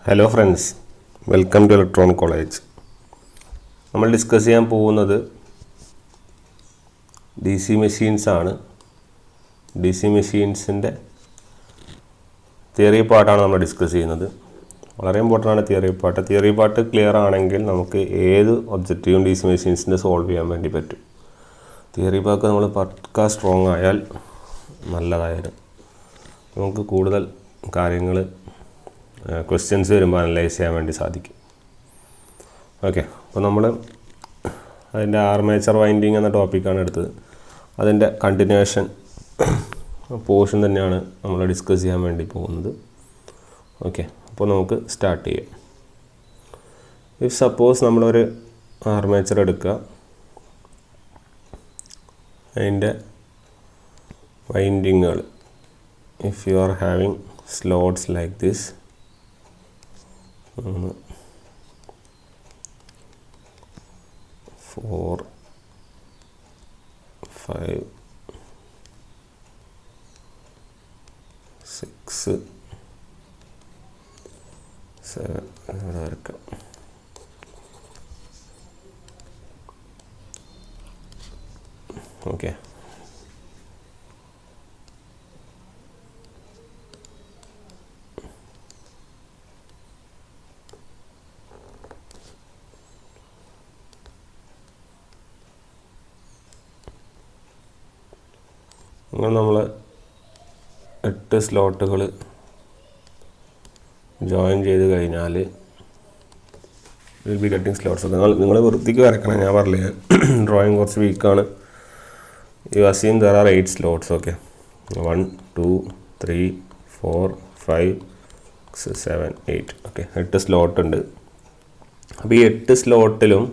Hello friends, welcome to Electron college. നമ്മൾ discuss ചെയ്യാൻ പോകുന്നത് ഡി സി മെഷീൻസാണ്. ഡി സി മെഷീൻസിൻ്റെ തിയറി പാർട്ടാണ് നമ്മൾ ഡിസ്കസ് ചെയ്യുന്നത്. വളരെ ഇമ്പോർട്ടൻ്റ് ആണ് theory part. Theory part clear ആണെങ്കിൽ നമുക്ക് ഏത് ഒബ്ജക്റ്റീവും ഡി സി മെഷീൻസിൻ്റെ സോൾവ് ചെയ്യാൻ വേണ്ടി പറ്റും. തിയറി പാർക്ക് നമ്മൾ പക്ക സ്ട്രോങ് ആയാൽ നല്ലതായിരുന്നു. നമുക്ക് കൂടുതൽ കാര്യങ്ങൾ ക്വസ്റ്റ്യൻസ് വരുമ്പോൾ അനലൈസ് ചെയ്യാൻ വേണ്ടി സാധിക്കും. ഓക്കെ, അപ്പോൾ നമ്മൾ അതിൻ്റെ ആർമേച്ചർ വൈൻഡിങ് എന്ന ടോപ്പിക്കാണ് എടുത്തത്. അതിൻ്റെ കണ്ടിന്യൂവേഷൻ പോർഷൻ തന്നെയാണ് നമ്മൾ ഡിസ്കസ് ചെയ്യാൻ വേണ്ടി പോകുന്നത്. ഓക്കെ, അപ്പോൾ നമുക്ക് സ്റ്റാർട്ട് ചെയ്യാം. ഇഫ് സപ്പോസ് നമ്മളൊരു ആർമേച്ചർ എടുക്കുക, അതിൻ്റെ വൈൻഡിങ്ങുകൾ if you are having slots like this 4, 5, 6, 7 ഇവിടെ വരക്കാം. ഓക്കെ, അങ്ങനെ നമ്മൾ 8 സ്ലോട്ടുകൾ ജോയിൻ ചെയ്ത് കഴിഞ്ഞാൽ വിൽ ബി ഗെറ്റിംഗ് സ്ലോട്ട്സ്. നിങ്ങൾ വൃത്തിക്ക് വരക്കണം, ഞാൻ പറഞ്ഞില്ല ഡ്രോയിങ് കുറച്ച് വീക്കാണ്. You assume there are 8 slots. Okay, 1, 2, 3, 4, 5, 6, 7, 8. Okay, 8 slot ഉണ്ട്. അപ്പോൾ ഈ 8 സ്ലോട്ടിലും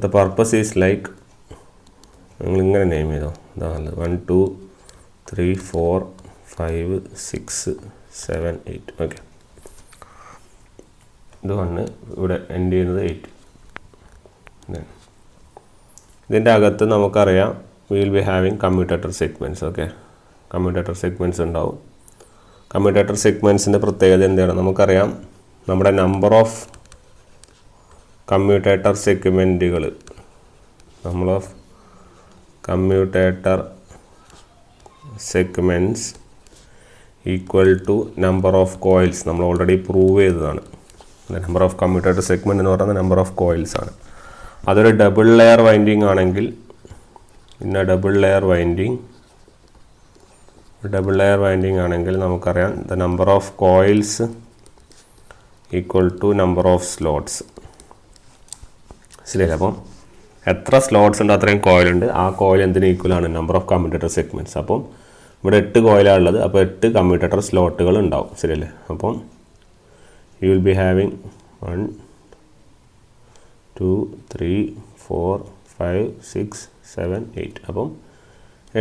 ദ പർപ്പസ് ഈസ് ലൈക്ക് നിങ്ങളിങ്ങനെ നെയിം ചെയ്തോ, ഇതാ നല്ലത്. 1, 2, 3, 4, 5, 6, 7, 8. ഓക്കെ, ഇത് 1, ഇവിടെ എൻഡ് ചെയ്യുന്നത് 8. ഇതിൻ്റെ അകത്ത് നമുക്കറിയാം we will be having commutator segments. Okay, commutator segments ഉണ്ടാവും. കമ്മ്യൂട്ടേറ്റർ സെഗ്മെൻറ്റ്സിൻ്റെ പ്രത്യേകത എന്താണ്? നമുക്കറിയാം നമ്മുടെ നമ്പർ ഓഫ് കമ്മ്യൂട്ടേറ്റർ സെഗ്മെൻറ്റുകൾ, നമ്മൾ of commutator segments equal to number of coils. നമ്മൾ ഓൾറെഡി പ്രൂവ് ചെയ്തതാണ്. നമ്പർ ഓഫ് കമ്മ്യൂട്ടേറ്റർ സെഗ്മെൻറ്റ് എന്ന് പറയുന്നത് നമ്പർ ഓഫ് കോയിൽസ് ആണ്. അതൊരു ഡബിൾ ലെയർ വൈൻഡിങ് ആണെങ്കിൽ ഡബിൾ ലെയർ വൈൻഡിങ് ആണെങ്കിൽ നമുക്കറിയാം the number of coils equal to number of slots. ശരിയല്ല? അപ്പം എത്ര സ്ലോട്ട്സ് ഉണ്ട് അത്രയും കോയിലുണ്ട്. ആ കോയിൽ എന്തിന് ഈക്വലാണ്? Number of commutator segments. അപ്പം ഇവിടെ 8 കോയിലാണ് ഉള്ളത്. അപ്പോൾ 8 കമ്മ്യൂട്ടേറ്റർ സ്ലോട്ടുകൾ ഉണ്ടാവും. ശരിയല്ലേ? അപ്പം യു വിൽ ബി ഹാവിങ് 1, 2, 3, 4, 5, 6, 7, 8. അപ്പം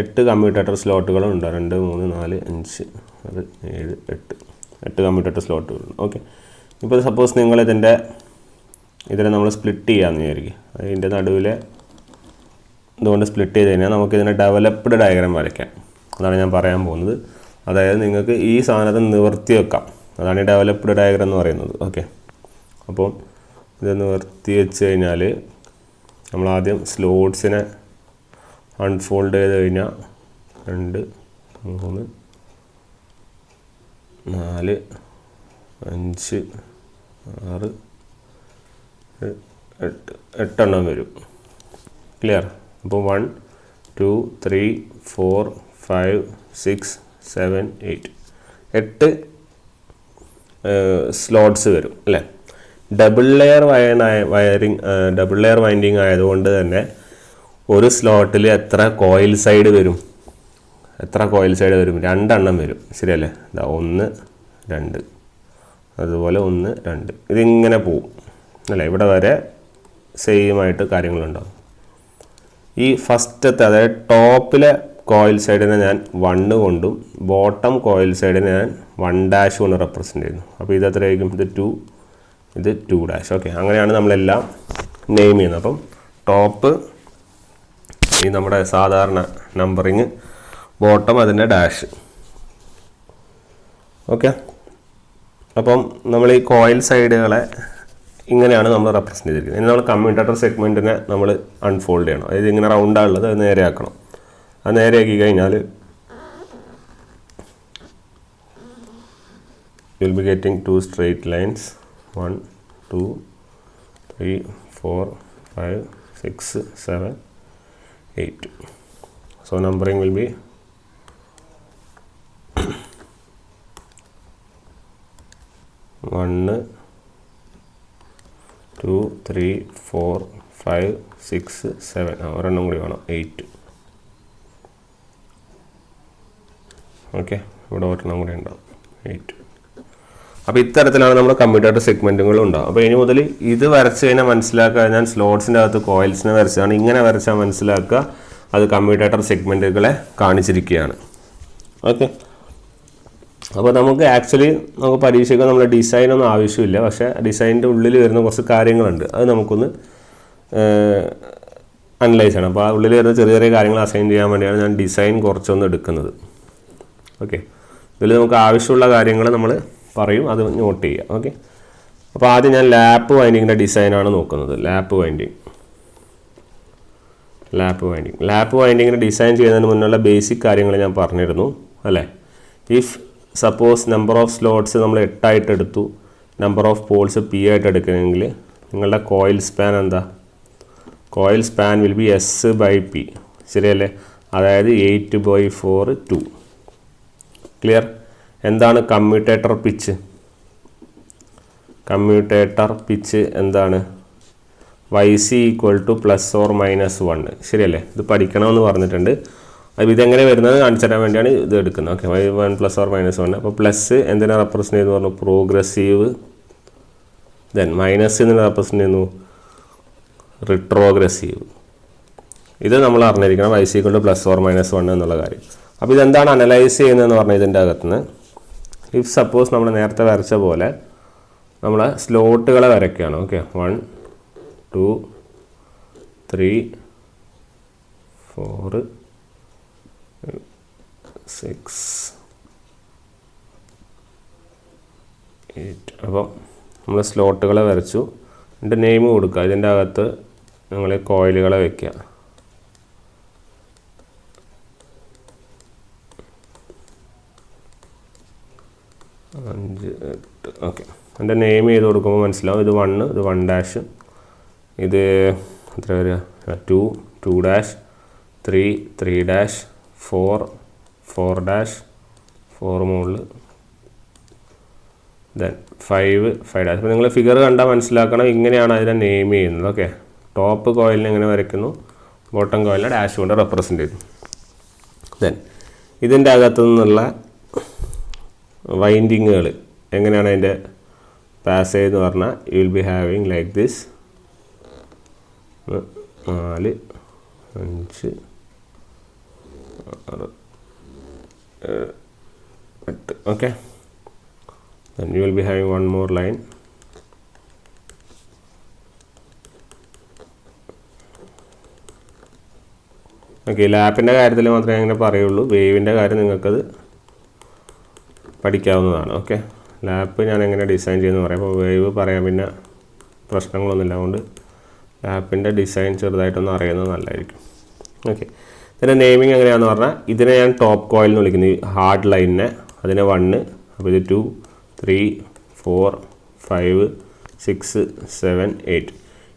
8 കമ്മ്യൂട്ടേറ്റർ സ്ലോട്ടുകളും ഉണ്ട്. 2, 3, 4, 5, 6, 7, 8 കമ്മ്യൂട്ടേറ്റർ സ്ലോട്ടുകളുണ്ട്. ഓക്കെ, ഇപ്പോൾ സപ്പോസ് നിങ്ങൾ ഇതിനെ നമ്മൾ സ്പ്ലിറ്റ് ചെയ്യാമെന്ന് വിചാരിക്കും. അതിൻ്റെ നടുവിലെ ഇതുകൊണ്ട് സ്പ്ലിറ്റ് ചെയ്ത് കഴിഞ്ഞാൽ നമുക്കിതിനെ ഡെവലപ്ഡ് ഡയഗ്രാം വരയ്ക്കാം. അതാണ് ഞാൻ പറയാൻ പോകുന്നത്. അതായത് നിങ്ങൾക്ക് ഈ സാധനത്തെ നിവർത്തി വെക്കാം. അതാണ് ഈ ഡെവലപ്ഡ് ഡയഗ്രാം എന്ന് പറയുന്നത്. ഓക്കെ, അപ്പം ഇത് നിവർത്തി വെച്ച് കഴിഞ്ഞാൽ നമ്മളാദ്യം സ്ലോട്ട്സിനെ അൺഫോൾഡ് ചെയ്ത് കഴിഞ്ഞാൽ 2, 3, 4, 5, 6, 8 എണ്ണം വരും. ക്ലിയർ? അപ്പോൾ 1, 2, 3, 4, 5, 6, 7, 8 സ്ലോട്ട്സ് വരും അല്ലേ? ഡബിൾ ലെയർ വൈൻഡിങ് ആയതുകൊണ്ട് തന്നെ ഒരു സ്ലോട്ടിൽ എത്ര കോയിൽ സൈഡ് വരും? 2 എണ്ണം വരും. ശരിയല്ലേ? 1, 2, അതുപോലെ 1, 2. ഇതിങ്ങനെ പോവും അല്ലേ? ഇവിടെ വരെ സെയിം ആയിട്ട് കാര്യങ്ങളുണ്ടാവും. ഈ ഫസ്റ്റത്തെ, അതായത് ടോപ്പിലെ കോയിൽ സൈഡിനെ ഞാൻ 1 കൊണ്ടും ബോട്ടം കോയിൽ സൈഡിനെ ഞാൻ 1' കൊണ്ട് റെപ്രസെൻ്റ് ചെയ്യുന്നു. അപ്പോൾ ഇത് എത്രയായിരിക്കും? ഇത് 2, ഇത് 2'. ഓക്കെ, അങ്ങനെയാണ് നമ്മളെല്ലാം നെയിം ചെയ്യുന്നത്. അപ്പം ടോപ്പ് ഈ നമ്മുടെ സാധാരണ നമ്പറിങ്, ബോട്ടം അതിൻ്റെ ഡാഷ്. ഓക്കെ, അപ്പം നമ്മൾ ഈ കോയിൽ സൈഡുകളെ ഇങ്ങനെയാണ് നമ്മൾ റെപ്രസെൻറ്റ് ചെയ്തിരിക്കുന്നത്. ഇനി നമ്മൾ കമ്മ്യൂട്ടേറ്റർ സെഗ്മെൻറ്റിനെ നമ്മൾ അൺഫോൾഡ് ചെയ്യണം. അതായത് ഇങ്ങനെ റൗണ്ടാണുള്ളത്, അത് നേരെയാക്കണം. അത് നേരെയാക്കി കഴിഞ്ഞാൽ you will be getting 2 straight lines, 1 2 3 4 5 6 7 8. So numbering will be 1 2 3 4 5 6 7. ഒരെണ്ണം കൂടി വേണം, 8. ഓക്കെ, ഇവിടെ ഒരെണ്ണം കൂടി ഉണ്ടാവും, 8. അപ്പോൾ ഇത്തരത്തിലാണ് നമ്മൾ കമ്മ്യൂട്ടേറ്റർ സെഗ്മെൻറ്റുകളും ഉണ്ടാവും. അപ്പോൾ ഇനി മുതൽ ഇത് വരച്ച് കഴിഞ്ഞാൽ മനസ്സിലാക്കുക, ഞാൻ സ്ലോട്ട്സിൻ്റെ അകത്ത് കോയിൽസിനെ വരച്ചതാണ്, ഇങ്ങനെ വരച്ചാൽ മനസ്സിലാക്കുക അത് കമ്മ്യൂട്ടേറ്റർ സെഗ്മെൻറ്റുകളെ കാണിച്ചിരിക്കുകയാണ്. ഓക്കെ, അപ്പോൾ നമുക്ക് ആക്ച്വലി നമുക്ക് പരീക്ഷയ്ക്ക് നമ്മൾ ഡിസൈനൊന്നും ആവശ്യമില്ല, പക്ഷേ ഡിസൈനിൻ്റെ ഉള്ളിൽ വരുന്ന കുറച്ച് കാര്യങ്ങളുണ്ട്, അത് നമുക്കൊന്ന് അനലൈസ് ചെയ്യണം. അപ്പോൾ ആ ഉള്ളിൽ വരുന്ന ചെറിയ ചെറിയ കാര്യങ്ങൾ അസൈൻ ചെയ്യാൻ വേണ്ടിയാണ് ഞാൻ ഡിസൈൻ കുറച്ചൊന്ന് എടുക്കുന്നത്. ഓക്കെ, ഇതിൽ നമുക്ക് ആവശ്യമുള്ള കാര്യങ്ങൾ നമ്മൾ പറയും, അത് നോട്ട് ചെയ്യുക. ഓക്കെ, അപ്പോൾ ആദ്യം ഞാൻ ലാപ്പ് വൈൻഡിങ്ങിൻ്റെ ഡിസൈനാണ് നോക്കുന്നത്. ലാപ്പ് വൈൻഡിങ്ങിൻ്റെ ഡിസൈൻ ചെയ്യുന്നതിന് മുന്നുള്ള ബേസിക് കാര്യങ്ങൾ ഞാൻ പറഞ്ഞിരുന്നു അല്ലേ. If suppose number of slots നമ്മൾ 8 ആയിട്ട് എടുത്തു, നമ്പർ ഓഫ് പോൾസ് P ആയിട്ട് എടുക്കണമെങ്കിൽ നിങ്ങളുടെ കോയിൽ സ്പാൻ എന്താ? Coil span will be S/P, ശരിയല്ലേ? അതായത് 8/4 2. ക്ലിയർ? എന്താണ് കമ്മ്യൂട്ടേറ്റർ പിച്ച്? കമ്മ്യൂട്ടേറ്റർ പിച്ച് എന്താണ്? YC = +or-1, ശരിയല്ലേ? ഇത് പഠിക്കണമെന്ന് പറഞ്ഞിട്ടുണ്ട്. അപ്പോൾ ഇതെങ്ങനെ വരുന്നത് കാണിച്ചു തരാൻ വേണ്ടിയാണ് ഇത് എടുക്കുന്നത്. Okay, Y1 +or-1. അപ്പോൾ പ്ലസ് എന്തിനാ റെപ്രസെൻറ്റ് ചെയ്യുന്നു പറഞ്ഞു? പ്രോഗ്രസീവ്. ദെൻ മൈനസ് എന്തിനാ റെപ്രസെൻറ്റ് ചെയ്യുന്നു? റിട്രോഗ്രസീവ്. ഇത് നമ്മൾ അറിഞ്ഞിരിക്കണം, YC = +or-1 എന്നുള്ള കാര്യം. അപ്പോൾ ഇതെന്താണ് അനലൈസ് ചെയ്യുന്നതെന്ന് പറഞ്ഞാൽ ഇതിൻ്റെ അകത്തുനിന്ന് ഇഫ് സപ്പോസ് നമ്മൾ നേരത്തെ വരച്ച പോലെ നമ്മൾ സ്ലോട്ടുകളെ വരയ്ക്കുകയാണ്. ഓക്കെ, 1 2 3 4 6 8. അപ്പോൾ നമ്മൾ സ്ലോട്ടുകളെ വരച്ചു, ഇതിൻ്റെ നെയിം കൊടുക്കുക. ഇതിൻ്റെ അകത്ത് നിങ്ങൾ കോയിലുകളെ വയ്ക്കുക. 5 8. ഓക്കെ, എൻ്റെ നെയിം ചെയ്ത് കൊടുക്കുമ്പോൾ മനസ്സിലാവും. ഇത് 1, ഇത് 1', ഇത് എത്ര വരിക? 2 2', 3 3', 4 4', 4 മുകളിൽ, ദെൻ 5 5'. അപ്പോൾ നിങ്ങൾ ഫിഗർ കണ്ടാൽ മനസ്സിലാക്കണം, ഇങ്ങനെയാണ് അതിനെ നെയിം ചെയ്യുന്നത്. ഓക്കെ, ടോപ്പ് കോയിലിനെ എങ്ങനെ വരയ്ക്കുന്നു, ബോട്ടം കോയിലിനെ ഡാഷ് കൊണ്ട് റെപ്രസെൻറ്റ് ചെയ്യുന്നു. ദെൻ ഇതിൻ്റെ അകത്തു നിന്നുള്ള വൈൻഡിങ്ങുകൾ എങ്ങനെയാണ് അതിൻ്റെ പാസേജ് എന്ന് പറഞ്ഞാൽ you will be having like this 4 5 6 6 7 8. okay, then you will be having one more line. Okay, ലാപ്പിൻ്റെ കാര്യത്തിൽ മാത്രമേ അങ്ങനെ പറയുള്ളൂ, വേവിൻ്റെ കാര്യം നിങ്ങൾക്കത് പഠിക്കാവുന്നതാണ്. ഓക്കെ, ലാപ്പ് ഞാൻ എങ്ങനെ ഡിസൈൻ ചെയ്യുന്നു പറയാം. അപ്പോൾ വേവ് പറയാം, പിന്നെ പ്രശ്നങ്ങളൊന്നുമില്ല, അതുകൊണ്ട് ലാപ്പിൻ്റെ ഡിസൈൻ ചെറുതായിട്ടൊന്ന് അറിയുന്നത് നല്ലതായിരിക്കും. ഓക്കെ, ഇതിൻ്റെ നെയിമിങ് എങ്ങനെയാണെന്ന് പറഞ്ഞാൽ ഇതിനെ ഞാൻ ടോപ്പ് കോയിൽ എന്ന് വിളിക്കുന്നു, ഈ ഹാർഡ് ലൈനിനെ. അതിനെ 1, അപ്പോൾ ഇത് 2 3 4 5 6 7 8.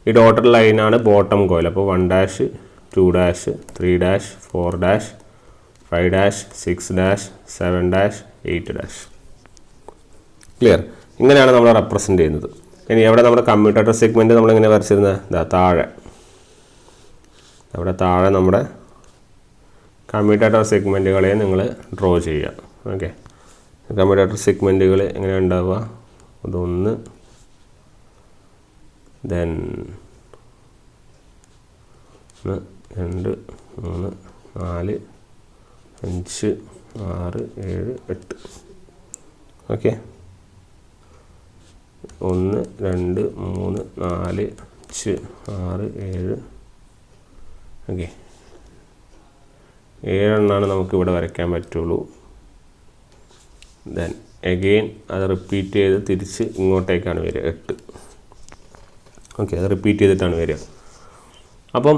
ഈ ഡോട്ടഡ് ലൈനാണ് ബോട്ടം കോയിൽ. അപ്പോൾ 1', 2', 3', 4', 5', 6', 7', 8'. ക്ലിയർ? ഇങ്ങനെയാണ് നമ്മൾ റെപ്രസെൻറ്റ് ചെയ്യുന്നത്. ഇനി എവിടെ നമ്മുടെ കമ്മ്യൂട്ടേറ്റർ സെഗ്മെൻറ്റ് നമ്മളിങ്ങനെ വരച്ചിരുന്നത്? ഇതാ താഴെ, അവിടെ താഴെ നമ്മുടെ കമ്മ്യൂട്ടേറ്റർ സെഗ്മെൻറ്റുകളെ നിങ്ങൾ ഡ്രോ ചെയ്യുക. ഓക്കെ, കമ്മ്യൂട്ടേറ്റർ സെഗ്മെൻറ്റുകൾ എങ്ങനെയാണ് ഉണ്ടാവുക? അതൊന്ന്, ദെൻ 1 2 3 4 5 6 7 8. ഓക്കെ, 1 2 3 4 5 6 7. ഓക്കെ, 7 എണ്ണമാണ് നമുക്കിവിടെ വരയ്ക്കാൻ പറ്റുള്ളൂ. ദെൻ എഗെയിൻ അത് റിപ്പീറ്റ് ചെയ്ത് തിരിച്ച് ഇങ്ങോട്ടേക്കാണ് വരിക 8. ഓക്കെ, അത് റിപ്പീറ്റ് ചെയ്തിട്ടാണ് വരിക. അപ്പം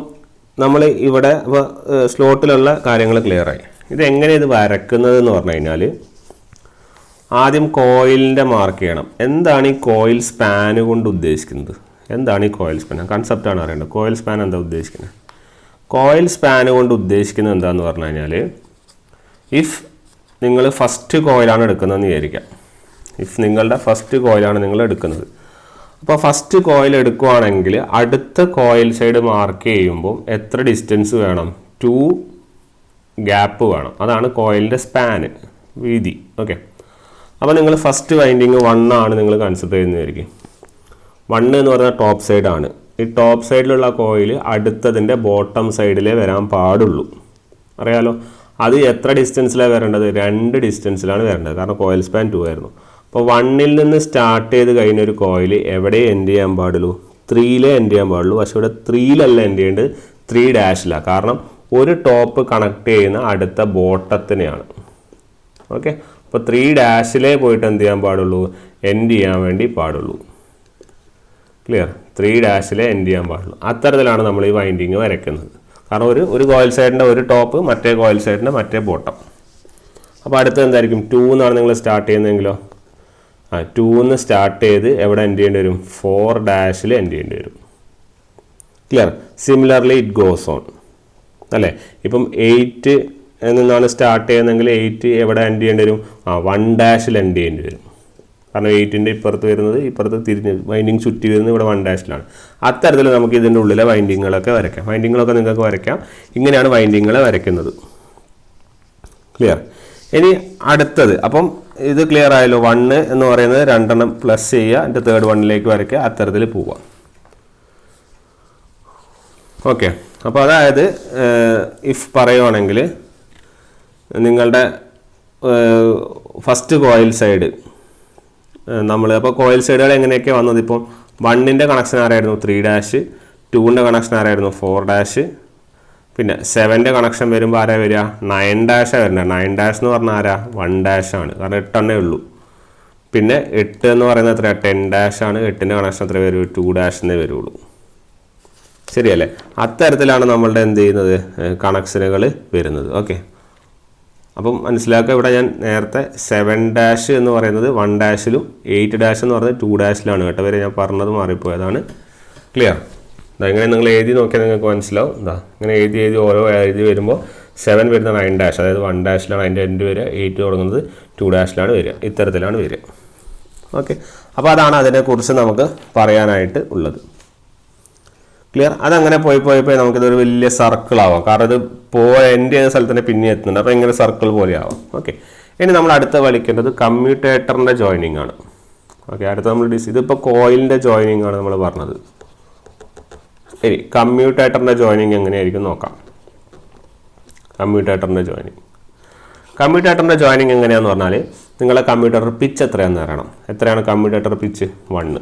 നമ്മൾ ഇവിടെ ഇപ്പോൾ സ്ലോട്ടിലുള്ള കാര്യങ്ങൾ ക്ലിയറായി. ഇതെങ്ങനെ ഇത് വരക്കുന്നത് എന്ന് പറഞ്ഞു കഴിഞ്ഞാൽ ആദ്യം കോയിലിൻ്റെ മാർക്ക് ചെയ്യണം. എന്താണ് ഈ കോയിൽ സ്പാന് കൊണ്ട് ഉദ്ദേശിക്കുന്നത്? എന്താണ് ഈ കോയിൽ സ്പാൻ? കൺസെപ്റ്റാണ് അറിയേണ്ടത്. കോയിൽ സ്പാൻ എന്താ ഉദ്ദേശിക്കുന്നത്? കോയിൽ സ്പാന് കൊണ്ട് ഉദ്ദേശിക്കുന്നത് എന്താണെന്ന് പറഞ്ഞു കഴിഞ്ഞാൽ, ഇഫ് നിങ്ങൾ ഫസ്റ്റ് കോയിലാണ് എടുക്കുന്നതെന്ന് വിചാരിക്കാം. ഇഫ് നിങ്ങളുടെ ഫസ്റ്റ് കോയിലാണ് നിങ്ങൾ എടുക്കുന്നത്, അപ്പോൾ ഫസ്റ്റ് കോയിൽ എടുക്കുകയാണെങ്കിൽ അടുത്ത കോയിൽ സൈഡ് മാർക്ക് ചെയ്യുമ്പോൾ എത്ര ഡിസ്റ്റൻസ് വേണം? 2 ഗ്യാപ്പ് വേണം. അതാണ് കോയിലിൻ്റെ സ്പാന്, വീതി. ഓക്കെ, അപ്പോൾ നിങ്ങൾ ഫസ്റ്റ് വൈൻഡിങ് 1 ആണ് നിങ്ങൾ കൺസിഡർ ചെയ്യുന്നതായിരിക്കും. 1 എന്ന് പറഞ്ഞാൽ ടോപ്പ് സൈഡാണ്. ഈ ടോപ്പ് സൈഡിലുള്ള കോയിൽ അടുത്തതിൻ്റെ ബോട്ടം സൈഡിലേ വരാൻ പാടുള്ളൂ. അറിയാലോ, അത് എത്ര ഡിസ്റ്റൻസിലാണ് വരേണ്ടത്? 2 ഡിസ്റ്റൻസിലാണ് വരേണ്ടത്. കാരണം കോയിൽ സ്പാൻ 2 ആയിരുന്നു. അപ്പോൾ 1ൽ നിന്ന് സ്റ്റാർട്ട് ചെയ്ത് കഴിഞ്ഞൊരു കോയിൽ എവിടെ എൻഡ് ചെയ്യാൻ പാടുള്ളൂ? 3യിലേ എൻഡ് ചെയ്യാൻ പാടുള്ളൂ. പക്ഷെ ഇവിടെ 3യിലല്ല എൻഡ് ചെയ്യേണ്ടത്, 3 കാരണം ഒരു ടോപ്പ് കണക്ട് ചെയ്യുന്ന അടുത്ത ബോട്ടത്തിനെയാണ്. ഓക്കെ, അപ്പോൾ 3 പോയിട്ട് എന്ത് ചെയ്യാൻ പാടുള്ളൂ? എൻഡ് ചെയ്യാൻ വേണ്ടി പാടുള്ളൂ. ക്ലിയർ? 3 എൻഡ് ചെയ്യാൻ പാടുള്ളൂ. അത്തരത്തിലാണ് നമ്മൾ ഈ വൈൻഡിങ് വരയ്ക്കുന്നത്. കാരണം ഒരു കോയിൽ സൈഡിൻ്റെ ഒരു ടോപ്പ്, മറ്റേ കോയിൽ സൈഡിൻ്റെ മറ്റേ ബോട്ടം. അപ്പോൾ അടുത്തത് എന്തായിരിക്കും? 2 എന്നാണ് നിങ്ങൾ സ്റ്റാർട്ട് ചെയ്യുന്നതെങ്കിലോ 2 സ്റ്റാർട്ട് ചെയ്ത് എവിടെ എൻഡ് ചെയ്യേണ്ടി വരും? 4 എൻഡ് ചെയ്യേണ്ടി വരും. Clear? Similarly it goes on അല്ലേ. ഇപ്പം 8 നിന്നാണ് സ്റ്റാർട്ട് ചെയ്യുന്നതെങ്കിൽ 8 എവിടെ എൻഡ് ചെയ്യേണ്ടി വരും? 1 എൻഡ് ചെയ്യേണ്ടി വരും. കാരണം 8ൻ്റെ ഇപ്പുറത്ത് വരുന്നത് ഇപ്പുറത്ത് തിരിഞ്ഞ് വൈൻഡിങ് ചുറ്റി വരുന്നത് ഇവിടെ 1 അത്തരത്തിൽ നമുക്ക് ഇതിൻ്റെ ഉള്ളിലെ വൈൻഡിങ്ങുകളൊക്കെ വരയ്ക്കാം. വൈൻഡിങ്ങുകളൊക്കെ നിങ്ങൾക്ക് വരയ്ക്കാം. ഇങ്ങനെയാണ് വൈൻഡിങ്ങുകൾ വരയ്ക്കുന്നത്. ക്ലിയർ? ഇനി അടുത്തത്, അപ്പം ഇത് ക്ലിയർ ആയല്ലോ. 1 എന്ന് പറയുന്നത് 2 പ്ലസ് ചെയ്യുക, എൻ്റെ തേർഡ് 1ലേക്ക് വരയ്ക്കുക, അത്തരത്തിൽ പോവാം. ഓക്കെ, അപ്പോൾ അതായത് ഇഫ് പറയുവാണെങ്കിൽ നിങ്ങളുടെ ഫസ്റ്റ് കോയിൽ സൈഡ് അപ്പോൾ കോയിൽ സൈഡുകൾ എങ്ങനെയൊക്കെ വന്നത്? ഇപ്പം 1ൻ്റെ കണക്ഷൻ ആരായിരുന്നു? 3 2ൻ്റെ കണക്ഷൻ ആരായിരുന്നു? 4 പിന്നെ 7ൻ്റെ കണക്ഷൻ വരുമ്പോൾ ആരാ വരിക? 9 വരുന്നത്. 9 എന്ന് പറഞ്ഞാൽ ആരാ? 1 ആണ്. കാരണം 8 ഉള്ളൂ. പിന്നെ 8 എന്ന് പറയുന്നത് എത്രയാണ്? 10 ആണ്. 8ൻ്റെ കണക്ഷൻ എത്ര വരും? 2 വരുള്ളൂ. ശരിയല്ലേ? അത്തരത്തിലാണ് നമ്മളുടെ എന്ത് ചെയ്യുന്നത്? കണക്ഷനുകൾ വരുന്നത്. ഓക്കെ, അപ്പം മനസ്സിലാക്കുക. ഇവിടെ ഞാൻ നേരത്തെ 7 എന്ന് പറയുന്നത് 1 8 എന്ന് പറയുന്നത് 2 കേട്ടോ. വരെ ഞാൻ പറഞ്ഞത് മാറിപ്പോയതാണ്. ക്ലിയർ? ഇങ്ങനെ നിങ്ങൾ എഴുതി നോക്കിയാൽ നിങ്ങൾക്ക് മനസ്സിലാവും. ഇങ്ങനെ എഴുതി ഓരോ എഴുതി വരുമ്പോൾ 7 വരുന്ന 9 അതായത് 1 അതിൻ്റെ എൻഡ് വരിക. 8 തുടങ്ങുന്നത് 2 വരിക. ഇത്തരത്തിലാണ് വരിക. ഓക്കെ, അപ്പോൾ അതാണ് അതിനെക്കുറിച്ച് നമുക്ക് പറയാനായിട്ട് ഉള്ളത്. ക്ലിയർ? അതങ്ങനെ പോയി നമുക്കിതൊരു വലിയ സർക്കിളാവാം. കാരണം ഇത് എൻഡ് ചെയ്യുന്ന സ്ഥലത്ത് തന്നെ പിന്നെ എത്തുന്നുണ്ട്. അപ്പോൾ ഇങ്ങനെ സർക്കിൾ പോലെ ആവാം. ഓക്കെ, ഇനി നമ്മൾ അടുത്ത വലിക്കേണ്ടത് കമ്മ്യൂട്ടേറ്ററിൻ്റെ ജോയിനിങ് ആണ്. ഓക്കെ, അടുത്ത നമ്മൾ ഇതിപ്പോൾ കോയിലിൻ്റെ ജോയിനിങ് ആണ് നമ്മൾ പറഞ്ഞത്. ഇനി കമ്മ്യൂട്ടേറ്ററിൻ്റെ ജോയിനിങ് എങ്ങനെയായിരിക്കും നോക്കാം. കമ്മ്യൂട്ടേറ്ററിൻ്റെ ജോയിനിങ് എങ്ങനെയാണെന്ന് പറഞ്ഞാൽ നിങ്ങളെ കമ്മ്യൂട്ടേറ്റർ പിച്ച് എത്രയാണെന്ന് അറിയണം. എത്രയാണ് കമ്മ്യൂട്ടേറ്റർ പിച്ച്? 1.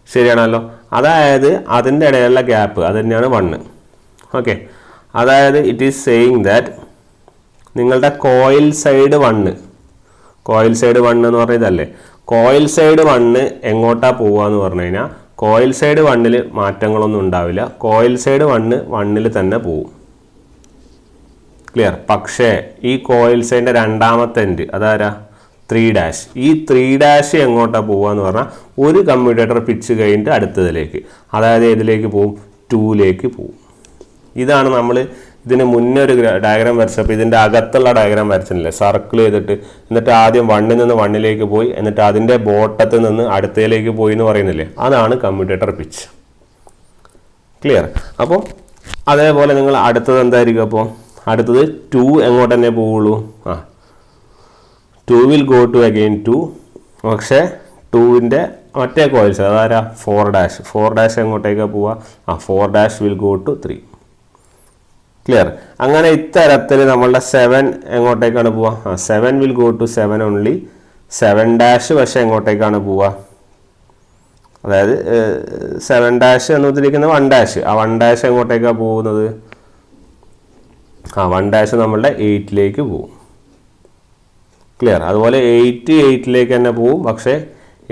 ശരിയാണല്ലോ. അതായത് അതിൻ്റെ ഇടയിലുള്ള ഗ്യാപ്പ് അത് തന്നെയാണ് 1. ഓക്കെ, അതായത് ഇറ്റ് ഈസ് സെയിങ് ദാറ്റ് നിങ്ങളുടെ കോയിൽ സൈഡ് 1 എന്ന് പറഞ്ഞാൽ ഇതല്ലേ. കോയിൽ സൈഡ് 1 എങ്ങോട്ടാണ് പോവുക എന്ന് പറഞ്ഞു കഴിഞ്ഞാൽ കോയിൽ സൈഡ് 1ൽ മാറ്റങ്ങളൊന്നും ഉണ്ടാവില്ല. കോയിൽ സൈഡ് 1 തന്നെ പോവും. ക്ലിയർ? പക്ഷേ ഈ കോയിൽ സൈഡിൻ്റെ രണ്ടാമത്തെ എൻഡ് അതാരാ? 3 ഈ 3 എങ്ങോട്ടാണ് പോവുക എന്ന് പറഞ്ഞാൽ ഒരു കമ്മ്യൂട്ടേറ്റർ പിച്ച് കഴിഞ്ഞിട്ട് അടുത്തതിലേക്ക്, അതായത് ഏതിലേക്ക് പോവും? 2ലേക്ക് പോവും. ഇതാണ് നമ്മൾ ഇതിന് മുന്നേ ഒരു ഡയഗ്രാം വരച്ചപ്പോൾ ഇതിൻ്റെ അകത്തുള്ള ഡയഗ്രാം വരച്ചിട്ടില്ലേ? സർക്കിൾ ചെയ്തിട്ട് എന്നിട്ട് ആദ്യം 1ൽ നിന്ന് 1ലേക്ക് പോയി, എന്നിട്ട് അതിൻ്റെ ബോട്ടത്തിൽ നിന്ന് അടുത്തതിലേക്ക് പോയി എന്ന് പറയുന്നില്ലേ? അതാണ് കമ്മ്യൂട്ടേറ്റർ പിച്ച്. ക്ലിയർ? അപ്പം അതേപോലെ നിങ്ങൾ അടുത്തത് എന്തായിരിക്കും? അപ്പോൾ അടുത്തത് 2 എങ്ങോട്ട് തന്നെ പോവുള്ളൂ? 2 വിൽ ഗോ ടു അഗെയിൻ 2. പക്ഷേ 2ൻ്റെ മറ്റേ കോയിൽസ് അതാരാ? 4 എങ്ങോട്ടേക്കാണ് പോവുക? 4 വിൽ ഗോ ടു 3. ക്ലിയർ? അങ്ങനെ ഇത്തരത്തിൽ നമ്മളുടെ 7 എങ്ങോട്ടേക്കാണ് പോവുക? 7 വിൽ ഗോ ടു 7 ഓൺലി. 7 പക്ഷേ എങ്ങോട്ടേക്കാണ് പോവുക? അതായത് 7 എന്ന് ഉദ്ദേശിക്കുന്നത് 1 ആ 1 എങ്ങോട്ടേക്കാണ് പോകുന്നത്? 1 നമ്മളുടെ 8ലേക്ക് പോകും. ക്ലിയർ. അതുപോലെ 8 8ലേക്ക് തന്നെ പോവും. പക്ഷേ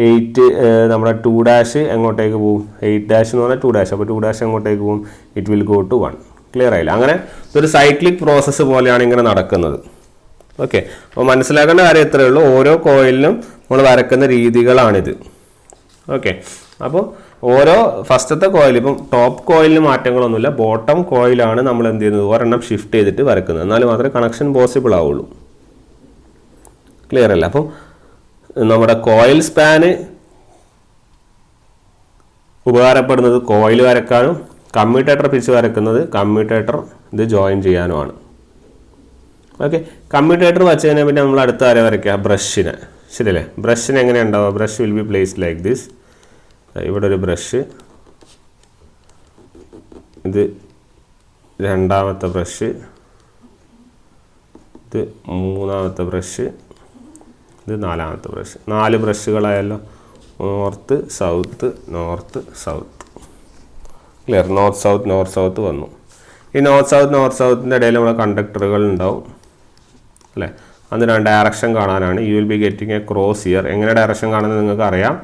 8 നമ്മുടെ 2' എങ്ങോട്ടേക്ക് പോവും? 8' എന്ന് പറഞ്ഞാൽ 2'. അപ്പോൾ 2' എങ്ങോട്ടേക്ക് പോവും? It will go to 1. Clear ആയില്ല? അങ്ങനെ ഇതൊരു സൈക്ലിക് പ്രോസസ്സ് പോലെയാണ് ഇങ്ങനെ നടക്കുന്നത്. ഓക്കെ, അപ്പോൾ മനസ്സിലാക്കേണ്ട കാര്യം ഇത്രയേ ഉള്ളൂ. ഓരോ കോയിലിനും നമ്മൾ വരക്കുന്ന രീതികളാണിത്. ഓക്കെ, അപ്പോൾ ഓരോ ഫസ്റ്റത്തെ കോയിൽ, ഇപ്പം ടോപ്പ് കോയിലിന് മാറ്റങ്ങളൊന്നുമില്ല. ബോട്ടം കോയിലാണ് നമ്മൾ എന്ത് ചെയ്യുന്നത്? ഒരെണ്ണം ഷിഫ്റ്റ് ചെയ്തിട്ട് വരക്കുന്നത്. എന്നാലും മാത്രമേ കണക്ഷൻ പോസിബിൾ ആവുള്ളൂ. ക്ലിയർ അല്ല? അപ്പം നമ്മുടെ കോയിൽ സ്പാന് ഉപകാരപ്പെടുന്നത് കോയിൽ വരക്കാനും കമ്മ്യൂട്ടേറ്റർ പിച്ച് വരക്കുന്നത് കമ്മ്യൂട്ടേറ്റർ ഇത് ജോയിൻ ചെയ്യാനുമാണ്. ഓക്കെ, കമ്മ്യൂട്ടേറ്റർ വച്ചതിനെ പിന്നെ നമ്മൾ അടുത്ത ആരെ വരയ്ക്കുക? ബ്രഷിനെ. ശരിയല്ലേ? ബ്രഷിന് എങ്ങനെ ഉണ്ടാവുക? Brush will be placed like this. ഇവിടെ ഒരു ബ്രഷ്, ഇത് രണ്ടാമത്തെ ബ്രഷ്, ഇത് മൂന്നാമത്തെ ബ്രഷ്, ഇത് നാലാമത്തെ ബ്രഷ്. 4 ബ്രഷുകളായല്ലോ. North south north south. Clear? North south വന്നു. ഈ നോർത്ത് സൗത്തിൻ്റെ ഇടയിൽ നമ്മുടെ കണ്ടക്ടറുകൾ ഉണ്ടാവും അല്ലേ? അതിന് ഡയറക്ഷൻ കാണാനാണ്. You will be getting A cross year. എങ്ങനെ ഡയറക്ഷൻ കാണുന്നത് നിങ്ങൾക്ക് അറിയാം.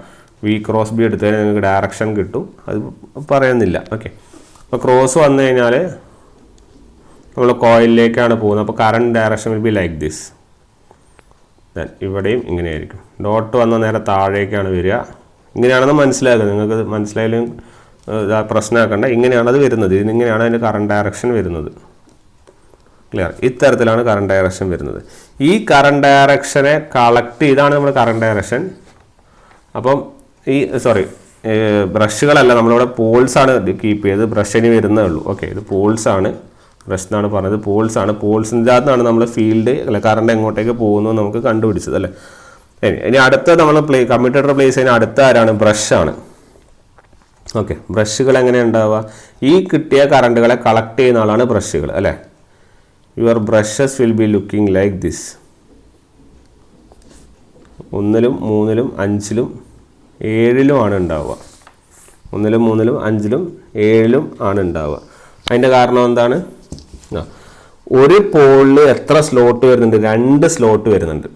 വി ക്രോസ് ബി എടുത്തതിന് നിങ്ങൾക്ക് ഡയറക്ഷൻ കിട്ടും. അത് പറയുന്നില്ല. ഓക്കെ, അപ്പോൾ ക്രോസ് വന്നു കഴിഞ്ഞാൽ നമ്മൾ കോയിലിലേക്കാണ് പോകുന്നത്. അപ്പോൾ current direction will be like this. Then ഇവിടെയും ഇങ്ങനെയായിരിക്കും. ഡോട്ട് വന്ന നേരെ താഴേക്കാണ് വരിക. ഇങ്ങനെയാണെന്ന് മനസ്സിലാക്കുക. നിങ്ങൾക്ക് മനസ്സിലായാലും പ്രശ്നമാക്കണ്ട. ഇങ്ങനെയാണത് വരുന്നത്. ഇതിങ്ങനെയാണ് അതിൻ്റെ കറണ്ട് ഡയറക്ഷൻ വരുന്നത്. ക്ലിയർ? ഇത്തരത്തിലാണ് കറണ്ട് ഡയറക്ഷൻ വരുന്നത്. ഈ കറണ്ട് ഡയറക്ഷനെ കളക്ട് ചെയ്താണ് നമ്മുടെ കറണ്ട് ഡയറക്ഷൻ. അപ്പം ഈ ബ്രഷുകളല്ല, നമ്മളിവിടെ പോൾസാണ് കീപ്പ് ചെയ്ത്. ബ്രഷിന് വരുന്നേ ഉള്ളൂ. ഓക്കെ, ഇത് പോൾസാണ്. ബ്രഷ് എന്നാണ് പറഞ്ഞത്. പോൾസാണ്. പോൾസിൻ്റെ അകത്താണ് നമ്മൾ ഫീൽഡ് അല്ലെ കറണ്ട് എങ്ങോട്ടേക്ക് പോകുന്നത് നമുക്ക് കണ്ടുപിടിച്ചത് അല്ലേ? ഇനി അടുത്ത നമ്മൾ കമ്മ്യൂട്ടേറ്റർ പ്ലേസ് ചെയ്യുന്ന അടുത്ത ആരാണ്? ബ്രഷാണ്. ഓക്കെ, ബ്രഷുകൾ എങ്ങനെ ഉണ്ടാവുക? ഈ കിട്ടിയ കറണ്ടുകളെ കളക്ട് ചെയ്യുന്ന ആളാണ് ബ്രഷുകൾ അല്ലേ? Your brushes will be looking like this. 1ലും 3ലും 5ലും 7ലും ആണ് ഉണ്ടാവുക. 1ലും 3ലും 5ലും 7ലും ആണ് ഉണ്ടാവുക. അതിൻ്റെ കാരണം എന്താണ്? ഒരു പോളിൽ എത്ര സ്ലോട്ട് വരുന്നുണ്ട്? 2 സ്ലോട്ട് വരുന്നുണ്ട്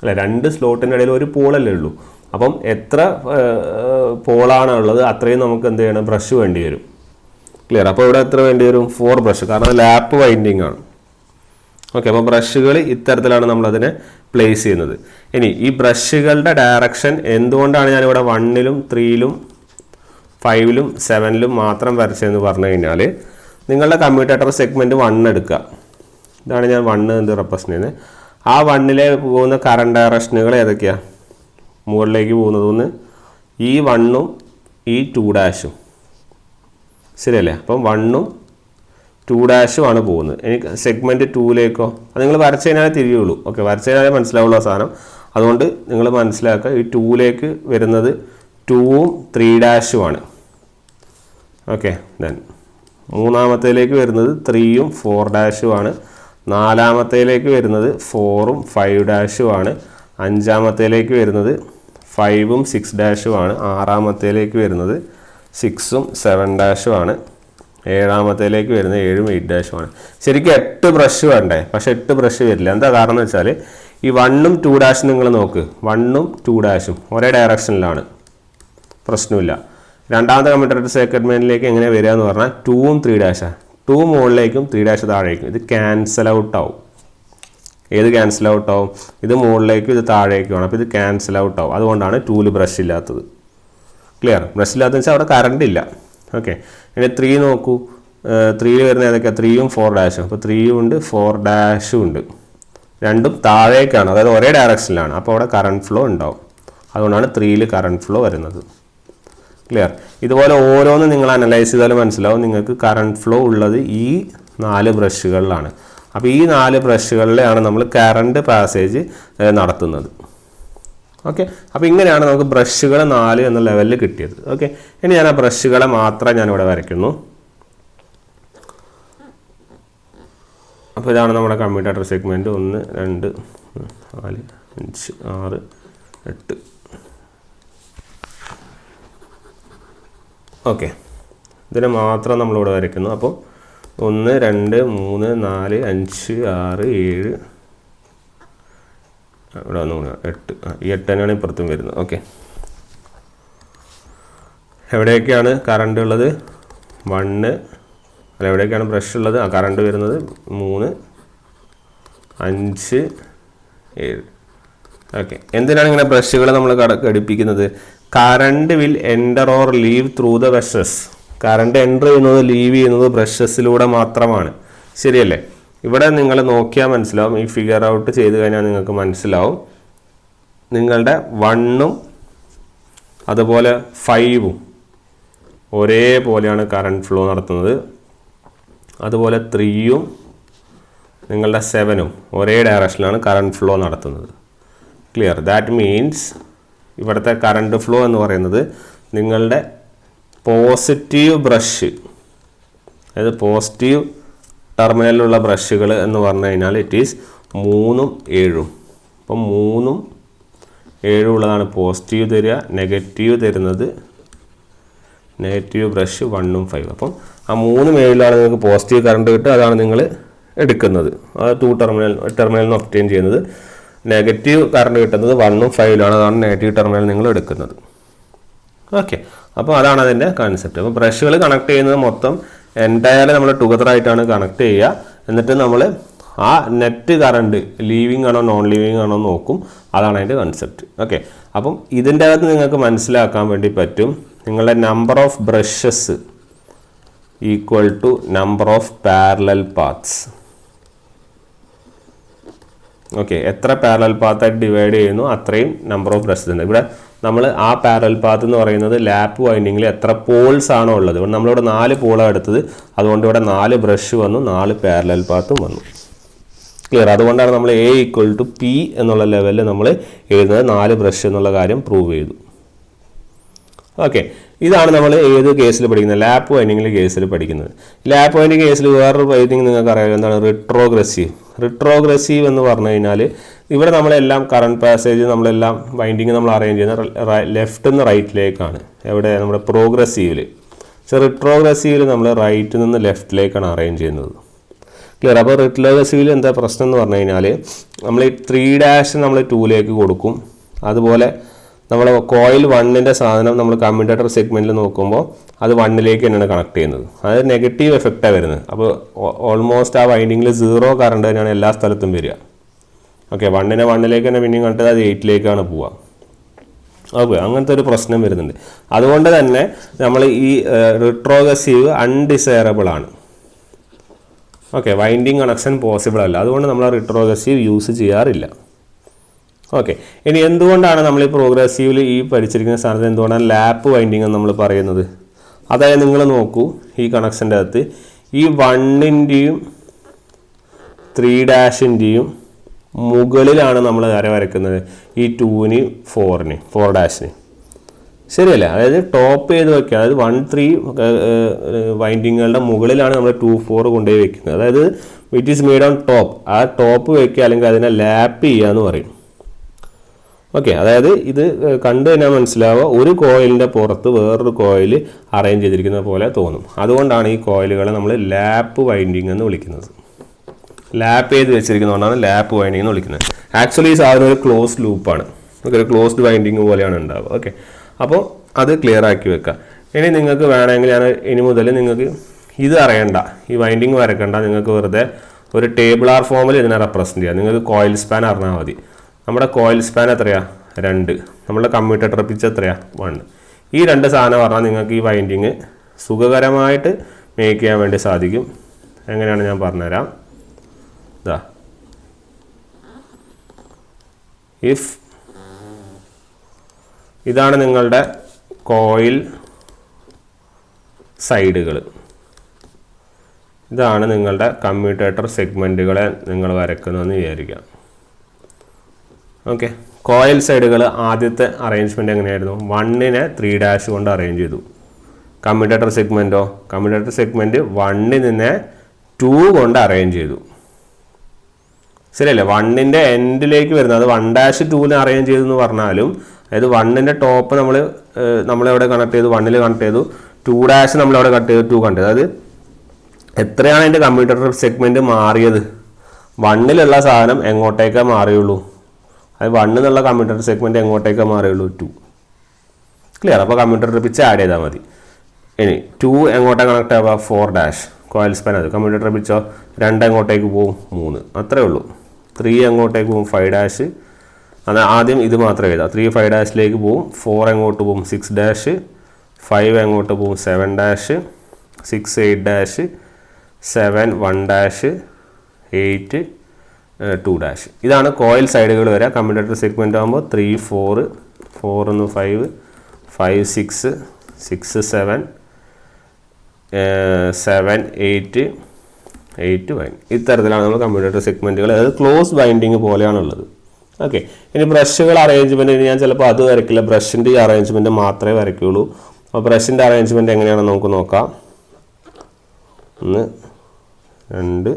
അല്ലേ? 2 സ്ലോട്ടിൻ്റെ ഇടയിൽ ഒരു പോളല്ലേ ഉള്ളൂ. അപ്പം എത്ര പോളാണ് ഉള്ളത് അത്രയും നമുക്ക് എന്ത് ചെയ്യണം? ബ്രഷ് വേണ്ടി വരും. ക്ലിയർ? അപ്പോൾ ഇവിടെ എത്ര വേണ്ടി വരും? 4 ബ്രഷ്. കാരണം ലാപ്പ് വൈൻഡിങ് ആണ്. ഓക്കെ, അപ്പോൾ ബ്രഷുകൾ ഇത്തരത്തിലാണ് നമ്മളതിനെ പ്ലേസ് ചെയ്യുന്നത്. ഇനി ഈ ബ്രഷുകളുടെ ഡയറക്ഷൻ എന്തുകൊണ്ടാണ് ഞാനിവിടെ 1ലും 3ലും 5ലും 7ലും മാത്രം വരച്ചതെന്ന് പറഞ്ഞു കഴിഞ്ഞാൽ, നിങ്ങളുടെ കമ്മ്യൂട്ടേറ്റർ സെഗ്മെൻറ്റ് 1 എടുക്കുക. ഇതാണ് ഞാൻ 1 എന്ത് റെപ്രസെൻ്റ് ചെയ്യുന്നത്. ആ 1ലെ പോകുന്ന കറണ്ട് ഡയറക്ഷനുകൾ ഏതൊക്കെയാണ്? മുകളിലേക്ക് പോകുന്നതൊന്ന് ഈ 1ഉം ഈ 2' ശരിയല്ലേ? അപ്പം 1ഉം 2' ആണ് പോകുന്നത്. എനിക്ക് സെഗ്മെൻറ്റ് 2ലേക്കോ അത് നിങ്ങൾ വരച്ചു കഴിഞ്ഞാൽ തിരിയുള്ളൂ. ഓക്കെ, വരച്ചു കഴിഞ്ഞാലേ മനസ്സിലാവുള്ളൂ ആ സാധനം. അതുകൊണ്ട് നിങ്ങൾ മനസ്സിലാക്കുക, ഈ 2ലേക്ക് വരുന്നത് 2ഉം 3' ആണ്. ഓക്കെ, ദെൻ മൂന്നാമത്തേലേക്ക് വരുന്നത് 3ഉം 4' ആണ്. നാലാമത്തേലേക്ക് വരുന്നത് 4ഉം 5' ആണ്. അഞ്ചാമത്തേലേക്ക് വരുന്നത് 5ഉം 6' ആണ്. ആറാമത്തേലേക്ക് വരുന്നത് 6ഉം 7' ആണ്. ഏഴാമത്തേലേക്ക് വരുന്നത് 7ഉം 8' ആണ്. ശരിക്കും 8 ബ്രഷ് വേണ്ടേ? പക്ഷേ 8 ബ്രഷ് വരില്ല. എന്താ കാരണം എന്ന് വെച്ചാൽ ഈ 1ഉം 2' നിങ്ങൾ നോക്ക്. 1ഉം 2' ഒരേ ഡയറക്ഷനിലാണ്, പ്രശ്നമില്ല. രണ്ടാമത്തെ കമ്മ്യൂട്ടേറ്റർ സെഗ്മെൻറ്റിലേക്ക് എങ്ങനെ വരിക എന്ന് പറഞ്ഞാൽ 2ഉം 3' 2 മുകളിലേക്കും 3' താഴേക്കും. ഇത് ക്യാൻസൽ ഔട്ട് ആവും. ഏത് ക്യാൻസൽ ഔട്ട് ആവും? ഇത് മുകളിലേക്കും ഇത് താഴേക്കുമാണ്. അപ്പോൾ ഇത് ക്യാൻസൽ ഔട്ട് ആവും. അതുകൊണ്ടാണ് 2ൽ ബ്രഷ് ഇല്ലാത്തത്. ക്ലിയർ? ബ്രഷ് ഇല്ലാത്തതെന്ന് വെച്ചാൽ അവിടെ കറണ്ട് ഇല്ല. ഓക്കെ, ഇനി 3 നോക്കൂ. 3ൽ വരുന്ന ഏതൊക്കെയാണ്? 3ഉം 4' അപ്പോൾ 3ഉം ഉണ്ട് 4' ഉണ്ട്. രണ്ടും താഴേക്കാണ്, അതായത് ഒരേ ഡയറക്ഷനിലാണ്. അപ്പോൾ അവിടെ കറണ്ട് ഫ്ലോ ഉണ്ടാവും. അതുകൊണ്ടാണ് 3ൽ കറണ്ട് ഫ്ലോ വരുന്നത്. ക്ലിയർ? ഇതുപോലെ ഓരോന്നും നിങ്ങൾ അനലൈസ് ചെയ്താലും മനസ്സിലാവും നിങ്ങൾക്ക് കറണ്ട് ഫ്ലോ ഉള്ളത് ഈ 4 ബ്രഷുകളിലാണ്. അപ്പോൾ ഈ 4 ബ്രഷുകളിലാണ് നമ്മൾ കറണ്ട് പാസേജ് നടത്തുന്നത്. ഓക്കെ, അപ്പോൾ ഇങ്ങനെയാണ് നമുക്ക് ബ്രഷുകൾ 4 എന്ന ലെവലിൽ കിട്ടിയത്. ഓക്കെ, ഇനി ഞാൻ ആ ബ്രഷുകളെ മാത്രം ഞാനിവിടെ വരയ്ക്കുന്നു. അപ്പോൾ ഇതാണ് നമ്മുടെ കമ്മ്യൂട്ടേറ്റർ സെഗ്മെൻറ്റ്. 1 2 4 5 6 8. ഓക്കെ, ഇതിനെ മാത്രം നമ്മളിവിടെ വരയ്ക്കുന്നു. അപ്പോൾ 1 2 3 4 5 6 7 ഇവിടെ വന്നു 8, ഈ 8 തന്നെയാണ് ഇപ്പുറത്തും വരുന്നത്. ഓക്കെ, എവിടെയൊക്കെയാണ് കറണ്ട് ഉള്ളത്? 1 അല്ല, എവിടെയൊക്കെയാണ് ബ്രഷ് ഉള്ളത്? കറണ്ട് വരുന്നത് 3, 5, 7. ഓക്കെ, എന്തിനാണ് ഇങ്ങനെ ബ്രഷുകൾ നമ്മൾ ഘടിപ്പിക്കുന്നത്? Current will enter or leave through the brushes. Current enter ചെയ്യുന്നത് ലീവ് ചെയ്യുന്നത് ബ്രഷസിലൂടെ മാത്രമാണ്. ശരിയല്ലേ? ഇവിടെ നിങ്ങൾ നോക്കിയാൽ മനസ്സിലാവും, ഈ ഫിഗർ ഔട്ട് ചെയ്ത് കഴിഞ്ഞാൽ നിങ്ങൾക്ക് മനസ്സിലാവും. നിങ്ങളുടെ 1ഉം അതുപോലെ 5ഉം ഒരേപോലെയാണ് കറണ്ട് ഫ്ലോ നടത്തുന്നത്. അതുപോലെ 3ഉം നിങ്ങളുടെ 7ഉം ഒരേ ഡയറക്ഷനിലാണ് കറണ്ട് ഫ്ലോ നടത്തുന്നത്. ക്ലിയർ? ദാറ്റ് മീൻസ് ഇവിടുത്തെ കറണ്ട് ഫ്ലോ എന്ന് പറയുന്നത് നിങ്ങളുടെ പോസിറ്റീവ് ബ്രഷ്, അതായത് പോസിറ്റീവ് ടെർമിനലിലുള്ള ബ്രഷുകൾ എന്ന് പറഞ്ഞു കഴിഞ്ഞാൽ ഇറ്റ് ഈസ് 3ഉം 7ഉം. അപ്പം 3ഉം 7ഉം ഉള്ളതാണ് പോസിറ്റീവ് തരിക. നെഗറ്റീവ് തരുന്നത് നെഗറ്റീവ് ബ്രഷ് 1ഉം 5ഉം. അപ്പം ആ 3ഉം 7ലാണ് നിങ്ങൾക്ക് പോസിറ്റീവ് കറണ്ട് കിട്ടുക. അതാണ് നിങ്ങൾ എടുക്കുന്നത്. അത് 2 ടെർമിനലിൽ നിന്ന് ഒബ്റ്റെയിൻ ചെയ്യുന്നത്. നെഗറ്റീവ് കറണ്ട് കിട്ടുന്നത് 1ഉം 5ലാണ്. അതാണ് നെഗറ്റീവ് ടെർമിനൽ നിങ്ങൾ എടുക്കുന്നത്. ഓക്കെ, അപ്പോൾ അതാണ് അതിൻ്റെ കൺസെപ്റ്റ്. അപ്പോൾ ബ്രഷുകൾ കണക്ട് ചെയ്യുന്നത് മൊത്തം എൻറ്റയർലി നമ്മൾ ടുഗദർ ആയിട്ടാണ് കണക്ട് ചെയ്യുക. എന്നിട്ട് നമ്മൾ ആ നെറ്റ് കറണ്ട് ലീവിങ് ആണോ നോൺ ലീവിങ് ആണോ നോക്കും. അതാണ് അതിൻ്റെ കൺസെപ്റ്റ്. ഓക്കെ, അപ്പം ഇതിൻ്റെ അകത്ത് നിങ്ങൾക്ക് മനസ്സിലാക്കാൻ വേണ്ടി പറ്റും, നിങ്ങളുടെ number of brushes equal to number of parallel paths. Okay, എത്ര പാരലൽ പാത്തായിട്ട് ഡിവൈഡ് ചെയ്യുന്നു അത്രയും നമ്പർ ഓഫ് ബ്രഷസ് ഉണ്ട്. ഇവിടെ നമ്മൾ ആ പാരലൽ പാത്ത് എന്ന് പറയുന്നത് ലാപ്പ് വൈൻഡിങ്ങിൽ എത്ര പോൾസ് ആണോ ഉള്ളത്. ഇവിടെ നമ്മളിവിടെ 4 പോളാണ് എടുത്തത്. അതുകൊണ്ട് ഇവിടെ 4 ബ്രഷ് വന്നു, 4 പാരലൽ പാത്തും വന്നു. ക്ലിയർ? അതുകൊണ്ടാണ് നമ്മൾ A ഈക്വൽ ടു P എന്നുള്ള ലെവലിൽ നമ്മൾ എഴുതുന്നത്. 4 ബ്രഷ് എന്നുള്ള കാര്യം പ്രൂവ് ചെയ്തു. ഓക്കെ, ഇതാണ് നമ്മൾ ഏത് കേസിൽ പഠിക്കുന്നത്? ലാപ്പ് വൈൻഡിങ്ങിൽ കേസിൽ പഠിക്കുന്നത്. ലാപ്പ് വൈൻഡിങ് കേസിൽ വേറൊരു വൈൻഡിങ് നിങ്ങൾക്ക് അറിയാം, എന്താണ്? റിട്രോഗ്രസീവ്. റിട്രോഗ്രസീവ് എന്ന് പറഞ്ഞു കഴിഞ്ഞാൽ ഇവിടെ നമ്മളെല്ലാം കറണ്ട് പാസേജ് നമ്മളെല്ലാം വൈൻഡിങ് നമ്മൾ അറേഞ്ച് ചെയ്യുന്നത് ലെഫ്റ്റ് നിന്ന് റൈറ്റിലേക്കാണ്. എവിടെ? നമ്മുടെ പ്രോഗ്രസീവിൽ. പക്ഷേ റിട്രോഗ്രസീവിൽ നമ്മൾ റൈറ്റിൽ നിന്ന് ലെഫ്റ്റിലേക്കാണ് അറേഞ്ച് ചെയ്യുന്നത്. ക്ലിയർ? അപ്പോൾ റിട്രോഗ്രസീവിൽ എന്താ പ്രശ്നം എന്ന് പറഞ്ഞു കഴിഞ്ഞാൽ നമ്മൾ ഈ 3' നമ്മൾ 2ലേക്ക് കൊടുക്കും. അതുപോലെ നമ്മൾ കോയിൽ 1ൻ്റെ സാധനം നമ്മൾ കമ്മ്യൂട്ടേറ്റർ സെഗ്മെൻറ്റിൽ നോക്കുമ്പോൾ അത് 1ലേക്ക് തന്നെയാണ് കണക്ട് ചെയ്യുന്നത്. അത് നെഗറ്റീവ് എഫക്റ്റാണ് വരുന്നത്. അപ്പോൾ ഓൾമോസ്റ്റ് ആ വൈൻഡിങ്ങിൽ 0 കറണ്ട് തന്നെയാണ് എല്ലാ സ്ഥലത്തും വരിക. ഓക്കെ, 1ലേക്ക് തന്നെ പിന്നെയും കണ്ടത് അത് 8ലേക്കാണ് പോവുക. ഓക്കെ, അങ്ങനത്തെ ഒരു പ്രശ്നം വരുന്നുണ്ട്. അതുകൊണ്ട് തന്നെ നമ്മൾ ഈ റിട്രോഗ്രസീവ് അൺഡിസൈറബിൾ ആണ്. ഓക്കെ, വൈൻഡിങ് കണക്ഷൻ പോസിബിൾ അല്ല. അതുകൊണ്ട് നമ്മൾ റിട്രോഗ്രസീവ് യൂസ് ചെയ്യാറില്ല. ഓക്കെ, ഇനി എന്തുകൊണ്ടാണ് നമ്മൾ ഈ പ്രോഗ്രസീവിൽ ഈ പഠിച്ചിരിക്കുന്ന സ്ഥാനത്ത് എന്തുകൊണ്ടാണ് ലാപ്പ് വൈൻഡിങ് എന്ന് നമ്മൾ പറയുന്നത്? അതായത് നിങ്ങൾ നോക്കൂ, ഈ കണക്ഷൻ്റെ അകത്ത് ഈ 1ൻ്റെയും 3' മുകളിലാണ് നമ്മൾ ആരെ വരയ്ക്കുന്നത്? ഈ 2ന് 4ന് 4' ശരിയല്ലേ? അതായത് ടോപ്പ് ചെയ്ത് വയ്ക്കുക. അതായത് 1, 3 വൈൻഡിങ്ങുകളുടെ മുകളിലാണ് നമ്മൾ 2, 4 കൊണ്ടുപോയി വെക്കുന്നത്. അതായത് വിറ്റ് ഈസ് മെയ്ഡ് ഓൺ ടോപ്പ്. ആ ടോപ്പ് വയ്ക്കുക, അല്ലെങ്കിൽ അതിനെ ലാപ്പ് ചെയ്യുക എന്ന് പറയും. ഓക്കെ, അതായത് ഇത് കണ്ടു കഴിഞ്ഞാൽ മനസ്സിലാവുക, ഒരു കോയിലിൻ്റെ പുറത്ത് വേറൊരു കോയിൽ അറേഞ്ച് ചെയ്തിരിക്കുന്ന പോലെ തോന്നും. അതുകൊണ്ടാണ് ഈ കോയിലുകളെ നമ്മൾ ലാപ്പ് വൈൻഡിങ് എന്ന് വിളിക്കുന്നത്. ലാപ്പ് ചെയ്ത് വെച്ചിരിക്കുന്നതുകൊണ്ടാണ് ലാപ്പ് വൈൻഡിങ് എന്ന് വിളിക്കുന്നത്. ആക്ച്വലി ഈ സാധനം ഒരു ക്ലോസ്ഡ് ലൂപ്പാണ്. ഒരു ക്ലോസ്ഡ് വൈൻഡിങ് പോലെയാണ് ഉണ്ടാവുക. ഓക്കെ, അപ്പോൾ അത് ക്ലിയർ ആക്കി വെക്കുക. ഇനി നിങ്ങൾക്ക് വേണമെങ്കിൽ ഞാൻ ഇനി മുതൽ നിങ്ങൾക്ക് ഇത് അറിയണ്ട, ഈ വൈൻഡിങ് വരക്കണ്ട. നിങ്ങൾക്ക് വെറുതെ ഒരു ടേബിളാർ ഫോമിൽ ഇതിനെ റെപ്രസെൻറ്റ് ചെയ്യാം. നിങ്ങൾക്ക് കോയിൽ സ്പാൻ അറിഞ്ഞാൽ മതി. നമ്മുടെ കോയിൽ സ്പാൻ എത്രയാണ്? 2. നമ്മുടെ കമ്മ്യൂട്ടേറ്റർ പിച്ച് എത്രയാണ്? 1. ഈ 2 സാധനം പറഞ്ഞാൽ നിങ്ങൾക്ക് ഈ വൈൻഡിങ് സുഖകരമായിട്ട് മേക്ക് ചെയ്യാൻ വേണ്ടി സാധിക്കും. എങ്ങനെയാണ് ഞാൻ പറഞ്ഞുതരാം. ഇതാ, ഇതാണ് നിങ്ങളുടെ കോയിൽ സൈഡുകൾ. ഇതാണ് നിങ്ങളുടെ കമ്മ്യൂട്ടേറ്റർ സെഗ്മെൻറ്റുകളെ നിങ്ങൾ വരക്കുന്നതെന്ന് വിചാരിക്കാം. ഓക്കെ, കോയിൽ സൈഡുകൾ ആദ്യത്തെ അറേഞ്ച്മെൻറ്റ് എങ്ങനെയായിരുന്നു? 1നെ 3' കൊണ്ട് അറേഞ്ച് ചെയ്തു. കമ്മ്യൂട്ടേറ്റർ സെഗ്മെൻറ്റോ? കമ്മ്യൂട്ടേറ്റർ സെഗ്മെൻറ്റ് 1ൽ നിന്ന് 2 കൊണ്ട് അറേഞ്ച് ചെയ്തു. ശരിയല്ലേ? 1ൻ്റെ എൻഡിലേക്ക് വരുന്നത്, അത് 1' 2നെ അറേഞ്ച് ചെയ്തു എന്ന് പറഞ്ഞാലും, അതായത് 1ൻ്റെ ടോപ്പ് നമ്മളെവിടെ കണക്ട് ചെയ്തു? 1ൽ കണക്ട് ചെയ്തു. 2' നമ്മളെവിടെ കട്ട് ചെയ്തു? 2 കണക്ട് ചെയ്തു. അതായത് എത്രയാണ് അതിൻ്റെ കമ്മ്യൂട്ടേറ്റർ സെഗ്മെൻറ്റ് മാറിയത്? 1ലുള്ള സാധനം എങ്ങോട്ടേക്കാണ് മാറിയുള്ളൂ? അത് 1 എന്നുള്ള കമ്മ്യൂട്ടേറ്റർ സെഗ്മെൻറ്റ് എങ്ങോട്ടേക്ക് മാറിയുള്ളൂ 2. ക്ലിയർ. അപ്പോൾ കമ്മ്യൂട്ടേറ്റർ പിച്ച് ആഡ് ചെയ്താൽ മതി. ഇനി 2 എങ്ങോട്ടാണ് കണക്ട് ആവുക 4' കോയിൽ സ്പാൻ. അത് കമ്മ്യൂട്ടേറ്റർ പിച്ചോ 2 എങ്ങോട്ടേക്ക് പോവും 3. അത്രേ ഉള്ളൂ. 3 എങ്ങോട്ടേക്ക് പോവും 5'. അത് ആദ്യം ഇത് മാത്രം എഴുതാം. 3 5' പോവും. 4 എങ്ങോട്ട് പോവും 6'. 5 എങ്ങോട്ട് പോവും 7'. 6 8'. 7 1'. 8 2'. ഇതാണ് കോയിൽ സൈഡുകൾ വരെ. കമ്മ്യൂട്ടേറ്റർ സെഗ്മെൻ്റ് ആകുമ്പോൾ 3 4 4 5 5 6 6 7 7 8 8 9. ഇത്തരത്തിലാണ് നമ്മൾ കമ്മ്യൂട്ടേറ്റർ സെഗ്മെൻറ്റുകൾ, അതായത് ക്ലോസ് ബൈൻഡിങ് പോലെയാണുള്ളത്. ഓക്കെ. ഇനി ബ്രഷുകൾ അറേഞ്ച്മെൻറ്റ് ഞാൻ ചിലപ്പോൾ അത് വരയ്ക്കില്ല, ബ്രഷിൻ്റെ ഈ അറേഞ്ച്മെൻറ്റ് മാത്രമേ വരയ്ക്കുള്ളൂ. അപ്പോൾ ബ്രഷിൻ്റെ അറേഞ്ച്മെൻറ്റ് എങ്ങനെയാണെന്ന് നമുക്ക് നോക്കാം. 1 2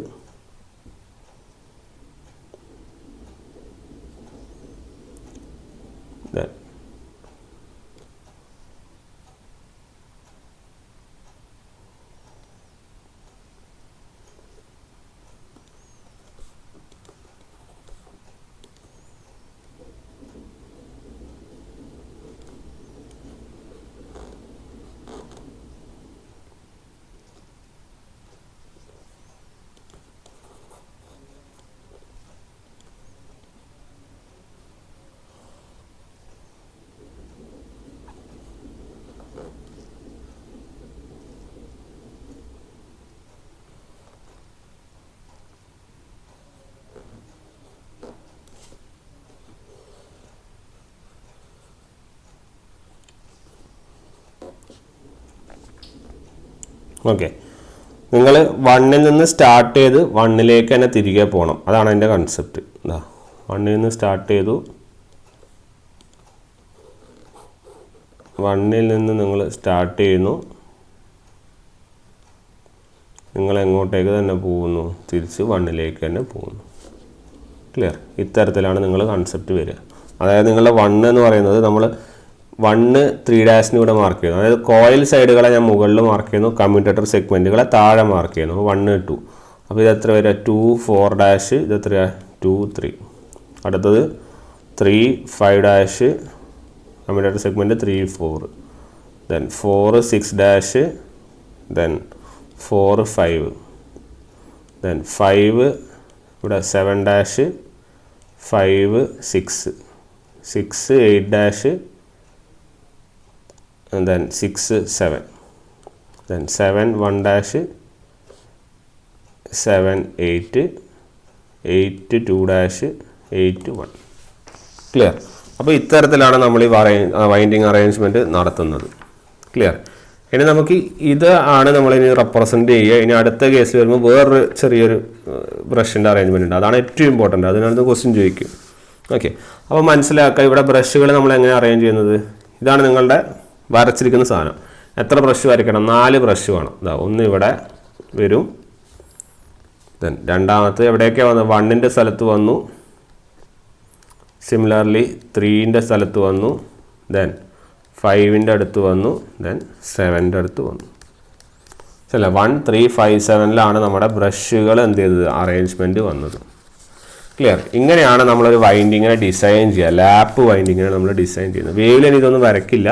ഓക്കെ. നിങ്ങൾ 1-ൽ നിന്ന് സ്റ്റാർട്ട് ചെയ്ത് 1-ലേക്ക് തന്നെ തിരികെ പോകണം. അതാണ് അതിൻ്റെ കൺസെപ്റ്റ്. 1-ൽ നിന്ന് സ്റ്റാർട്ട് ചെയ്തു, 1-ൽ നിന്ന് നിങ്ങൾ സ്റ്റാർട്ട് ചെയ്യുന്നു, നിങ്ങൾ എങ്ങോട്ടേക്ക് തന്നെ പോകുന്നു, തിരിച്ച് 1-ലേക്ക് തന്നെ പോകുന്നു. ക്ലിയർ. ഇത്തരത്തിലാണ് നിങ്ങൾ കൺസെപ്റ്റ് വരിക. അതായത് നിങ്ങളുടെ 1 എന്ന് പറയുന്നത് നമ്മൾ 1 3' ഇവിടെ മാർക്ക് ചെയ്യുന്നു. അതായത് കോയിൽ സൈഡുകളെ ഞാൻ മുകളിൽ മാർക്ക് ചെയ്യുന്നു, കമ്മ്യൂട്ടേറ്റർ സെഗ്മെൻറ്റുകളെ താഴെ മാർക്ക് ചെയ്യുന്നു. 1 2. അപ്പോൾ ഇത് എത്ര വരിക 2 4'. ഇത് എത്രയാണ് 2 3. അടുത്തത് 3 5'. Commutator segment 3 4. Then 4 6'. Then 4 5. Then 5 ഇവിടെ 7'. 5 6 6 8'. And then 6 7, then 7 1'. 7 8 8 2'. 8 1. ക്ലിയർ. അപ്പോൾ ഇത്തരത്തിലാണ് നമ്മൾ ഈ വൈൻഡിങ് അറേഞ്ച്മെൻറ്റ് നടത്തുന്നത്. ക്ലിയർ. ഇനി നമുക്ക് ഇത് ആണ് നമ്മളിനി റെപ്രസെൻറ്റ് ചെയ്യുക. ഇനി അടുത്ത കേസിൽ വരുമ്പോൾ വേറൊരു ചെറിയൊരു ബ്രഷിൻ്റെ അറേഞ്ച്മെൻറ്റ് ഉണ്ട്. അതാണ് ഏറ്റവും ഇമ്പോർട്ടൻ്റ്. അതിനകത്ത് ക്വസ്റ്റ്യൻ ചോദിക്കും. ഓക്കെ. അപ്പോൾ മനസ്സിലാക്കുക, ഇവിടെ ബ്രഷുകൾ നമ്മൾ എങ്ങനെ അറേഞ്ച് ചെയ്യുന്നത്. ഇതാണ് നിങ്ങളുടെ വരച്ചിരിക്കുന്ന സാധനം. എത്ര ബ്രഷ് വരയ്ക്കണം? 4 ബ്രഷ് വേണം. ഒന്ന് ഇവിടെ വരും. ദെൻ രണ്ടാമത്തെ എവിടെയൊക്കെയാണ് വന്നത്? 1-ൻ്റെ സ്ഥലത്ത് വന്നു. സിമിലർലി 3-ൻ്റെ സ്ഥലത്ത് വന്നു. ദെൻ 5-ൻ്റെ അടുത്ത് വന്നു. ദെൻ 7-ൻ്റെ അടുത്ത് വന്നു. അല്ല 1 3 5 7-ലാണ് നമ്മുടെ ബ്രഷുകൾ എന്ത് ചെയ്തത് അറേഞ്ച്മെൻറ്റ് വന്നത്. ക്ലിയർ. ഇങ്ങനെയാണ് നമ്മളൊരു വൈൻഡിങ്ങിനെ ഡിസൈൻ ചെയ്യുക. ലാപ്പ് വൈൻഡിങ്ങിനെ നമ്മൾ ഡിസൈൻ ചെയ്യുന്നത്. വേവിൽ ഇതൊന്നും വരയ്ക്കില്ല,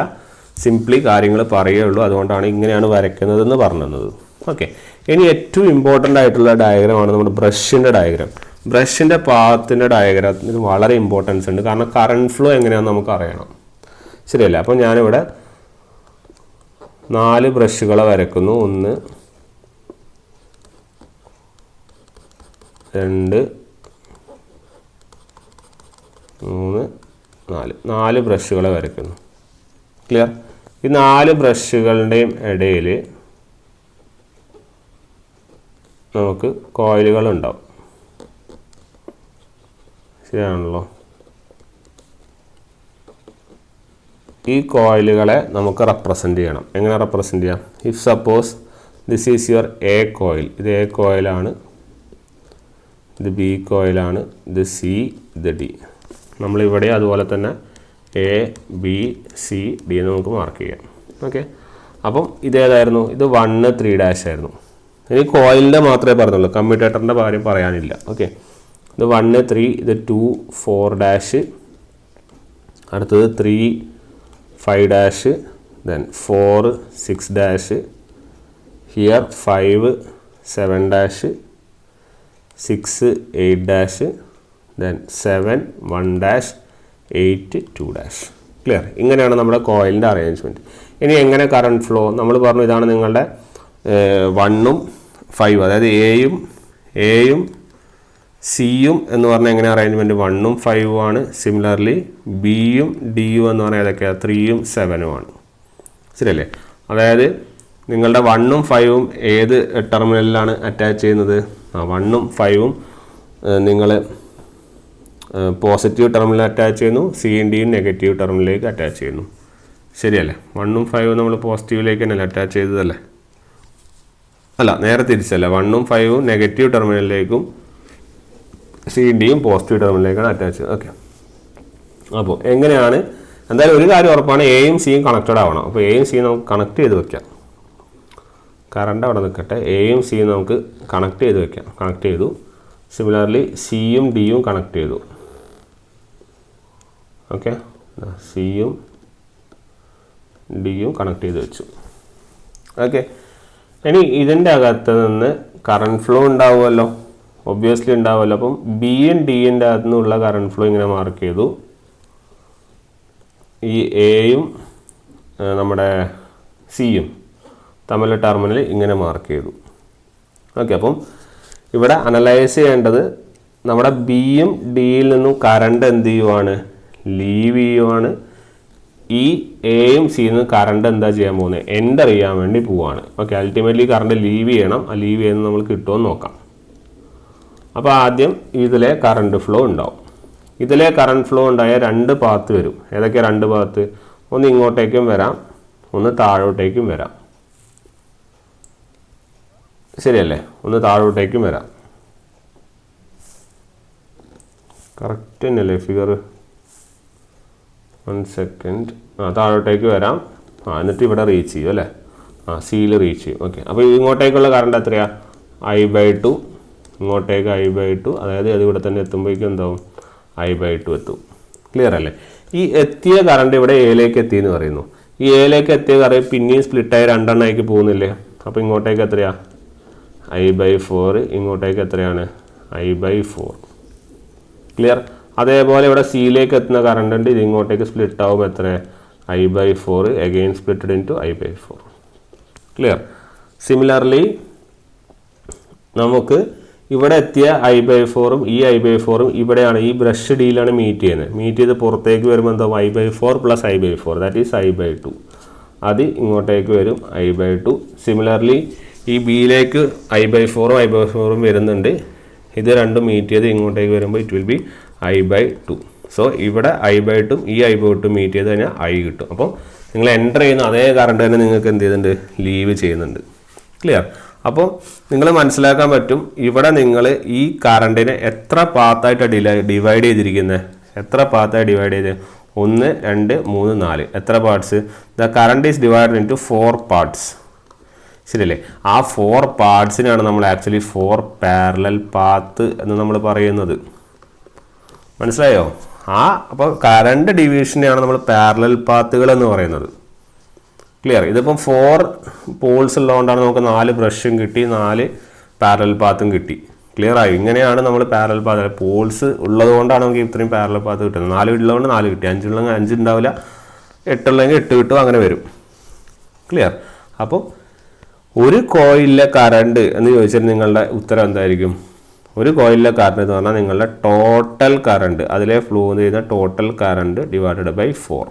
സിംപ്ലി കാര്യങ്ങൾ പറയുകയുള്ളൂ. അതുകൊണ്ടാണ് ഇങ്ങനെയാണ് വരയ്ക്കുന്നതെന്ന് പറഞ്ഞത്. ഓക്കെ. ഇനി ഏറ്റവും ഇമ്പോർട്ടൻ്റ് ആയിട്ടുള്ള ഡയഗ്രമാണ് നമ്മുടെ ബ്രഷിൻ്റെ ഡയഗ്രാം. ബ്രഷിൻ്റെ പാത്തിൻ്റെ ഡയഗ്രത്തിന് വളരെ ഇമ്പോർട്ടൻസ് ഉണ്ട്. കാരണം കറണ്ട് ഫ്ലോ എങ്ങനെയാണെന്ന് നമുക്ക് അറിയണം. ശരിയല്ല. അപ്പോൾ ഞാനിവിടെ 4 ബ്രഷുകളെ വരയ്ക്കുന്നു. 1 2 3 4 4 ബ്രഷുകളെ വരയ്ക്കുന്നു. ക്ലിയർ. ഈ 4 ബ്രഷുകളുടെയും ഇടയിൽ നമുക്ക് കോയിലുകളുണ്ടാവും. ശരിയാണല്ലോ. ഈ കോയിലുകളെ നമുക്ക് റെപ്രസെൻ്റ് ചെയ്യണം. എങ്ങനെ റെപ്രസെൻ്റ് ചെയ്യാം? If suppose this is your A coil. ഇത് എ കോയിലാണ്, ഇത് ബി കോയിലാണ്, ഇത് സി, ഇത് ഡി. നമ്മളിവിടെ അതുപോലെ തന്നെ എ ബി സി ഡി എന്ന് നമുക്ക് മാർക്ക് ചെയ്യാം. ഓക്കെ. അപ്പം ഇതേതായിരുന്നു? ഇത് 1 3' ആയിരുന്നു. ഇനി കോയിലിൻ്റെ മാത്രമേ പറഞ്ഞുള്ളൂ, കമ്മ്യൂട്ടേറ്ററിൻ്റെ കാര്യം പറയാനില്ല. ഓക്കെ. ഇത് 1 3, ഇത് 2 4', അടുത്തത് 3 5 dash, then 4 6 dash, here 5 7 dash, 6 8 dash, then 7 1 dash, 8 2 dash. Clear? ഇങ്ങനെയാണ് നമ്മുടെ കോയിലിൻ്റെ അറേഞ്ച്മെൻറ്റ്. ഇനി എങ്ങനെ കറണ്ട് ഫ്ലോ? നമ്മൾ പറഞ്ഞു ഇതാണ് നിങ്ങളുടെ 1ഉം 5, അതായത് എയും സിയും എന്ന് പറഞ്ഞാൽ എങ്ങനെ അറേഞ്ച്മെൻറ്റ്? 1ഉം 5ഉം ആണ്. സിമിലർലി ബിയും ഡിയും എന്ന് പറഞ്ഞാൽ ഏതൊക്കെയാണ്? 3ഉം 7ഉം ആണ്. ശരിയല്ലേ? അതായത് നിങ്ങളുടെ 1ഉം 5ഉം ഏത് ടെർമിനലിലാണ് അറ്റാച്ച് ചെയ്യുന്നത്? 1ഉം 5ഉം നിങ്ങൾ പോസിറ്റീവ് ടെർമിനൽ അറ്റാച്ച് ചെയ്യുന്നു, സിയും ഡിയും നെഗറ്റീവ് ടെർമിനലിലേക്ക് അറ്റാച്ച് ചെയ്യുന്നു. ശരിയല്ലേ? 1ഉം 5ഉം നമ്മൾ പോസിറ്റീവിലേക്ക് തന്നെയല്ലേ അറ്റാച്ച് ചെയ്തതല്ലേ? അല്ല, നേരെ തിരിച്ചല്ല. 1ഉം 5ഉം നെഗറ്റീവ് ടെർമിനലിലേക്കും സിയും ഡിയും പോസിറ്റീവ് ടെർമിനലിലേക്കാണ് അറ്റാച്ച് ചെയ്യുന്നത്. ഓക്കെ. അപ്പോൾ എങ്ങനെയാണ്? എന്തായാലും ഒരു കാര്യം ഉറപ്പാണ്, എയും സിയും കണക്റ്റഡ് ആവണം. അപ്പോൾ എയും സിയും നമുക്ക് കണക്ട് ചെയ്ത് വെക്കാം. കറണ്ട് അവിടെ നിൽക്കട്ടെ. എയും സിയും നമുക്ക് കണക്ട് ചെയ്ത് വെക്കാം. കണക്ട് ചെയ്തു. സിമിലർലി സിയും ഡിയും കണക്ട് ചെയ്തു. ഓക്കെ, സിയും ഡിയും കണക്ട് ചെയ്ത് വെച്ചു. ഓക്കെ. ഇനി ഇതിൻ്റെ അകത്ത് നിന്ന് കറണ്ട് ഫ്ലോ ഉണ്ടാവുമല്ലോ, ഒബ്വിയസ്ലി ഉണ്ടാവുമല്ലോ. അപ്പം ബിയും ഡിൻ്റെ അകത്തു നിന്നുള്ള കറണ്ട് ഫ്ലോ ഇങ്ങനെ മാർക്ക് ചെയ്തു. ഈ എയും നമ്മുടെ സിയും തമ്മിലുള്ള ടെർമിനൽ ഇങ്ങനെ മാർക്ക് ചെയ്തു. ഓക്കെ. അപ്പം ഇവിടെ അനലൈസ് ചെയ്യേണ്ടത് നമ്മുടെ ബിയും ഡിയിൽ നിന്നും കറണ്ട് എന്ത് ചെയ്യുവാണ്? ലീവ് ചെയ്യുവാണ്. ഈ എയും സിയിൽ നിന്ന് കറണ്ട് എന്താ ചെയ്യാൻ പോകുന്നത്? എൻ്റർ ചെയ്യാൻ വേണ്ടി പോവാണ്. ഓക്കെ. അൾട്ടിമേറ്റ്ലി കറണ്ട് ലീവ് ചെയ്യണം. ആ ലീവ് ചെയ്യുന്നത് നമ്മൾ കിട്ടുമെന്ന് നോക്കാം. അപ്പോൾ ആദ്യം ഇതിലെ കറണ്ട് ഫ്ലോ ഉണ്ടാവും. ഇതിലെ കറണ്ട് ഫ്ലോ ഉണ്ടായ 2 പാത്ത് വരും. ഏതൊക്കെയാണ് 2 പാത്ത്? ഒന്ന് ഇങ്ങോട്ടേക്കും വരാം, ഒന്ന് താഴോട്ടേക്കും വരാം. ശരിയല്ലേ? ഒന്ന് താഴോട്ടേക്കും വരാം. കറക്റ്റ് തന്നെയല്ലേ ഫിഗർ? 1 സെക്കൻഡ്. താഴോട്ടേക്ക് വരാം. എന്നിട്ട് ഇവിടെ റീച്ച് ചെയ്യും അല്ലേ? സിയിൽ റീച്ച് ചെയ്യും. ഓക്കെ. അപ്പോൾ ഇങ്ങോട്ടേക്കുള്ള കറണ്ട് എത്രയാണ്? I/2. ഇങ്ങോട്ടേക്ക് I/2. അതായത് അത് ഇവിടെ തന്നെ എത്തുമ്പോഴേക്കും എന്താവും? I/2 എത്തും. ക്ലിയർ അല്ലേ? ഈ എത്തിയ കറണ്ട് ഇവിടെ എയിലേക്ക് എത്തിയെന്ന് പറയുന്നു. ഈ എയിലേക്ക് എത്തിയ കറണ്ട് പിന്നെയും സ്പ്ലിറ്റായി 2 എണ്ണമാക്കി പോകുന്നില്ലേ? അപ്പോൾ ഇങ്ങോട്ടേക്ക് എത്രയാണ്? I/4. ഇങ്ങോട്ടേക്ക് എത്രയാണ്? I/4. ക്ലിയർ? അതേപോലെ ഇവിടെ സിയിലേക്ക് എത്തുന്ന കറണ്ട് ഉണ്ട്. ഇത് ഇങ്ങോട്ടേക്ക് സ്പ്ലിറ്റ് ആവും. എത്ര? I/4. Again splitted into I/4. Clear? Similarly നമുക്ക് ഇവിടെ എത്തിയ I/4ഉം ഈ I/4ഉം ഇവിടെയാണ്, ഈ ബ്രഷ് ഡിയിലാണ് മീറ്റ് ചെയ്യുന്നത്. മീറ്റ് ചെയ്ത് പുറത്തേക്ക് വരുമ്പോൾ എന്താ? I/4 plus I/4, that is I/2. അത് ഇങ്ങോട്ടേക്ക് വരും, I/2. സിമിലർലി ഈ ബിയിലേക്ക് I/4ഉം I/4ഉം വരുന്നുണ്ട്. ഇത് രണ്ടും മീറ്റ് ചെയ്ത് ഇങ്ങോട്ടേക്ക് വരുമ്പോൾ it will B I/2. So ഇവിടെ I/2 ഈ I/2 മീറ്റ് ചെയ്ത് കഴിഞ്ഞാൽ I കിട്ടും. അപ്പോൾ നിങ്ങൾ എൻ്റർ ചെയ്യുന്ന അതേ കറണ്ട് തന്നെ നിങ്ങൾക്ക് എന്ത് ചെയ്യുന്നുണ്ട്? ലീവ് ചെയ്യുന്നുണ്ട്. ക്ലിയർ? അപ്പോൾ നിങ്ങൾ മനസ്സിലാക്കാൻ പറ്റും ഇവിടെ നിങ്ങൾ ഈ കറണ്ടിനെ എത്ര പാത്തായിട്ടാണ് ഡിവൈഡ് ചെയ്തിരിക്കുന്നത്? എത്ര പാത്തായി ഡിവൈഡ് ചെയ്ത്? 1 2 3 4. എത്ര parts? The current is divided into 4 parts. ശരിയല്ലേ? ആ 4 പാർട്സിനാണ് നമ്മൾ ആക്ച്വലി 4 പാരലൽ പാത്ത് എന്ന് നമ്മൾ പറയുന്നത്. മനസ്സിലായോ? അപ്പോൾ കറണ്ട് ഡിവിഷനെയാണ് നമ്മൾ പാരലൽ പാത്തുകൾ എന്ന് പറയുന്നത്. ക്ലിയർ? ഇതിപ്പം 4 പോൾസ് ഉള്ളതുകൊണ്ടാണ് നമുക്ക് 4 ബ്രഷും കിട്ടി, 4 പാരലൽ പാത്തും കിട്ടി. ക്ലിയർ ആയി? ഇങ്ങനെയാണ് നമ്മൾ പാരലൽ പാത്ത്, പോൾസ് ഉള്ളത് കൊണ്ടാണ് നമുക്ക് ഇത്രയും പാരലൽ പാത്ത് കിട്ടുന്നത്. 4 ഉള്ളതുകൊണ്ട് 4 കിട്ടി, 5 ഉള്ളെങ്കിൽ 5 ഉണ്ടാവില്ല, 8 ഉള്ളെങ്കിൽ 8 കിട്ടും, അങ്ങനെ വരും. ക്ലിയർ? അപ്പോൾ ഒരു കോയിലിലെ കറണ്ട് എന്ന് ചോദിച്ചാൽ നിങ്ങളുടെ ഉത്തരം എന്തായിരിക്കും? ഒരു കോയിലിലെ കറണ്ട് എന്ന് പറഞ്ഞാൽ നിങ്ങളുടെ ടോട്ടൽ കറണ്ട്, അതിലെ ഫ്ലോ ചെയ്യുന്ന ടോട്ടൽ കറണ്ട് ഡിവൈഡഡ് ബൈ 4.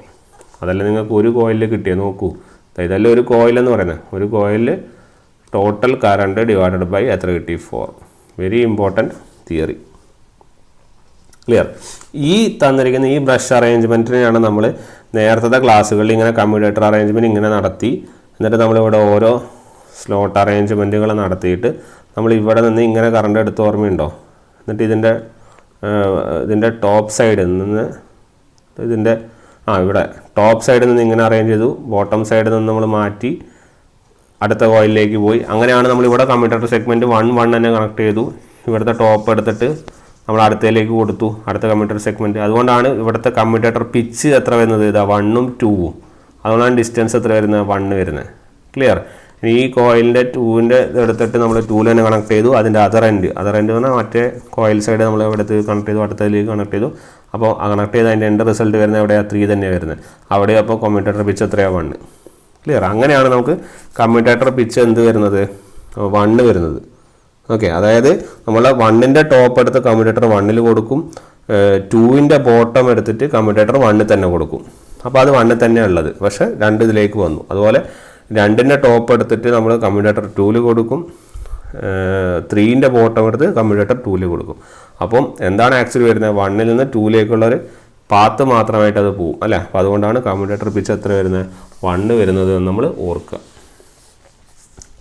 അതല്ല നിങ്ങൾക്ക് ഒരു കോയിലിൽ കിട്ടിയത്. നോക്കൂ, ഇതല്ല ഒരു കോയിൽ എന്ന് പറയുന്നത്. ഒരു കോയിലിൽ ടോട്ടൽ കറണ്ട് ഡിവൈഡഡ് ബൈ എത്ര കിട്ടി? 4. Very important theory. ക്ലിയർ? ഈ തന്നിരിക്കുന്ന ഈ ബ്രഷ് അറേഞ്ച്മെൻറ്റിനെയാണ് നമ്മൾ നേരത്തെ ക്ലാസ്സുകളിൽ ഇങ്ങനെ കമ്മ്യൂട്ടേറ്റർ അറേഞ്ച്മെൻറ്റ് ഇങ്ങനെ നടത്തി, എന്നിട്ട് നമ്മളിവിടെ ഓരോ സ്ലോട്ട് അറേഞ്ച്മെൻറ്റുകൾ നടത്തിയിട്ട് നമ്മൾ ഇവിടെ നിന്ന് ഇങ്ങനെ കറണ്ട് എടുത്ത് ഓർമ്മയുണ്ടോ? എന്നിട്ട് ഇതിൻ്റെ ടോപ്പ് സൈഡിൽ നിന്ന് ഇവിടെ ടോപ്പ് സൈഡിൽ നിന്ന് ഇങ്ങനെ അറേഞ്ച് ചെയ്തു, ബോട്ടം സൈഡിൽ നിന്ന് നമ്മൾ മാറ്റി അടുത്ത കോയിലിലേക്ക് പോയി. അങ്ങനെയാണ് നമ്മളിവിടെ കമ്മ്യൂട്ടേറ്റർ സെഗ്മെൻറ്റ് 1 1 തന്നെ കണക്ട് ചെയ്തു. ഇവിടുത്തെ ടോപ്പ് എടുത്തിട്ട് നമ്മൾ അടുത്തതിലേക്ക് കൊടുത്തു, അടുത്ത കമ്മ്യൂട്ടേറ്റർ സെഗ്മെൻറ്റ്. അതുകൊണ്ടാണ് ഇവിടുത്തെ കമ്മ്യൂട്ടേറ്റർ പിച്ച് എത്ര വരുന്നത്, ഇതാ 1ഉം 2ഉം. അതുകൊണ്ടാണ് ഡിസ്റ്റൻസ് എത്ര വരുന്നത്, 1 വരുന്നത്. ക്ലിയർ. ഇനി ഈ കോയിലിൻ്റെ 2ൻ്റെ എടുത്തിട്ട് നമ്മൾ 2 തന്നെ കണക്ട് ചെയ്തു. അതിൻ്റെ അതർ എൻഡ് എന്ന് പറഞ്ഞാൽ മറ്റേ കോയിൽ സൈഡ് നമ്മൾ എടുത്ത് കണക്ട് ചെയ്തു, അടുത്തതിലേക്ക് കണക്ട് ചെയ്തു. അപ്പോൾ കണക്ട് ചെയ്ത് അതിൻ്റെ എൻഡ് റിസൾട്ട് വരുന്നത് എവിടെയാണ്, 3 തന്നെയാണ് വരുന്നത്. അവിടെ അപ്പോൾ കമ്മ്യൂട്ടേറ്റർ പിച്ച് എത്രയാണ്, 1. ക്ലിയർ. അങ്ങനെയാണ് നമുക്ക് കമ്മ്യൂട്ടേറ്റർ പിച്ച് എന്ത് വരുന്നത്, 1 വരുന്നത്. ഓക്കെ, അതായത് നമ്മൾ 1ൻ്റെ ടോപ്പ് എടുത്ത് കമ്മ്യൂട്ടേറ്റർ 1ൽ കൊടുക്കും, 2ൻ്റെ ബോട്ടം എടുത്തിട്ട് കമ്മ്യൂട്ടേറ്റർ 1 തന്നെ കൊടുക്കും. അപ്പോൾ അത് 1 തന്നെയാണ് ഉള്ളത്, പക്ഷേ 2 ഇതിലേക്ക് വന്നു. അതുപോലെ 2ൻ്റെ ടോപ്പ് എടുത്തിട്ട് നമ്മൾ കമ്മ്യൂട്ടേറ്റർ 2ൽ കൊടുക്കും, 3ൻ്റെ ബോട്ടം എടുത്ത് കമ്മ്യൂട്ടേറ്റർ 2ൽ കൊടുക്കും. അപ്പം എന്താണ് ആക്ച്വലി വരുന്നത്, 1ൽ നിന്ന് 2ലേക്കുള്ളൊരു പാത്ത് മാത്രമായിട്ട് അത് പോകും അല്ലേ. അപ്പോൾ അതുകൊണ്ടാണ് കമ്മ്യൂട്ടേറ്റർ പിച്ച് എത്ര വരുന്നത്, 1 വരുന്നത് എന്ന് നമ്മൾ ഓർക്കുക.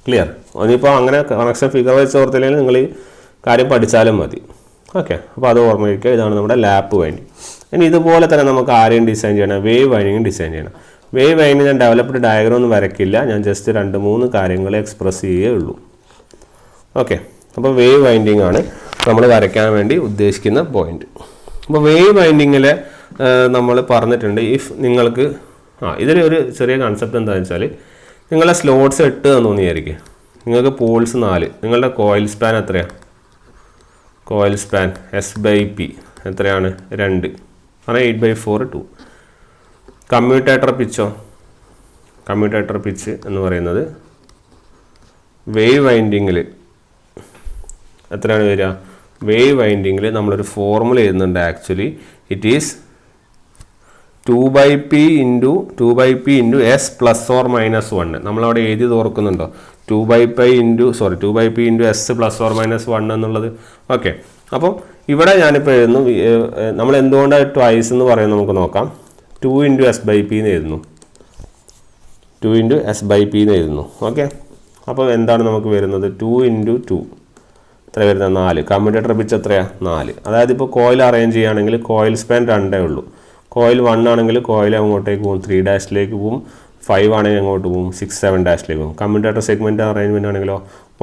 ക്ലിയർ. ഇനിയിപ്പോൾ അങ്ങനെ കണക്ഷൻ ഫിഗർ വെച്ച് ഓർത്തില്ലെങ്കിൽ നിങ്ങൾ ഈ കാര്യം പഠിച്ചാലും മതി. ഓക്കെ, അപ്പോൾ അത് ഓർമ്മയിരിക്കുക. ഇതാണ് നമ്മുടെ ലാപ്പ് വൈൻഡിങ്. ഇനി ഇതുപോലെ തന്നെ നമുക്ക് ആരെയും ഡിസൈൻ ചെയ്യണം, വേവ് വൈൻഡിങ് ഡിസൈൻ ചെയ്യണം. വേവ് വൈൻഡിങ് ഞാൻ ഡെവലപ്ഡ് ഡയഗ്രം ഒന്നും വരയ്ക്കില്ല, ഞാൻ ജസ്റ്റ് 2-3 കാര്യങ്ങൾ എക്സ്പ്രസ് ചെയ്യുകയേ ഉള്ളൂ. ഓക്കെ, അപ്പോൾ വേവ് വൈൻഡിങ് ആണ് നമ്മൾ വരയ്ക്കാൻ വേണ്ടി ഉദ്ദേശിക്കുന്ന പോയിന്റ്. അപ്പോൾ വേവ് വൈൻഡിങ്ങിൽ നമ്മൾ പറഞ്ഞിട്ടുണ്ട്, ഇഫ് നിങ്ങൾക്ക് ഇതിലൊരു ചെറിയ കൺസെപ്റ്റ് എന്താണെന്ന് വെച്ചാൽ, നിങ്ങളെ സ്ലോട്ട്സ് 8 തന്നു വിചാരിക്കുക, നിങ്ങൾക്ക് പോൾസ് 4, നിങ്ങളുടെ കോയിൽ സ്പാൻ എത്രയാണ്, കോയിൽ സ്പാൻ S/P എത്രയാണ്, 2, അങ്ങനെ 8/4 2. കമ്മ്യൂട്ടേറ്റർ പിച്ചോ, കമ്മ്യൂട്ടേറ്റർ പിച്ച് എന്ന് പറയുന്നത് വേവ് വൈൻഡിങ്ങിൽ എത്രയാണ് വരിക, വേവ് വൈൻഡിങ്ങിൽ നമ്മളൊരു ഫോർമുല എഴുതുന്നുണ്ട്. Actually it is 2/P into S +or-1. നമ്മളവിടെ എഴുതി തോർക്കുന്നുണ്ടോ, 2/P ഇൻറ്റു S +or-1 എന്നുള്ളത്. ഓക്കെ, അപ്പം ഇവിടെ ഞാനിപ്പോൾ എഴുതുന്നു, നമ്മൾ എന്തുകൊണ്ടാണ് ട്വൈസ് എന്ന് പറയുന്നത് നമുക്ക് നോക്കാം. 2 × S/P എന്ന് എഴുതുന്നു, 2 × S/P എന്ന് എഴുതുന്നു. ഓക്കെ, അപ്പോൾ എന്താണ് നമുക്ക് വരുന്നത്, 2 × 2 എത്ര വരുന്നത്, 4. കമ്മ്യൂട്ടേറ്റർ പിച്ച് എത്രയാണ്, 4. അതായത് ഇപ്പോൾ കോയിൽ അറേഞ്ച് ചെയ്യുകയാണെങ്കിൽ കോയിൽ സ്പാൻ 2 ഉള്ളൂ. കോയിൽ 1 ആണെങ്കിൽ കോയിൽ അങ്ങോട്ടേക്ക് പോകും, 3' പോകും. 5 ആണെങ്കിൽ അങ്ങോട്ട് പോകും, 6, 7' പോകും. കമ്മ്യൂട്ടേറ്റർ സെഗ്മെൻറ്റ് അറേഞ്ച്മെൻറ്റ് ആണെങ്കിലോ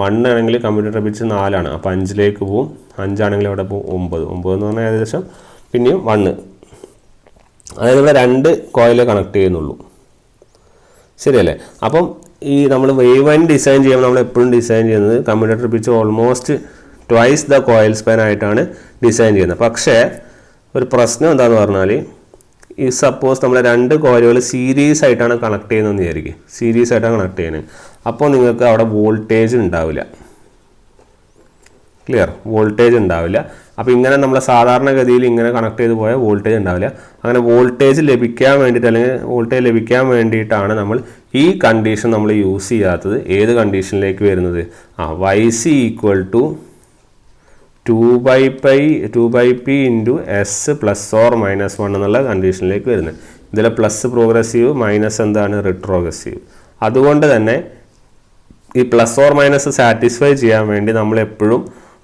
1 ആണെങ്കിൽ കമ്മ്യൂട്ടേറ്റർ പിച്ച് 4 ആണ്, അപ്പോൾ 5ലേക്ക് പോകും. 5 ആണെങ്കിൽ അവിടെ പോകും 9 എന്ന് പറഞ്ഞാൽ ഏകദേശം പിന്നെയും 1. അതായത് ഇവിടെ 2 കോയിലേ കണക്ട് ചെയ്യുന്നുള്ളൂ. ശരിയല്ലേ. അപ്പം ഈ നമ്മൾ വേവ് വൈൻഡ് ഡിസൈൻ ചെയ്യുമ്പോൾ നമ്മൾ എപ്പോഴും ഡിസൈൻ ചെയ്യുന്നത് commutator pitch almost twice the coil span ആയിട്ടാണ് ഡിസൈൻ ചെയ്യുന്നത്. പക്ഷേ ഒരു പ്രശ്നം എന്താണെന്ന് പറഞ്ഞാൽ, ഈ സപ്പോസ് നമ്മൾ 2 കോയിലുകൾ സീരീസ് ആയിട്ടാണ് കണക്ട് ചെയ്യുന്നതെന്ന് വിചാരിക്കുക, സീരീസ് ആയിട്ടാണ് കണക്ട് ചെയ്യുന്നത്. അപ്പോൾ നിങ്ങൾക്ക് അവിടെ വോൾട്ടേജ് ഉണ്ടാവില്ല. ക്ലിയർ, വോൾട്ടേജ് ഉണ്ടാവില്ല. അപ്പോൾ ഇങ്ങനെ നമ്മൾ സാധാരണഗതിയിൽ ഇങ്ങനെ കണക്ട് ചെയ്ത് പോയാൽ വോൾട്ടേജ് ഉണ്ടാവില്ല. അങ്ങനെ വോൾട്ടേജ് ലഭിക്കാൻ വേണ്ടിയിട്ട്, അല്ലെങ്കിൽ വോൾട്ടേജ് ലഭിക്കാൻ വേണ്ടിയിട്ടാണ് നമ്മൾ ഈ കണ്ടീഷൻ നമ്മൾ യൂസ് ചെയ്യാത്തത്. ഏത് കണ്ടീഷനിലേക്ക് വരുന്നത്, YC = 2/P into S +or-1 എന്നുള്ള കണ്ടീഷനിലേക്ക് വരുന്നത്. ഇതിലെ പ്ലസ് പ്രോഗ്രസീവ്, മൈനസ് എന്താണ്, റിട്രോഗ്രസീവ്. അതുകൊണ്ട് തന്നെ ഈ +or- സാറ്റിസ്ഫൈ ചെയ്യാൻ വേണ്ടി നമ്മൾ എപ്പോഴും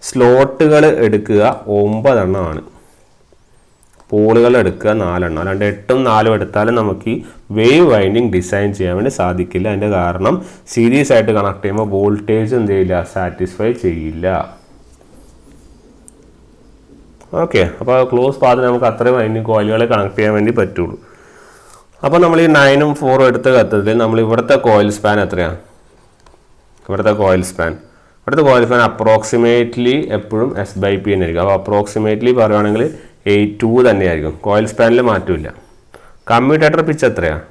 സ്ലോട്ടുകൾ എടുക്കുക 9 എണ്ണമാണ്, പോളുകൾ എടുക്കുക 4 എണ്ണം. അല്ലാണ്ട് 8ഉം 4ഉം എടുത്താലും നമുക്ക് ഈ വേവ് വൈൻഡിങ് ഡിസൈൻ ചെയ്യാൻ വേണ്ടി സാധിക്കില്ല. അതിൻ്റെ കാരണം സീരീസ് ആയിട്ട് കണക്ട് ചെയ്യുമ്പോൾ വോൾട്ടേജ് എന്ത് ചെയ്യില്ല, സാറ്റിസ്ഫൈ ചെയ്യില്ല. ഓക്കെ, അപ്പോൾ ക്ലോസ് പാത്തിൽ നമുക്ക് അത്രയും വൈൻഡിങ് കോയിലുകളെ കണക്ട് ചെയ്യാൻ വേണ്ടി പറ്റുള്ളൂ. അപ്പോൾ നമ്മൾ ഈ 9ഉം 4ഉം എടുത്ത ഘട്ടത്തിൽ നമ്മൾ ഇവിടുത്തെ കോയിൽ സ്പാൻ എത്രയാണ്, ഇവിടുത്തെ കോയിൽ സ്പാൻ അപ്രോക്സിമേറ്റ്ലി എപ്പോഴും S/P തന്നെ ആയിരിക്കും. അപ്പോൾ അപ്രോക്സിമേറ്റ്ലി പറയുകയാണെങ്കിൽ 8.2 തന്നെയായിരിക്കും, കോയിൽ സ്പാനിൽ മാറ്റമില്ല. കമ്മ്യൂട്ടേറ്റർ പിച്ച് എത്രയാണ്,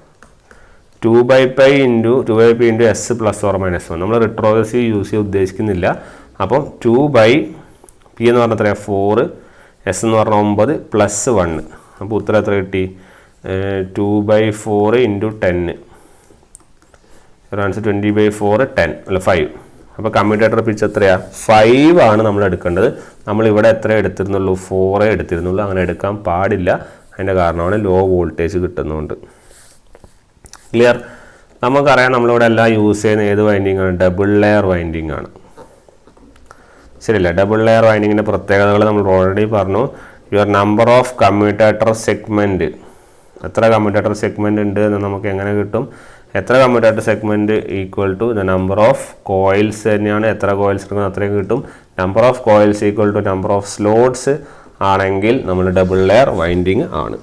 2/P ഇൻറ്റു S +or-1. നമ്മൾ റിട്രോഗ്രസീവ് യൂസ് ചെയ്യാൻ ഉദ്ദേശിക്കുന്നില്ല. അപ്പം 2/P എന്ന് പറഞ്ഞാൽ എത്രയാണ്, 4, S എന്ന് പറഞ്ഞാൽ 9 +1. അപ്പോൾ ഉത്തരം എത്ര കിട്ടി, 2/4 ഇൻറ്റു 10. ആൻസർ 20/4 10 അല്ല 5. അപ്പോൾ കമ്മ്യൂട്ടേറ്റർ പിച്ച് എത്രയാണ്, 5 ആണ് നമ്മൾ എടുക്കേണ്ടത്. നമ്മളിവിടെ എത്ര എടുത്തിരുന്നുള്ളൂ, 4 എടുത്തിരുന്നുള്ളൂ. അങ്ങനെ എടുക്കാൻ പാടില്ല. അതിൻ്റെ കാരണമാണ് ലോ വോൾട്ടേജ് കിട്ടുന്നതുകൊണ്ട്. ക്ലിയർ. നമുക്കറിയാം നമ്മളിവിടെ എല്ലാം യൂസ് ചെയ്യുന്ന ഏത് വൈൻഡിങ് ആണ്, ഡബിൾ ലെയർ വൈൻഡിങ് ആണ്. ശരിയല്ല. ഡബിൾ ലെയർ വൈൻഡിങ്ങിൻ്റെ പ്രത്യേകതകൾ നമ്മൾ ഓൾറെഡി പറഞ്ഞു. Your number of commutator segment, എത്ര കമ്മ്യൂട്ടേറ്റർ സെഗ്മെൻറ്റ് ഉണ്ട് എന്ന് നമുക്ക് എങ്ങനെ കിട്ടും, എത്ര commutator segment equal to the number of coils തന്നെയാണ്. എത്ര കോയിൽസ് എടുക്കുന്നത് അത്രയും കിട്ടും. Number of coils equal to number of slots ആണെങ്കിൽ നമ്മൾ ഡബിൾ ലെയർ വൈൻഡിങ് ആണ്.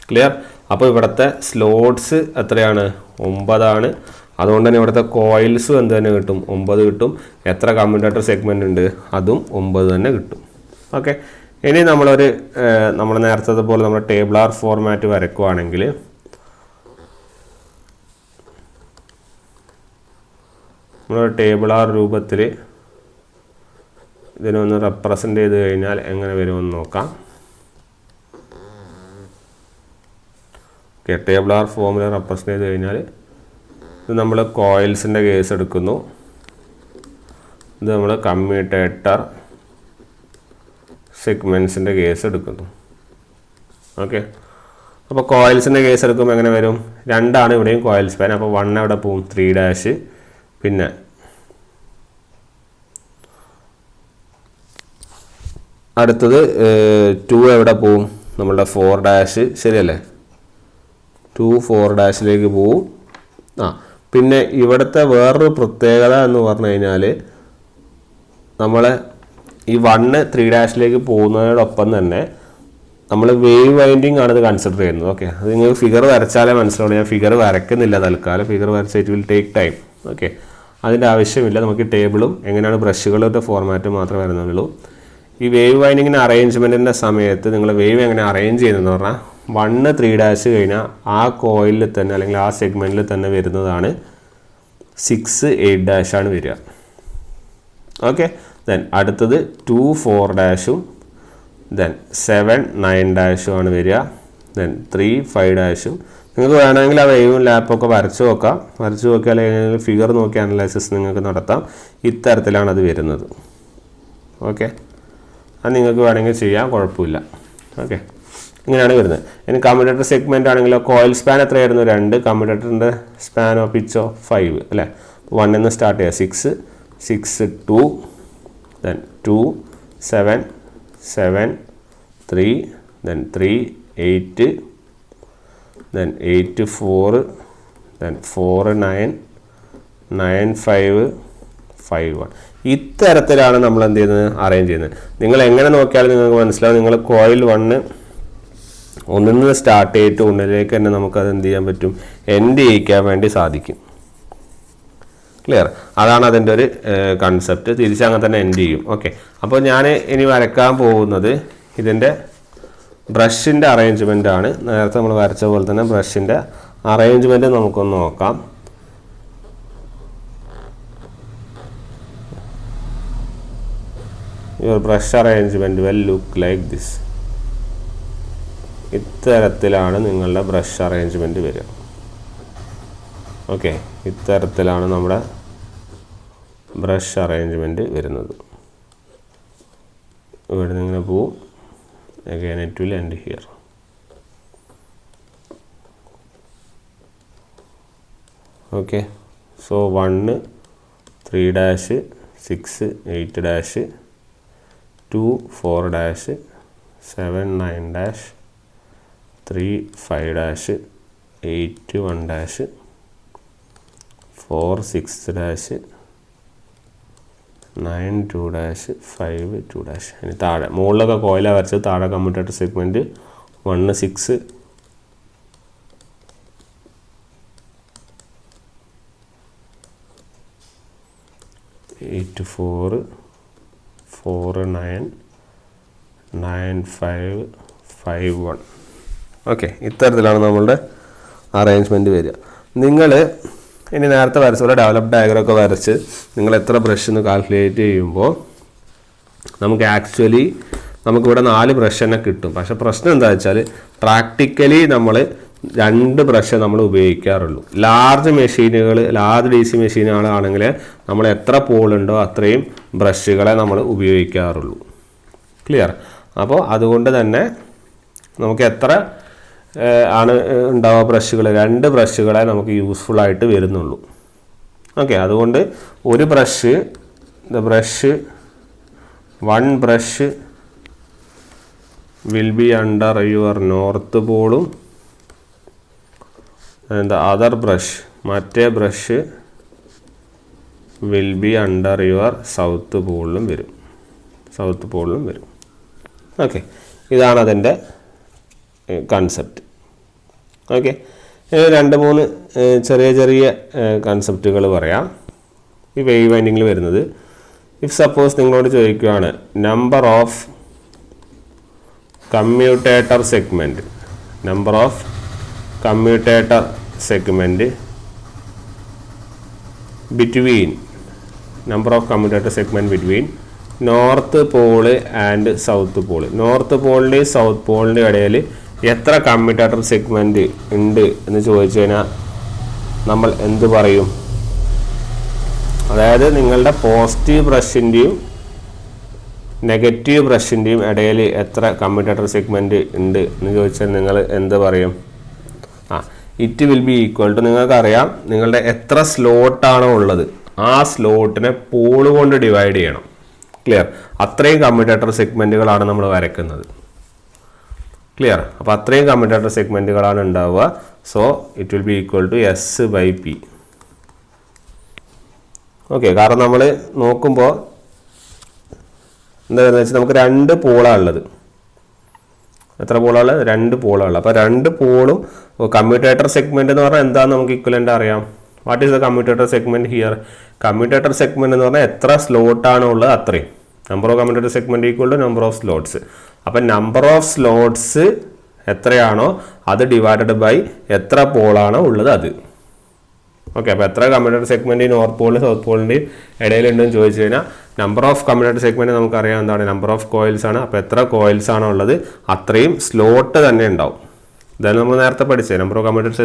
ക്ലിയർ? അപ്പോൾ ഇവിടുത്തെ സ്ലോട്ട്സ് എത്രയാണ്? 9 ആണ്. അതുകൊണ്ട് തന്നെ ഇവിടുത്തെ കോയിൽസും എന്ത് തന്നെ കിട്ടും? 9 കിട്ടും. എത്ര കമ്മ്യൂട്ടേറ്റർ സെഗ്മെൻ്റ് ഉണ്ട്? അതും 9 തന്നെ കിട്ടും. ഓക്കെ. ഇനി നമ്മൾ നേരത്തെ പോലെ നമ്മൾ ടേബിളാർ ഫോർമാറ്റ് വരയ്ക്കുവാണെങ്കിൽ നമ്മളൊരു ടേബിളാർ രൂപത്തിൽ ഇതിനൊന്ന് റെപ്രസെൻ്റ് ചെയ്ത് കഴിഞ്ഞാൽ എങ്ങനെ വരുമെന്ന് നോക്കാം. ഓക്കെ, ടേബിളാർ ഫോമിൽ റെപ്രസെൻ്റ് ചെയ്ത് കഴിഞ്ഞാൽ ഇത് നമ്മൾ കോയിൽസിൻ്റെ കേസ് എടുക്കുന്നു. ഇത് നമ്മൾ കമ്മ്യൂട്ടേറ്റർ സെഗ്മെൻറ്റ്സിൻ്റെ കേസ് എടുക്കുന്നു. ഓക്കെ, അപ്പോൾ കോയിൽസിൻ്റെ കേസ് എടുക്കുമ്പോൾ എങ്ങനെ വരും? 2 ആണ് ഇവിടെയും കോയിൽ സ്പാൻ. അപ്പോൾ 1 എവിടെ പോവും? 3 പിന്നെ അടുത്തത് 2 എവിടെ പോവും? നമ്മളുടെ 4 ശരിയല്ലേ? 2 4 പോവും. പിന്നെ ഇവിടുത്തെ വേറൊരു പ്രത്യേകത എന്ന് പറഞ്ഞു കഴിഞ്ഞാൽ നമ്മൾ ഈ 1 3 പോകുന്നതിനോടൊപ്പം തന്നെ നമ്മൾ വേവ് വൈൻഡിങ് ആണ് ഇത് കൺസിഡർ ചെയ്യുന്നത്. ഓക്കെ, അത് നിങ്ങൾ ഫിഗർ വരച്ചാലേ മനസ്സിലാവുള്ളൂ. ഞാൻ ഫിഗർ വരയ്ക്കുന്നില്ല തൽക്കാലം. ഫിഗർ വരച്ച it will take time. Okay, അതിൻ്റെ ആവശ്യമില്ല. നമുക്ക് ടേബിളും എങ്ങനെയാണ് ബ്രഷുകളുടെ ഫോർമാറ്റ് മാത്രമേ വരുന്നുള്ളൂ. ഈ വേവ് വൈൻഡിങ്ങിന് അറേഞ്ച്മെൻറ്റിൻ്റെ സമയത്ത് നിങ്ങൾ വേവ് എങ്ങനെ അറേഞ്ച് ചെയ്യുന്നതെന്ന് പറഞ്ഞാൽ 1 3 കഴിഞ്ഞാൽ ആ കോയിലിൽ തന്നെ അല്ലെങ്കിൽ ആ സെഗ്മെൻറ്റിൽ തന്നെ വരുന്നതാണ് 6 8 ആണ് വരിക. ഓക്കെ, ദെൻ അടുത്തത് 2 4 ദെൻ 7 9 ആണ് വരിക. ദെൻ 3 5 നിങ്ങൾക്ക് വേണമെങ്കിൽ ആ വേവും ലാപ്പൊക്കെ വരച്ച് നോക്കിയാൽ അല്ലെങ്കിൽ ഫിഗർ നോക്കി അനലൈസിസ് നിങ്ങൾക്ക് നടത്താം. ഇത്തരത്തിലാണ് അത് വരുന്നത്. ഓക്കെ, അത് നിങ്ങൾക്ക് വേണമെങ്കിൽ ചെയ്യാം, കുഴപ്പമില്ല. ഓക്കെ, ഇങ്ങനെയാണ് വരുന്നത്. ഇനി കമ്മ്യൂട്ടേറ്റർ സെഗ്മെൻ്റ് ആണെങ്കിലോ കോയിൽ സ്പാൻ എത്രയായിരുന്നു? 2. കമ്മ്യൂട്ടേറ്ററിൻ്റെ സ്പാനോ പിച്ചോ 5 അല്ലേ? 1 എന്ന് സ്റ്റാർട്ട് ചെയ്യുക. 6 2 ദെൻ 2 7 7 3 ദെൻ 3 8 ദെൻ 8 4 ദെൻ 4 9 9 5 5 1. ഇത്തരത്തിലാണ് നമ്മൾ എന്ത് ചെയ്യുന്നത്? അറേഞ്ച് ചെയ്യുന്നത്. നിങ്ങൾ എങ്ങനെ നോക്കിയാലും നിങ്ങൾക്ക് മനസ്സിലാവും. നിങ്ങൾ കോയിൽ 1 ഒന്നിൽ നിന്ന് സ്റ്റാർട്ട് ചെയ്തിട്ട് ഉള്ളിലേക്ക് തന്നെ നമുക്കത് എന്ത് ചെയ്യാൻ പറ്റും? എൻഡ് ചെയ്യിക്കാൻ വേണ്ടി സാധിക്കും. ക്ലിയർ? അതാണ് അതിൻ്റെ ഒരു കൺസെപ്റ്റ്. തിരിച്ചങ്ങനെ തന്നെ എൻഡ് ചെയ്യും. ഓക്കെ, അപ്പോൾ ഞാൻ ഇനി വരയ്ക്കാൻ പോകുന്നത് ഇതിൻ്റെ ബ്രഷിൻ്റെ അറേഞ്ച്മെൻ്റ് ആണ്. നേരത്തെ നമ്മൾ വരച്ച പോലെ തന്നെ ബ്രഷിൻ്റെ അറേഞ്ച്മെൻറ്റ് നമുക്കൊന്ന് നോക്കാം. Your brush arrangement will look like this. ഇത്തരത്തിലാണ് നിങ്ങളുടെ ബ്രഷ് അറേഞ്ച്മെൻറ്റ് വരിക. ഓക്കെ, ഇത്തരത്തിലാണ് നമ്മുടെ ബ്രഷ് അറേഞ്ച്മെൻറ്റ് വരുന്നത്. ഇവിടെ നിന്ന് ഇങ്ങനെ പോവും. Again it will end here. Okay, so 1 3 6 8 2 4 7 9 3 5 8 1 4 6 9 2 5 2. ഇനി താഴെ മുകളിലൊക്കെ കോയിലാണ് വരച്ചത്. താഴെ കമ്മ്യൂട്ടേറ്റർ സെഗ്മെൻറ്റ് 1 6 8 4 4 9 9 5 5 1. ഓക്കെ, ഇത്തരത്തിലാണ് നമ്മളുടെ അറേഞ്ച്മെൻറ്റ് വരിക. നിങ്ങൾ ഇനി നേരത്തെ വരച്ച പോലെ ഡെവലപ്പ് ഡയഗ്രം ഒക്കെ വരച്ച് നിങ്ങൾ എത്ര ബ്രഷ് എന്ന് കാൽക്കുലേറ്റ് ചെയ്യുമ്പോൾ നമുക്ക് ആക്ച്വലി നമുക്കിവിടെ 4 ബ്രഷ് തന്നെ കിട്ടും. പക്ഷേ പ്രശ്നം എന്താ വെച്ചാൽ പ്രാക്ടിക്കലി നമ്മൾ 2 ബ്രഷ് നമ്മൾ ഉപയോഗിക്കാറുള്ളൂ. ലാർജ് DC മെഷീനുകളാണെങ്കിൽ നമ്മൾ എത്ര പോളുണ്ടോ അത്രയും ബ്രഷുകളെ നമ്മൾ ഉപയോഗിക്കാറുള്ളൂ. ക്ലിയർ? അപ്പോൾ അതുകൊണ്ട് തന്നെ നമുക്ക് എത്ര ആണ് ഉണ്ടാവുക ബ്രഷുകൾ? 2 ബ്രഷുകളെ നമുക്ക് യൂസ്ഫുള്ളായിട്ട് വരുന്നുള്ളൂ. ഓക്കെ, അതുകൊണ്ട് ഒരു brush one brush will be under your north pole and the other brush മറ്റേ brush will be under your south pole വരും. സൗത്ത് പോളിലും വരും. ഓക്കെ, ഇതാണ് അതിൻ്റെ കൺസെപ്റ്റ്. ഓക്കെ, 2-3 ചെറിയ ചെറിയ കൺസെപ്റ്റുകൾ പറയാം ഈ വേവ് വൈൻഡിങ്ങിൽ വരുന്നത്. ഇഫ് സപ്പോസ് നിങ്ങളോട് ചോദിക്കുകയാണ് number of commutator segment between north pole and south pole. North പോളിൻ്റെയും സൗത്ത് പോളിൻ്റെയും ഇടയിൽ എത്ര കമ്മ്യൂട്ടേറ്റർ സെഗ്മെൻറ്റ് ഉണ്ട് എന്ന് ചോദിച്ചു കഴിഞ്ഞാൽ നമ്മൾ എന്ത് പറയും? അതായത് നിങ്ങളുടെ പോസിറ്റീവ് ബ്രഷിൻ്റെയും നെഗറ്റീവ് ബ്രഷിൻ്റെയും ഇടയിൽ എത്ര കമ്മ്യൂട്ടേറ്റർ സെഗ്മെൻറ്റ് ഉണ്ട് എന്ന് ചോദിച്ചാൽ നിങ്ങൾ എന്ത് പറയും? It will be equal to, നിങ്ങൾക്കറിയാം നിങ്ങളുടെ എത്ര സ്ലോട്ടാണോ ഉള്ളത് ആ സ്ലോട്ടിനെ പോള് കൊണ്ട് ഡിവൈഡ് ചെയ്യണം. ക്ലിയർ? അത്രയും കമ്മ്യൂട്ടേറ്റർ സെഗ്മെൻറ്റുകളാണ് നമ്മൾ വരയ്ക്കുന്നത്. ക്ലിയർ? അപ്പോൾ അത്രയും കമ്മ്യൂട്ടേറ്റർ സെഗ്മെൻറ്റുകളാണ് ഉണ്ടാവുക. So it will be equal to S/P. Okay, കാരണം നമ്മൾ നോക്കുമ്പോൾ എന്താണെന്ന് വെച്ചാൽ നമുക്ക് 2 പോളാണ് ഉള്ളത്. എത്ര പോളാണ്? 2 പോളാണ്. അപ്പോൾ 2 പോളും കമ്മ്യൂട്ടേറ്റർ സെഗ്മെൻറ്റ് എന്ന് പറഞ്ഞാൽ എന്താണെന്ന് നമുക്ക് ഇക്വലൻ്റ് അറിയാം. What is the commutator segment here? Commutator segment എന്ന് പറഞ്ഞാൽ എത്ര സ്ലോട്ടാണോ ഉള്ളത് അത്രയും. Number of commutator segment equal to number of slots. അപ്പം നമ്പർ ഓഫ് സ്ലോട്ട്സ് എത്രയാണോ അത് ഡിവൈഡഡ് ബൈ എത്ര പോളാണോ ഉള്ളത് അത്. ഓക്കെ, അപ്പോൾ എത്ര കമ്മ്യൂട്ടേറ്റർ സെഗ്മെൻറ്റ് നോർത്ത് പോളിൻ്റെയും സൗത്ത് പോളിൻ്റെയും ഇടയിലുണ്ടെന്ന് ചോദിച്ചു കഴിഞ്ഞാൽ നമ്പർ ഓഫ് കമ്മ്യൂട്ടേറ്റർ സെഗ്മെൻറ്റ് നമുക്കറിയാം എന്താണ്? നമ്പർ ഓഫ് കോയിൽസ് ആണ്. അപ്പോൾ എത്ര കോയിൽസ് ആണോ ഉള്ളത് അത്രയും സ്ലോട്ട് തന്നെ ഉണ്ടാവും. ഇതാണ് നമ്മൾ നേരത്തെ പഠിച്ചത്. Number of commutator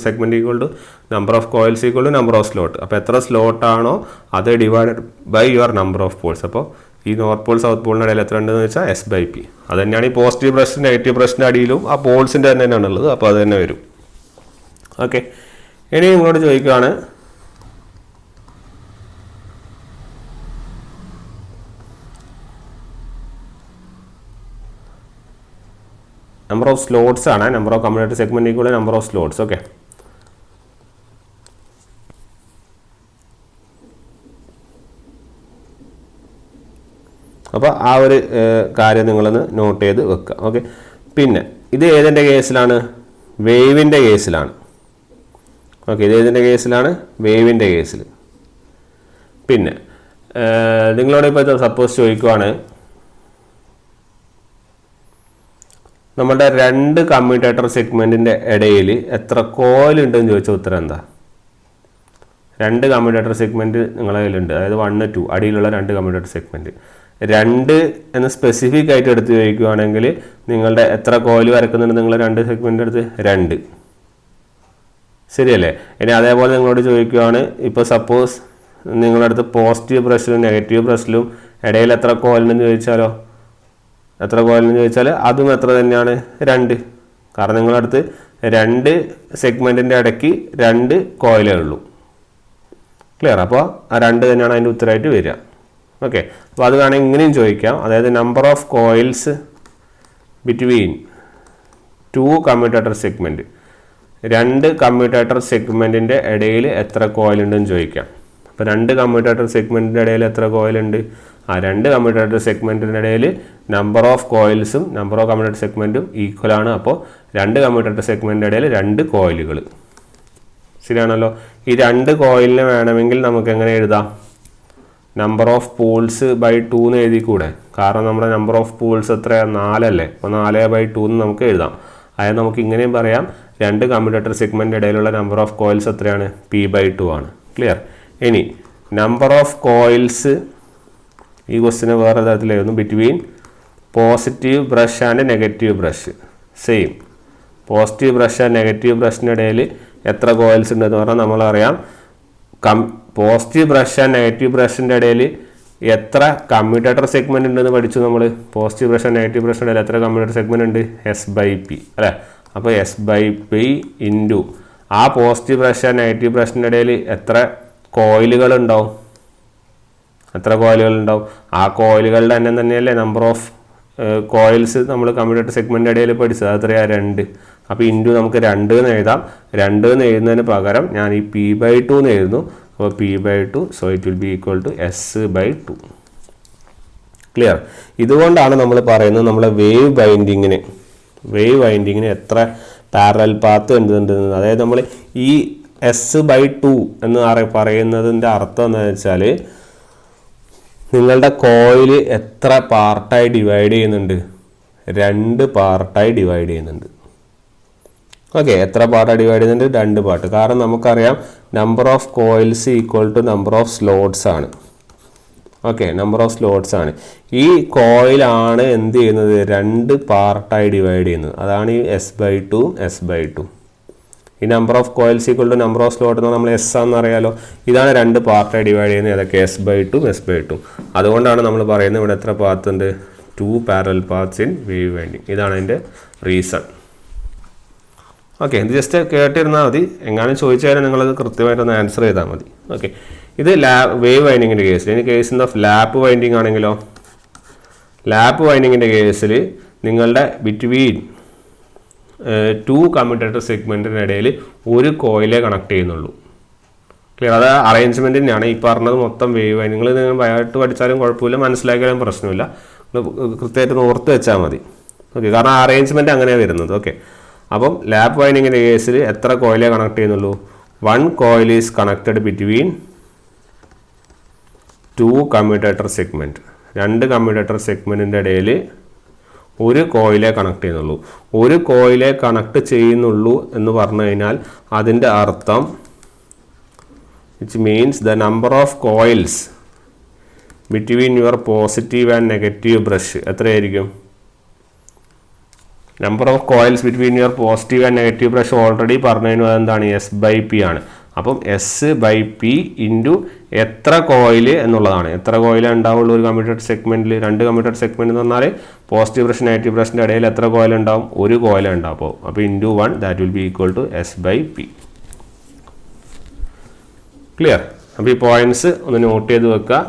segment equal to number of coils equal to number of slot. അപ്പോൾ എത്ര സ്ലോട്ടാണോ അത് divided by your number of poles. അപ്പോൾ ഈ നോർത്ത് പോൾ സൗത്ത് പോളിൻ്റെ ഇടയിൽ എത്ര ഉണ്ടെന്ന് വെച്ചാൽ S/P. അത് തന്നെയാണ് ഈ പോസിറ്റീവ് ബ്രഷ് നെഗറ്റീവ് ബ്രഷിൻ്റെ അടിയിലും ആ പോൾസിൻ്റെ തന്നെയാണ് ഉള്ളത്. അപ്പോൾ അത് തന്നെ വരും. ഓക്കെ, ഇനി നിങ്ങളോട് ചോദിക്കുകയാണ് നമ്പർ ഓഫ് സ്ലോട്ട്സ് ആണ്. Number of commutator segment equal to number of slots. Okay, അപ്പോൾ ആ ഒരു കാര്യം നിങ്ങളൊന്ന് നോട്ട് ചെയ്ത് വെക്കുക. ഓക്കെ, പിന്നെ ഇത് ഏതിൻ്റെ കേസിലാണ്? വേവിൻ്റെ കേസിലാണ്. ഓക്കെ, ഇത് ഏതിൻ്റെ കേസിലാണ്? വേവിൻ്റെ കേസിൽ. പിന്നെ നിങ്ങളോട് ഇപ്പോൾ സപ്പോസ് ചോദിക്കുവാണ് നമ്മളുടെ 2 കമ്മ്യൂട്ടേറ്റർ സെഗ്മെൻറ്റിൻ്റെ ഇടയിൽ എത്ര കോയിൽ ഉണ്ടെന്ന് ചോദിച്ചാൽ ഉത്തരം എന്താ? 2 കമ്മ്യൂട്ടേറ്റർ സെഗ്മെൻറ്റ് നിങ്ങളുടെ കയ്യിലുണ്ട്. അതായത് 1, 2 അടിയിലുള്ള 2 കമ്മ്യൂട്ടേറ്റർ സെഗ്മെൻറ്റ്. 2 എന്ന് സ്പെസിഫിക് ആയിട്ട് എടുത്ത് ചോദിക്കുകയാണെങ്കിൽ നിങ്ങളുടെ എത്ര കോയിൽ വരക്കുന്നുണ്ട്? നിങ്ങൾ 2 സെഗ്മെൻറ്റ് എടുത്ത് 2. ശരിയല്ലേ? ഇനി അതേപോലെ നിങ്ങളോട് ചോദിക്കുകയാണ് ഇപ്പോൾ സപ്പോസ് നിങ്ങളുടെ അടുത്ത് പോസിറ്റീവ് ബ്രഷിലും നെഗറ്റീവ് ബ്രഷിലും ഇടയിൽ എത്ര കോയിലുണ്ടെന്ന് ചോദിച്ചാലോ? എത്ര കോയിലെന്ന് ചോദിച്ചാൽ അതും എത്ര തന്നെയാണ്? 2. കാരണം നിങ്ങളുടെ അടുത്ത് 2 സെഗ്മെൻറ്റിൻ്റെ ഇടയ്ക്ക് 2 കോയിലേ ഉള്ളൂ. ക്ലിയർ? അപ്പോൾ ആ 2 തന്നെയാണ് അതിൻ്റെ ഉത്തരമായിട്ട് വരിക. ഓക്കെ, അപ്പോൾ അത് വേണമെങ്കിൽ ഇങ്ങനെയും ചോദിക്കാം. അതായത് number of coils between 2 commutator segment, 2 commutator സെഗ്മെൻറ്റിൻ്റെ ഇടയിൽ എത്ര കോയിലുണ്ടെന്ന് ചോദിക്കാം. അപ്പോൾ 2 കമ്മ്യൂട്ടേറ്റർ സെഗ്മെൻറ്റിൻ്റെ ഇടയിൽ എത്ര കോയിലുണ്ട്? ആ 2 കമ്മ്യൂട്ടേറ്റർ സെഗ്മെൻറ്റിൻ്റെ ഇടയിൽ നമ്പർ ഓഫ് കോയിൽസും നമ്പർ ഓഫ് കമ്മ്യൂട്ടേറ്റർ സെഗ്മെൻറ്റും ഈക്വൽ ആണ്. അപ്പോൾ 2 കമ്മ്യൂട്ടേറ്റർ സെഗ്മെൻറ്റിൻ്റെ ഇടയിൽ 2 കോയിലുകൾ. ശരിയാണല്ലോ? ഈ 2 കോയിലിനെ വേണമെങ്കിൽ നമുക്ക് എങ്ങനെ എഴുതാം? നമ്പർ ഓഫ് പോൾസ് ബൈ 2 എന്ന് എഴുതിക്കൂടെ? കാരണം നമ്മുടെ നമ്പർ ഓഫ് പോൾസ് എത്രയാണ്? 4 അല്ലേ? അപ്പോൾ 4/2 എന്ന് നമുക്ക് എഴുതാം. അതായത് നമുക്ക് ഇങ്ങനെയും പറയാം 2 കമ്മ്യൂട്ടേറ്റർ സെഗ്മെൻറ്റ് ഇടയിലുള്ള നമ്പർ ഓഫ് കോയിൽസ് എത്രയാണ്? P/2 ആണ്. ക്ലിയർ? ഇനി നമ്പർ ഓഫ് കോയിൽസ് ഈ ക്വസ്റ്റിന് വേറെ തരത്തിലായിരുന്നു. Between positive brush and negative brush. Same positive brush and negative ബ്രഷിനിടയിൽ എത്ര കോയിൽസ് ഉണ്ടെന്ന് പറഞ്ഞാൽ നമ്മളറിയാം പോസിറ്റീവ് ബ്രഷ് ആൻഡ് നെഗറ്റീവ് ബ്രഷിൻ്റെ ഇടയിൽ എത്ര കമ്മ്യൂട്ടേറ്റർ സെഗ്മെൻറ്റ് ഉണ്ടെന്ന് പഠിച്ചു നമ്മൾ. പോസിറ്റീവ് ബ്രഷ് ആൻഡ് നെഗറ്റീവ് ബ്രഷിൻ്റെ ഇടയിൽ എത്ര കമ്മ്യൂട്ടേറ്റർ സെഗ്മെൻറ്റ് ഉണ്ട്? S/P അല്ലേ? അപ്പോൾ S/P ഇൻറ്റു ആ പോസിറ്റീവ് ബ്രഷ് ആൻഡ് നെഗറ്റീവ് ബ്രഷിൻ്റെ ഇടയിൽ എത്ര കോയിലുകൾ ഉണ്ടാവും? എത്ര കോയിലുകൾ ഉണ്ടാവും? ആ കോയിലുകളുടെ എണ്ണം തന്നെയല്ലേ നമ്പർ ഓഫ് കോയിൽസ് നമ്മൾ കമ്മ്യൂട്ടേറ്റർ സെഗ്മെൻറ്റ് ഇടയിൽ പഠിച്ചത്. അത് എത്രയാണ്? 2. അപ്പോൾ ഇൻറ്റു നമുക്ക് 2 എന്ന് എഴുതാം. 2 എന്ന് എഴുതുന്നതിന് പകരം ഞാൻ ഈ P/2 എന്ന് എഴുതുന്നു. അപ്പോൾ P/2, so it will be equal to S/2. Clear? ഇതുകൊണ്ടാണ് നമ്മൾ പറയുന്നത് നമ്മളെ വേവ് ബൈൻഡിങ്ങിന് എത്ര പാരലൽ പാത്ത് ഉണ്ട്. അതായത് നമ്മൾ ഈ S/2 എന്ന് പറയുന്നതിൻ്റെ അർത്ഥം എന്താണെന്ന് വെച്ചാൽ നിങ്ങളുടെ കോയിൽ എത്ര പാർട്ടായി ഡിവൈഡ് ചെയ്യുന്നുണ്ട്? 2 പാർട്ടായി ഡിവൈഡ് ചെയ്യുന്നുണ്ട്. ഓക്കെ, എത്ര പാർട്ടായി ഡിവൈഡ് ചെയ്യുന്നുണ്ട്? 2 പാർട്ട്. കാരണം നമുക്കറിയാം number of coils equal to number of slots ആണ്. ഓക്കെ, നമ്പർ ഓഫ് സ്ലോട്ട്സ് ആണ്. ഈ കോയിലാണ് എന്ത് ചെയ്യുന്നത്? 2 പാർട്ടായി ഡിവൈഡ് ചെയ്യുന്നത്. അതാണ് ഈ S/2. ഈ number of coils equal to number of slot എന്ന് നമ്മൾ എസ് ആണെന്ന് അറിയാലോ. ഇതാണ് 2 പാർട്ടായി ഡിവൈഡ് ചെയ്യുന്നത്. ഏതൊക്കെ? S/2. അതുകൊണ്ടാണ് നമ്മൾ പറയുന്നത് ഇവിടെ എത്ര പാത്ത് ഉണ്ട്? 2 parallel paths in wave binding. ഇതാണ് അതിൻ്റെ റീസൺ. ഓക്കെ, ഇത് ജസ്റ്റ് കേട്ടിരുന്നാൽ മതി. എങ്ങാനും ചോദിച്ചാൽ നിങ്ങളത് കൃത്യമായിട്ടൊന്ന് ആൻസർ ചെയ്താൽ മതി. ഓക്കെ, ഇത് വേവ് ബൈൻഡിങ്ങിൻ്റെ കേസിൽ. ഇനി കേസ് ഓഫ് ലാപ്പ് ബൈൻഡിങ് ആണെങ്കിലോ, ലാപ്പ് ബൈൻഡിങ്ങിൻ്റെ കേസിൽ നിങ്ങളുടെ ബിറ്റ്വീൻ 2 കമ്മ്യൂട്ടേറ്റർ സെഗ്മെൻറ്റിനിടയിൽ ഒരു കോയിലേ കണക്ട് ചെയ്യുന്നുള്ളൂ. ക്ലിയർ? അത് അറേഞ്ച്മെൻറ്റ് തന്നെയാണ്. ഈ പറഞ്ഞത് മൊത്തം വേവ് ബൈൻഡിങ്. നിങ്ങൾ ബയോട്ട് പഠിച്ചാലും കുഴപ്പമില്ല, മനസ്സിലാക്കിയാലും പ്രശ്നമില്ല. കൃത്യമായിട്ട് ഓർത്ത് വെച്ചാൽ മതി. ഓക്കെ, കാരണം അറേഞ്ച്മെൻറ്റ് അങ്ങനെയാണ് വരുന്നത്. ഓക്കെ, അപ്പം ലാപ്പ് ബൈൻഡിങ്ങിൻ്റെ കേസിൽ എത്ര കോയിലേ കണക്ട് ചെയ്യുന്നുള്ളൂ? 1 coil is connected between 2 commutator segment. 2 commutator സെഗ്മെൻറ്റിൻ്റെ ഇടയിൽ ഒരു കോയിലേ കണക്ട് ചെയ്യുന്നുള്ളൂ. ഒരു കോയിലേ കണക്ട് ചെയ്യുന്നുള്ളൂ എന്ന് പറഞ്ഞു കഴിഞ്ഞാൽ അതിൻ്റെ അർത്ഥം which means the number of coils between your positive and negative brush എത്രയായിരിക്കും? Number of coils between your positive and negative brush already പറഞ്ഞു. അതെന്താണ്? S/P ആണ്. അപ്പം S/P ഇൻറ്റു എത്ര കോയിൽ എന്നുള്ളതാണ്. എത്ര കോയിലേ ഉണ്ടാവുള്ളൂ ഒരു കമ്മ്യൂട്ടേറ്റർ സെഗ്മെൻറ്റിൽ? 2 കമ്മ്യൂട്ടേറ്റർ സെഗ്മെൻറ്റ് എന്ന് പറഞ്ഞാൽ പോസിറ്റീവ് ബ്രഷ് നെഗറ്റീവ് ബ്രഷിൻ്റെ ഇടയിൽ എത്ര കോയിൽ ഉണ്ടാവും? ഒരു കോയിലേ ഉണ്ടാവും. അപ്പോൾ into 1 that will be equal to S/P. Clear? അപ്പോൾ ഈ പോയിന്റ്സ് ഒന്ന് നോട്ട് ചെയ്ത് വെക്കുക.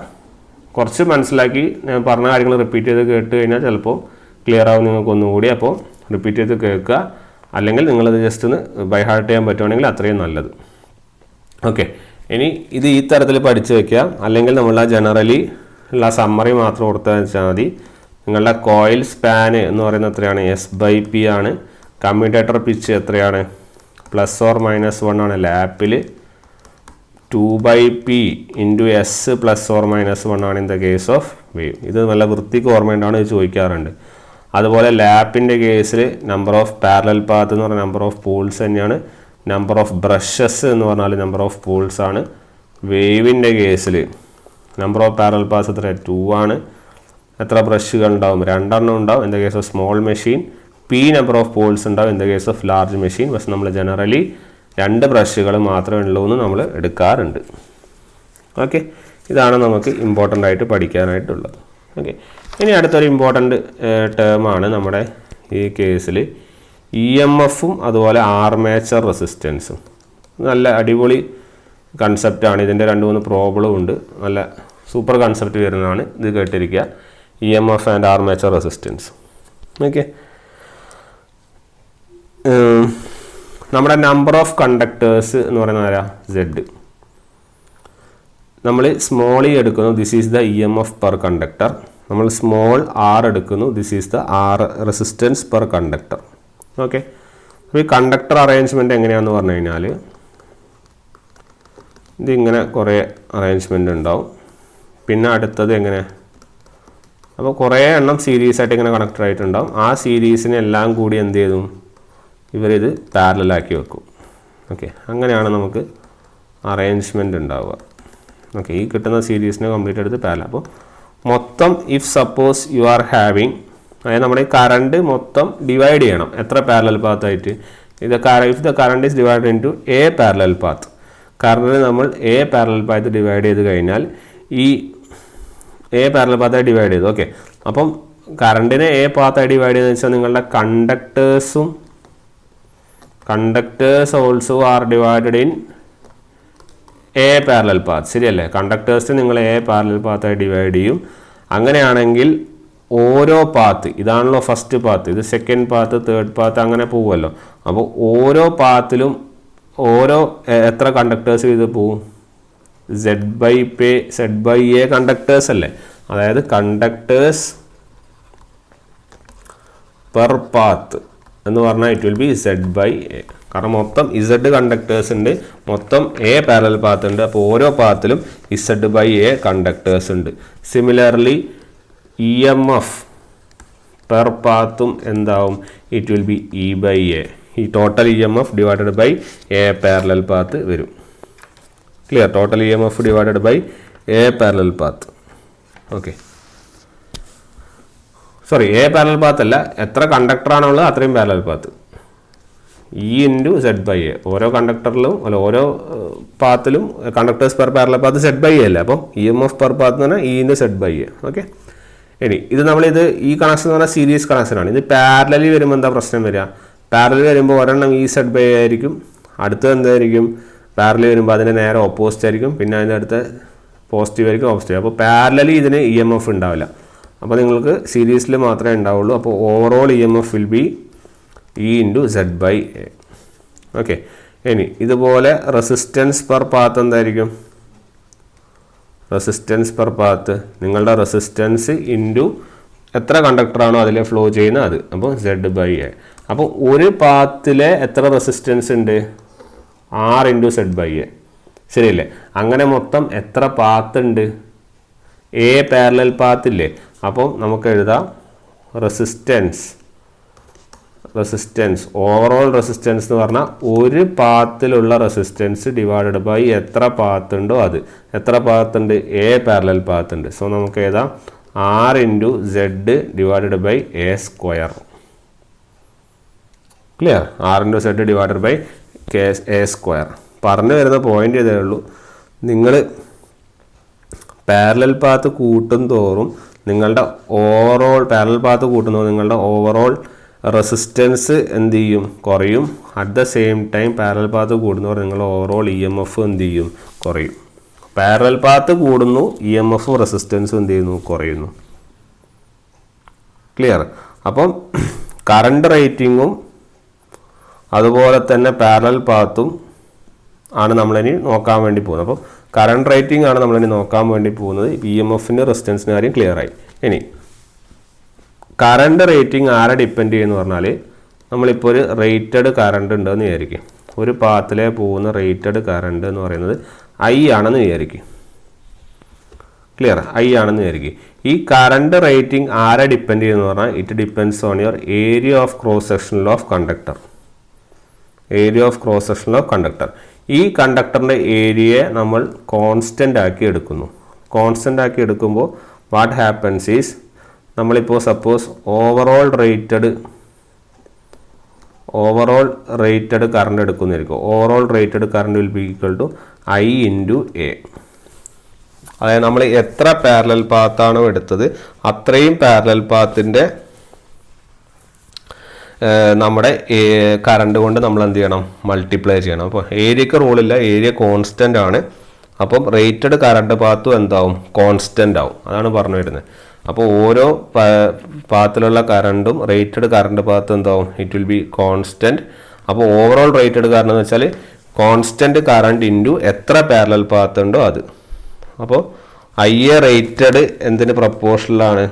കുറച്ച് മനസ്സിലാക്കി ഞാൻ പറഞ്ഞ കാര്യങ്ങൾ റിപ്പീറ്റ് ചെയ്ത് കേട്ട് കഴിഞ്ഞാൽ ചിലപ്പോൾ ക്ലിയർ ആവും നിങ്ങൾക്ക് ഒന്നുകൂടി. അപ്പോൾ റിപ്പീറ്റ് ചെയ്ത് കേൾക്കുക. അല്ലെങ്കിൽ നിങ്ങളത് ജസ്റ്റ് ഒന്ന് ബൈ ഹാർട്ട് ചെയ്യാൻ പറ്റുവാണെങ്കിൽ അത്രയും നല്ലത്. ഓക്കെ, ഇനി ഇത് ഈ തരത്തിൽ പഠിച്ചു വയ്ക്കുക. അല്ലെങ്കിൽ നമ്മൾ ജനറലി ഉള്ള സമ്മറി മാത്രം കൊടുത്താൽ വെച്ചാൽ മതി. നിങ്ങളുടെ കോയിൽ സ്പാന് എന്ന് പറയുന്നത് എത്രയാണ്? S/P ആണ്. കമ്മ്യൂട്ടേറ്റർ പിച്ച് എത്രയാണ്? +or-1 ആണ് ലാപ്പിൽ. 2/P ഇൻറ്റു S +or-1 ആണ് in the case of wave. ഇത് നല്ല വൃത്തിക്ക് ഓർമ്മയുണ്ടാണ്, ഇത് ചോദിക്കാറുണ്ട്. അതുപോലെ ലാപ്പിൻ്റെ കേസിൽ നമ്പർ ഓഫ് പാരലൽ പാത്ത് എന്ന് പറഞ്ഞാൽ നമ്പർ ഓഫ് പോൾസ് തന്നെയാണ്. നമ്പർ ഓഫ് ബ്രഷസ് എന്ന് പറഞ്ഞാൽ നമ്പർ ഓഫ് പോൾസ് ആണ്. വേവിൻ്റെ കേസിൽ നമ്പർ ഓഫ് പാരലൽ പാത്ത്സ് എത്ര? 2 ആണ്. എത്ര ബ്രഷുകൾ ഉണ്ടാവും? 2 എണ്ണം ഉണ്ടാവും in the case of small machine. P number of poles ഉണ്ടാവും in the case of large machine. പക്ഷെ നമ്മൾ ജനറലി 2 ബ്രഷുകൾ മാത്രമേ ഉള്ളൂ എന്ന് നമ്മൾ എടുക്കാറുണ്ട്. ഓക്കെ, ഇതാണ് നമുക്ക് ഇമ്പോർട്ടൻ്റ് ആയിട്ട് പഠിക്കാനായിട്ടുള്ളത്. ഓക്കെ, ഇനി അടുത്തൊരു ഇമ്പോർട്ടൻ്റ് ടേമാണ് നമ്മുടെ ഈ കേസിൽ EMFും അതുപോലെ ആർമേച്ചർ റെസിസ്റ്റൻസും. നല്ല അടിപൊളി കൺസെപ്റ്റാണ്. ഇതിൻ്റെ 2-3 പ്രോബ്ലം ഉണ്ട്. നല്ല സൂപ്പർ കൺസെപ്റ്റ് വരുന്നതാണ്. ഇത് കേട്ടിരിക്കുക. EMF and armature resistance. Okay, നമ്മുടെ നമ്പർ ഓഫ് കണ്ടക്ടേഴ്സ് എന്ന് പറയുന്നത് ആരാ? Z. നമ്മൾ സ്മോൾ ഇ എടുക്കുന്നു, this is the EMF per conductor. നമ്മൾ സ്മോൾ r എടുക്കുന്നു, this is the resistance per conductor. Okay, അപ്പോൾ ഈ കണ്ടക്ടർ അറേഞ്ച്മെൻറ്റ് എങ്ങനെയാണെന്ന് പറഞ്ഞു കഴിഞ്ഞാൽ ഇതിങ്ങനെ കുറേ അറേഞ്ച്മെൻ്റ് ഉണ്ടാവും. പിന്നെ അടുത്തത് എങ്ങനെ? അപ്പോൾ കുറേ എണ്ണം സീരീസ് ആയിട്ട് ഇങ്ങനെ കണക്റ്റഡ് ആയിട്ടുണ്ടാവും. ആ സീരീസിനെ എല്ലാം കൂടി എന്ത് ചെയ്തു? ഇവരിത് പാരലാക്കി വെക്കും. ഓക്കെ, അങ്ങനെയാണ് നമുക്ക് അറേഞ്ച്മെൻ്റ് ഉണ്ടാവുക. ഓക്കെ, ഈ കിട്ടുന്ന സീരീസിനെ കംപ്ലീറ്റ് എടുത്ത് പാരലൽ. അപ്പോൾ മൊത്തം if suppose you are having, അതായത് നമ്മുടെ ഈ കറണ്ട് മൊത്തം ഡിവൈഡ് ചെയ്യണം. എത്ര പാരലൽ പാത്ത് ആയിട്ട്? If the current is divide into A parallel path. കറണ്ടിന് നമ്മൾ എ പാരലൽ പാത്ത് ഡിവൈഡ് ചെയ്ത് കഴിഞ്ഞാൽ ഈ എ പാരലൽ പാത്തായി ഡിവൈഡ് ചെയ്തു. ഓക്കെ, അപ്പം കറണ്ടിനെ എ പാത്തായി ഡിവൈഡ് ചെയ്തെന്ന് വെച്ചാൽ നിങ്ങളുടെ conductors also are divided in A parallel path. ശരിയല്ലേ? കണ്ടക്ടേഴ്സ് നിങ്ങൾ എ പാരലൽ പാത്തായി ഡിവൈഡ് ചെയ്യും. അങ്ങനെയാണെങ്കിൽ ഓരോ പാത്ത്, ഇതാണല്ലോ ഫസ്റ്റ് പാത്ത്, ഇത് സെക്കൻഡ് പാത്ത്, തേർഡ് പാത്ത്, അങ്ങനെ പോകുമല്ലോ. അപ്പോൾ ഓരോ പാത്തിലും എത്ര കണ്ടക്ടേഴ്സ് ഇത് പോവും? Z/A കണ്ടക്ടേഴ്സ് അല്ലേ? അതായത് കണ്ടക്ടേഴ്സ് പെർ പാത്ത് എന്ന് പറഞ്ഞാൽ ഇറ്റ് വിൽ ബി Z/A. കാരണം മൊത്തം Z കണ്ടക്ടേഴ്സ് ഉണ്ട്, മൊത്തം A പാരലൽ പാത്ത് ഉണ്ട്. അപ്പോൾ ഓരോ പാത്തിലും Z/A കണ്ടക്ടേഴ്സ് ഉണ്ട്. സിമിലർലി EMF പെർ പാത്തും എന്താവും? It will be E/A. ഈ total EMF divided by A parallel path വരും. Clear? Total EMF divided by A parallel path. Okay, sorry, A parallel path അല്ല, എത്ര കണ്ടക്ടറാണുള്ളത് അത്രയും parallel path. E into Z/A. ഓരോ കണ്ടക്ടറിലും അല്ല ഓരോ പാത്തിലും conductors per parallel path Z/A അല്ല. അപ്പം EMF പെർ പാത്ത് എന്ന് പറഞ്ഞാൽ E ഇൻറ്റു Z/A. ഓക്കെ, ഇനി ഇത് നമ്മളിത് ഈ കണക്ഷൻ എന്ന് പറഞ്ഞാൽ സീരീസ് കണക്ഷനാണ്. ഇത് പാരലലി വരുമ്പോൾ എന്താ പ്രശ്നം വരിക? പാരലൽ വരുമ്പോൾ ഒരെണ്ണം Z/A ആയിരിക്കും, അടുത്തത് എന്തായിരിക്കും? പാരലൽ വരുമ്പോൾ അതിന് നേരെ ഓപ്പോസിറ്റ് ആയിരിക്കും, പിന്നെ അതിൻ്റെ അടുത്ത് പോസിറ്റീവ് ആയിരിക്കും, ഓപ്പോസിറ്റീവ്. അപ്പോൾ പാരലലി ഇതിന് EMF ഉണ്ടാവില്ല. അപ്പോൾ നിങ്ങൾക്ക് സീരീസിൽ മാത്രമേ ഉണ്ടാവുള്ളൂ. അപ്പോൾ overall EMF will be E into Z/A. Okay, ഇനി ഇതുപോലെ റെസിസ്റ്റൻസ് പെർ പാത്ത് എന്തായിരിക്കും? റെസിസ്റ്റൻസ് പെർ പാത്ത് നിങ്ങളുടെ റെസിസ്റ്റൻസ് ഇൻറ്റു എത്ര കണ്ടക്ടറാണോ അതിൽ ഫ്ലോ ചെയ്യുന്നത് അത്. അപ്പോൾ Z/A. അപ്പോൾ ഒരു പാത്തിലെ എത്ര റെസിസ്റ്റൻസ് ഉണ്ട്? R into Z/A. ശരിയല്ലേ? അങ്ങനെ മൊത്തം എത്ര പാത്ത് ഉണ്ട്? A പാരലൽ പാത്തില്ലേ? അപ്പോൾ നമുക്ക് എഴുതാം റെസിസ്റ്റൻസ് ഓവറോൾ റെസിസ്റ്റൻസ് എന്ന് പറഞ്ഞാൽ ഒരു പാത്തിലുള്ള റെസിസ്റ്റൻസ് ഡിവൈഡഡ് ബൈ എത്ര പാത്ത് ഉണ്ടോ അത്. എത്ര പാത്ത് ഉണ്ട്? A പാരലൽ പാത്ത് ഉണ്ട്. സോ നമുക്ക് എഴുതാം R into Z divided by A square. Clear? R into Z divided by A square. പറഞ്ഞു വരുന്ന പോയിന്റ് ഇതേ ഉള്ളൂ. നിങ്ങൾ പാരലൽ പാത്ത് കൂട്ടും തോറും നിങ്ങളുടെ ഓവറോൾ പാരലൽ പാത്ത് കൂട്ടുമ്പോൾ നിങ്ങളുടെ ഓവറോൾ റെസിസ്റ്റൻസ് എന്ത് ചെയ്യും? കുറയും. At the same time parallel path കൂടുന്നവർ നിങ്ങളുടെ ഓവറോൾ EMF എന്ത് ചെയ്യും? കുറയും. പാരലൽ പാത്ത് കൂടുന്നു, EMF റെസിസ്റ്റൻസും എന്ത് ചെയ്യുന്നു? കുറയുന്നു. ക്ലിയർ? അപ്പം കറണ്ട് റേറ്റിങ്ങും അതുപോലെ തന്നെ പാരലൽ പാത്തും ആണ് നമ്മളിനി നോക്കാൻ വേണ്ടി പോകുന്നത്. അപ്പോൾ കറണ്ട് റേറ്റിംഗ് ആണ് നമ്മളിനി നോക്കാൻ വേണ്ടി പോകുന്നത്. EMFൻ്റെ റെസിസ്റ്റൻസിൻ്റെ കാര്യം ക്ലിയർ ആയി. ഇനി കറണ്ട് റേറ്റിംഗ് ആരെ ഡിപ്പെൻഡ് ചെയ്യുമെന്ന് പറഞ്ഞാൽ നമ്മളിപ്പോൾ ഒരു റേറ്റഡ് കറണ്ട് ഉണ്ടെന്ന് വിചാരിക്കും. ഒരു പാത്തിലെ പോകുന്ന റേറ്റഡ് കറണ്ട് എന്ന് പറയുന്നത് I ആണെന്ന് വിചാരിക്കും. ക്ലിയർ? I ആണെന്ന് വിചാരിക്കും. ഈ കറണ്ട് റേറ്റിംഗ് ആരെ ഡിപ്പെൻഡ് ചെയ്യുമെന്ന് പറഞ്ഞാൽ it depends on your area of cross sectional of conductor. ഈ കണ്ടക്ടറിൻ്റെ ഏരിയയെ നമ്മൾ കോൺസ്റ്റൻ്റ് ആക്കി എടുക്കുന്നു. കോൺസ്റ്റൻ്റ് ആക്കി എടുക്കുമ്പോൾ വാട്ട് ഹാപ്പൻസ് ഈസ് നമ്മളിപ്പോൾ സപ്പോസ് ഓവറോൾ റേറ്റഡ് കറണ്ട് എടുക്കുന്നതായിരിക്കും. Overall rated current will be equal to I into A. അതായത് നമ്മൾ എത്ര പാരലൽ പാത്താണോ എടുത്തത് അത്രയും പാരലൽ പാത്തിൻ്റെ നമ്മുടെ കറണ്ട് കൊണ്ട് നമ്മൾ എന്ത് ചെയ്യണം? മൾട്ടിപ്ലൈ ചെയ്യണം. അപ്പോൾ ഏരിയക്ക് റൂളില്ല, ഏരിയ കോൺസ്റ്റൻ്റ് ആണ്. അപ്പം റേറ്റഡ് കറണ്ട് പാത്തും എന്താവും? കോൺസ്റ്റൻ്റ് ആവും. അതാണ് പറഞ്ഞു വരുന്നത്. അപ്പോൾ ഓരോ പാത്തിലുള്ള കറണ്ടും റേറ്റഡ് കറണ്ട് പാത്ത് എന്താവും? It will be constant. അപ്പോൾ ഓവറോൾ റേറ്റഡ് കറണ്ട് എന്ന് വെച്ചാൽ കോൺസ്റ്റൻറ്റ് കറണ്ട് ഇൻറ്റു എത്ര പാരലൽ പാത്ത് ഉണ്ടോ അത്. അപ്പോൾ IA റേറ്റഡ് എന്തിന് പ്രപ്പോർഷണലാണ്?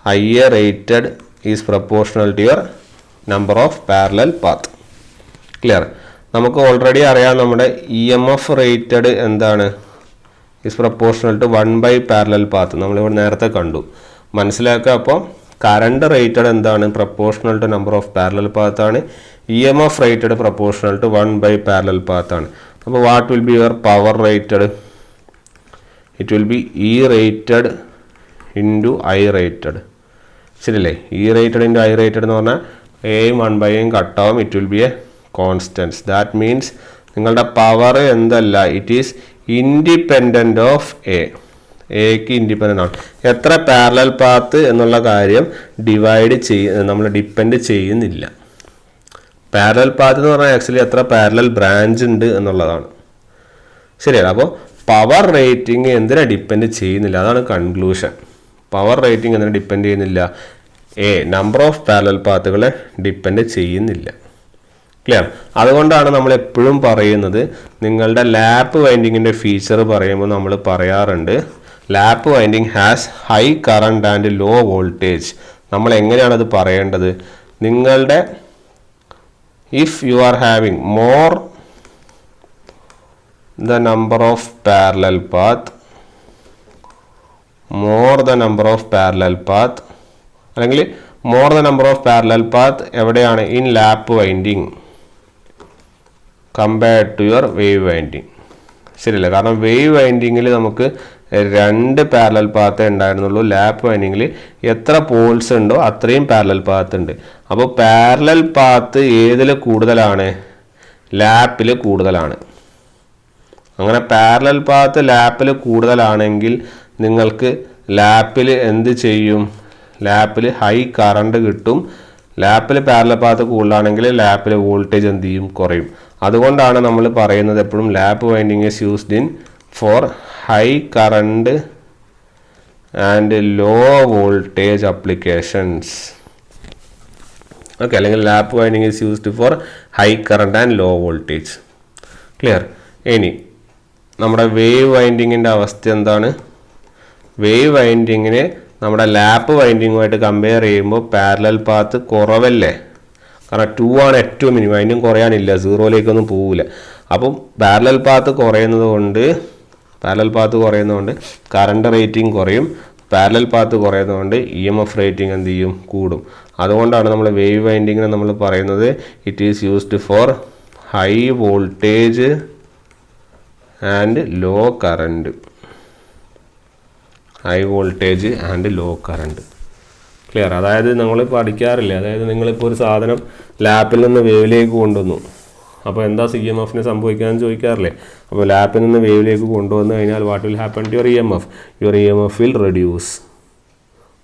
IA rated is proportional to your number of parallel path. Clear? നമുക്ക് ഓൾറെഡി അറിയാം നമ്മുടെ EMF റേറ്റഡ് എന്താണ്? Is proportional to 1 parallel path. നമ്മളിവിടെ നേരത്തെ കണ്ടു. മനസ്സിലാക്കുക. അപ്പോൾ കറണ്ട് റേറ്റഡ് എന്താണ്? Proportional to number of parallel path ആണ്. EMF rated proportional to 1 parallel path ആണ്. അപ്പോൾ what will be your power rated? It will be E rated into I rated. ശരിയല്ലേ? E rated into I rated എന്ന് പറഞ്ഞാൽ Aയും 1/Aയും കട്ടാവും. It will be a constants. That means നിങ്ങളുടെ power എന്തല്ല? ഇറ്റ് ഈസ് ഇൻഡിപെൻഡൻ്റ് ഓഫ് എക്ക് independent ആണ്. എത്ര പാരലൽ പാത്ത് എന്നുള്ള കാര്യം നമ്മൾ ഡിപ്പെൻഡ് ചെയ്യുന്നില്ല. പാരലൽ പാത്ത് എന്ന് പറഞ്ഞാൽ ആക്ച്വലി എത്ര പാരലൽ ബ്രാഞ്ച് ഉണ്ട് എന്നുള്ളതാണ്. ശരിയാണ്. അപ്പോൾ പവർ റേറ്റിംഗ് എന്തിനാ ഡിപ്പെൻഡ് ചെയ്യുന്നില്ല? അതാണ് കൺക്ലൂഷൻ. പവർ റേറ്റിംഗ് എന്തിനാ ഡിപ്പെൻഡ് ചെയ്യുന്നില്ല? നമ്പർ ഓഫ് പാരലൽ പാത്തുകളെ ഡിപ്പെൻഡ് ചെയ്യുന്നില്ല. ക്ലിയർ? അതുകൊണ്ടാണ് നമ്മൾ എപ്പോഴും പറയുന്നത്, നിങ്ങളുടെ ലാപ്പ് വൈൻഡിങ്ങിൻ്റെ ഫീച്ചർ പറയുമ്പോൾ നമ്മൾ പറയാറുണ്ട് lap winding has high current and low voltage. നമ്മൾ എങ്ങനെയാണത് പറയേണ്ടത്? നിങ്ങളുടെ if you are having more the number of parallel path അല്ലെങ്കിൽ more the number of parallel path എവിടെയാണ്? in lap winding compared to your wave winding. ശരിയല്ലേ? കാരണം wave വൈൻഡിങ്ങിൽ നമുക്ക് 2 parallel path ഉണ്ടായിരുന്നുള്ളൂ. ലാപ്പ് വൈൻഡിങ്ങിൽ എത്ര പോൾസ് ഉണ്ടോ അത്രയും പാരലൽ പാത്ത് ഉണ്ട്. അപ്പോൾ പാരലൽ പാത്ത് ഏതിൽ കൂടുതലാണ്? ലാപ്പിൽ കൂടുതലാണ്. അങ്ങനെ പാരലൽ പാത്ത് ലാപ്പിൽ കൂടുതലാണെങ്കിൽ നിങ്ങൾക്ക് ലാപ്പിൽ എന്ത് ചെയ്യും? ലാപ്പിൽ ഹൈ കറണ്ട് കിട്ടും. ലാപ്പിൽ പാരലൽ പാത്ത് കൂടുതലാണെങ്കിൽ ലാപ്പിൽ വോൾട്ടേജ് എന്ത് ചെയ്യും? കുറയും. അതുകൊണ്ടാണ് നമ്മൾ പറയുന്നത് എപ്പോഴും lap winding is used in for high current and low voltage applications. Okay, അല്ലെങ്കിൽ lap winding is used for high current and low voltage. Clear? ഇനി നമ്മുടെ വേവ് വൈൻഡിങ്ങിൻ്റെ അവസ്ഥ എന്താണ്? വേവ് വൈൻഡിങ്ങിന് നമ്മുടെ ലാപ്പ് വൈൻഡിങ്ങുമായിട്ട് കമ്പയർ ചെയ്യുമ്പോൾ പാരലൽ പാത്ത് കുറവല്ലേ? കാരണം 2 ആണ് ഏറ്റവും മിനിമം, അതിനും കുറയാനില്ല, 0ലേക്കൊന്നും പോവില്ല. അപ്പം പാരലൽ പാത്ത് കുറയുന്നതുകൊണ്ട് കറണ്ട് റേറ്റിംഗ് കുറയും. പാരലൽ പാത്ത് കുറയുന്നതുകൊണ്ട് EMF റേറ്റിംഗ് എന്ത് ചെയ്യും? കൂടും. അതുകൊണ്ടാണ് നമ്മൾ വേവ് വൈൻഡിങ്ങിനെ നമ്മൾ പറയുന്നത് it is used for high voltage and low current. High voltage and low current. Clear? അതായത് നമ്മൾ പഠിക്കാറില്ല. അതായത് നിങ്ങളിപ്പോൾ ഒരു സാധനം ലാപ്പിൽ നിന്ന് വേവിലേക്ക് കൊണ്ടുവന്നു, അപ്പോൾ എന്താ CMFന് സംഭവിക്കാമെന്ന് ചോദിക്കാറില്ലേ? അപ്പോൾ ലാപ്പിൽ നിന്ന് വേവിലേക്ക് കൊണ്ടുവന്നു കഴിഞ്ഞാൽ what will happen to your EMF? Your EMF will reduce.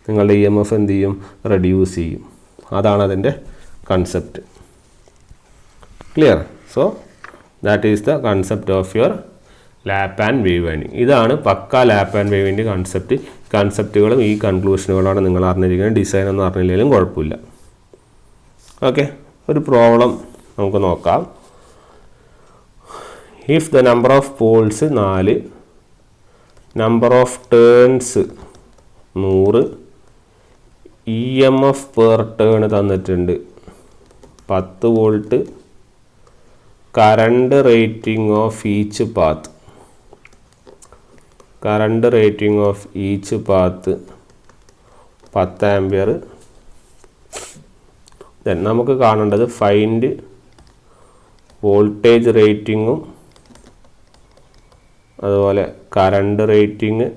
നിങ്ങളുടെ EMF എന്ത് ചെയ്യും? റെഡ്യൂസ് ചെയ്യും. അതാണ് അതിൻ്റെ concept. Clear? So that is the concept of your lap and wave winding. ഇതാണ് പക്ക ലാപ്പ് ആൻഡ് വേവിൻ്റെ കൺസെപ്റ്റ്. കൺസെപ്റ്റുകളും ഈ കൺക്ലൂഷനുകളാണ് നിങ്ങൾ അറിഞ്ഞിരിക്കുന്നത്. ഡിസൈൻ ഒന്നും അറിഞ്ഞില്ലെങ്കിലും കുഴപ്പമില്ല. ഓക്കെ, ഒരു പ്രോബ്ലം നമുക്ക് നോക്കാം. If the number of poles 4, number of turns 100, EMF per turn തന്നിട്ടുണ്ട് 10 volt, current rating of each path 10 ampere. Then നമുക്ക് കാണേണ്ടത് ഫൈൻഡ് വോൾട്ടേജ് റേറ്റിങ്ങും അതുപോലെ കറണ്ട് റേറ്റിംഗ്